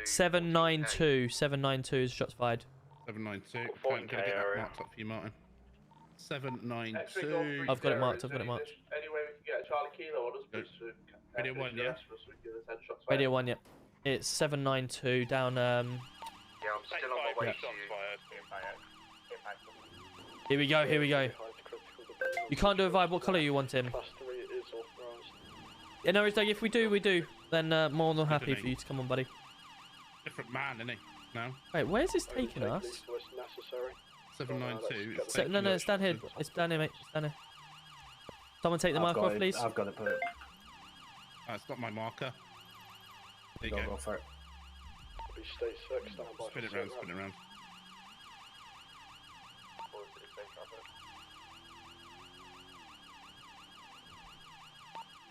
792. 792 is shots fired. 792. Can't get that marked up for you, Martin. 792. I've got it marked. I've got it marked. Any way we can get a Charlie Kilo on us, please? Radio 1, yeah? Radio 1, yep. It's 792 down. Yeah, I'm still on my way to you. Here we go. Here we go. You can't do a vibe. What colour you want him? Class 3 is authorised. Yeah, no, it's like if we do, we do. Then more than happy for you to come on, buddy. Different man, isn't he? No? Wait, where's this taking us? What's necessary? 792. No, it's down here. It's down here, mate. It's down here. Someone take the marker off, please. I've got it put. It's not my marker. There you Go go. for it. Be state 6, stand by. Spin it round, spin it round.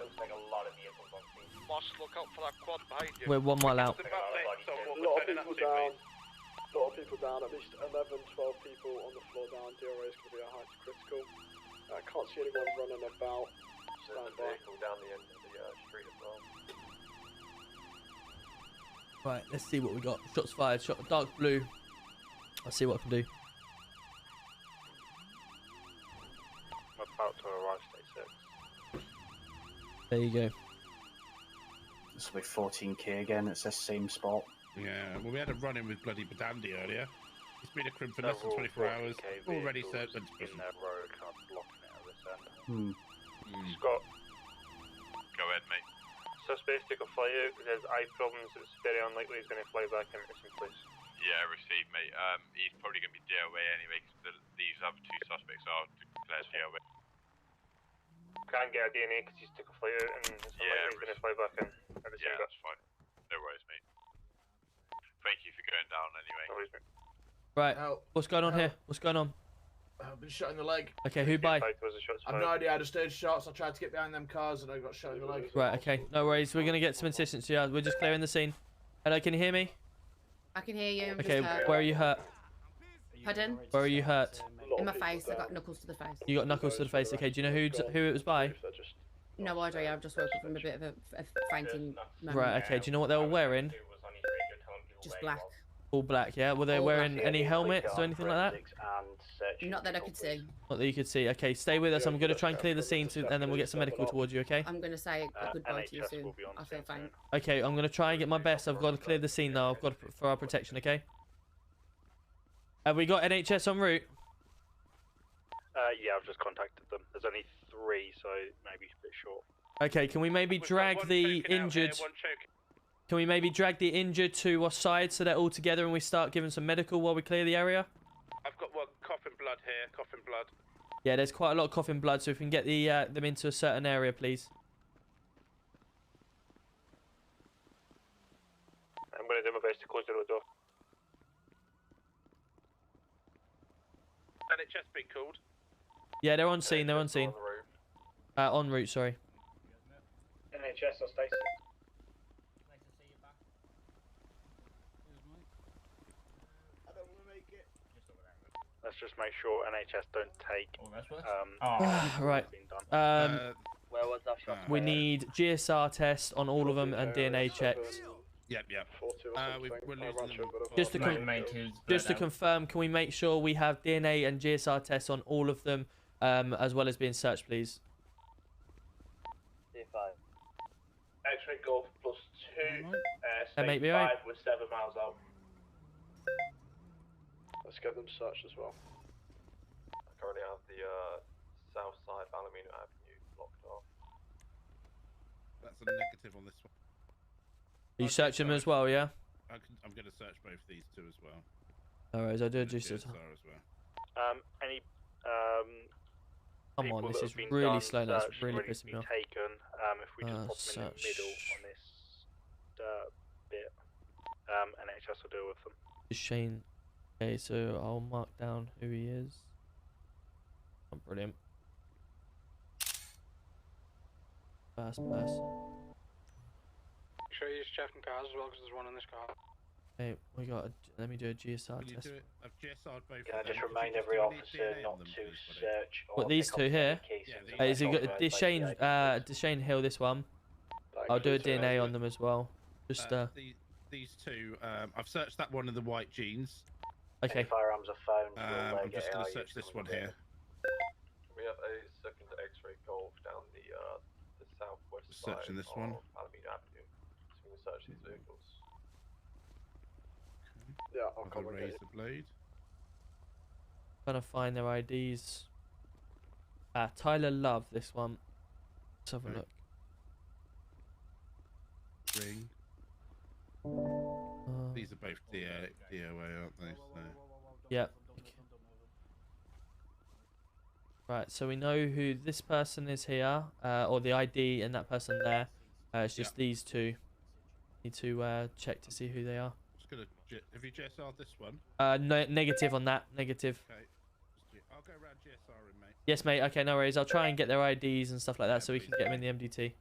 Looks like a lot of vehicles on scene. Boss, look out for that quad behind you. We're 1 mile out. A lot of people down. A lot of people down. At least 11, 12 people on the floor down. DRA is going to be a high to critical. I can't see anyone running about. Stand by. Down the end of the street as well. Right, let's see what we got. Shots fired. Shot dark blue. I'll see what I can do. I'm about to arrive, state 6. There you go. This will be 14k again. It's the same spot. Yeah, well, we had a run in with bloody Badandi earlier. He's been a crim for less than 24 hours. Already said went to prison. Their road, kind of blocking it at this end. Scott. Go ahead, mate. Suspect took a flight out because there's eye problems. It's very unlikely he's going to fly back in mission place. Yeah, received, mate. He's probably going to be DOA anyway, because these other 2 suspects are declared DOA. Can't get a DNA because he's took a flight out and it's unlikely he's going to fly back in. Yeah, that's fine. No worries, mate. Thank you for going down anyway. No worries, mate. Right. What's going on here? What's going on? I've been shot in the leg. Okay, who by? I've no idea. I just heard shots. I tried to get behind them cars and I got shot in the leg. Right, okay. No worries. We're going to get some assistance here. We're just clearing the scene. Hello, can you hear me? I can hear you. I'm Okay, just hurt. where are you hurt? Pardon? Where are you hurt? In my face, I got knuckles to the face. You got knuckles to the face. Okay, do you know who it was by? No idea, I've just woke up from a bit of a fainting moment. Right, okay. Do you know what they were wearing? Just black. All black, yeah? Were they All wearing black. any helmets or anything like that? Not that I could see. Not that you could see. Okay, stay with us. I'm going to try and clear the scene, and then we'll get some medical towards you, okay? I'm going to say goodbye to you soon. I feel fine. Okay, I'm going to try and get my best. I've got to clear the scene now. I've got to, for our protection, okay? Have we got NHS en route? Yeah, I've just contacted them. There's only 3, so maybe a bit short. Okay, can we maybe drag the injured... Can we maybe drag the injured to our side so they're all together and we start giving some medical while we clear the area? I've got one coughing blood here, coughing blood. Yeah, there's quite a lot of coughing blood, so if we can get the them into a certain area, please. I'm going to do my best to close the door. NHS being called. Yeah, they're on scene, they're on scene. En route, sorry. NHS or Stacey? Let's just make sure NHS don't take. Right. Where was that shot? We need GSR test on all of them and DNA checks. Yep. We're losing them. Just to confirm, can we make sure we have DNA and GSR tests on all of them, as well as being searched, please? X-ray Golf +2. Mate, be right. We're 7 miles out. Let's get them searched as well. I currently have the south side of Alameda Avenue blocked off. That's a negative on this one. Are you searching them as well, yeah? I'm going to search both these two as well. Alright, I'll do a GSR as well. Any Come on, this is really slow. That's really pissing me off. Taken. If we just pop them in the middle on this bit, NHS will deal with them. Shane. Okay, so I'll mark down who he is. Oh, brilliant. Fast pass. Make sure you use checking cars as well, because there's one in this car. Okay, we got. Let me do a GSR test. I've GSR'd both. Can I just remind every officer not to search? What, these two here? Is he got Deshane Hill? This one. I'll do a DNA on them as well. Just these two. I've searched that one in the white jeans. Okay. Firearms are found. I'm just going to search this one here. We have a second X-ray Golf down the southwest side Searching this one. of Alameda Avenue. So we can search these vehicles. Yeah, I'll With a come razor blade. Trying to find their IDs. Tyler Love, this one. Let's have a look. Ring. These are both DOA, aren't they? So. Yep. Right, so we know who this person is here, or the ID and that person there. It's just these two. Need to check to see who they are. Just gonna. Have you GSR'd this one? No, negative on that. Negative. Okay. I'll go around GSRing, mate. Yes, mate. Okay, no worries. I'll try and get their IDs and stuff like that so we can get them in the MDT.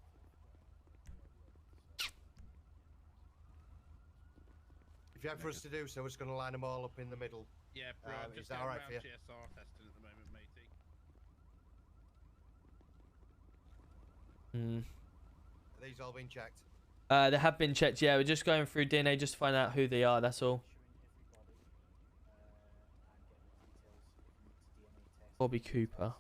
If you have for us to do so, we're just going to line them all up in the middle. Yeah, bro. Is that alright for you? GSR testing at the moment, matey. Are these all been checked? They have been checked. Yeah, we're just going through DNA just to find out who they are. That's all. Bobby Cooper.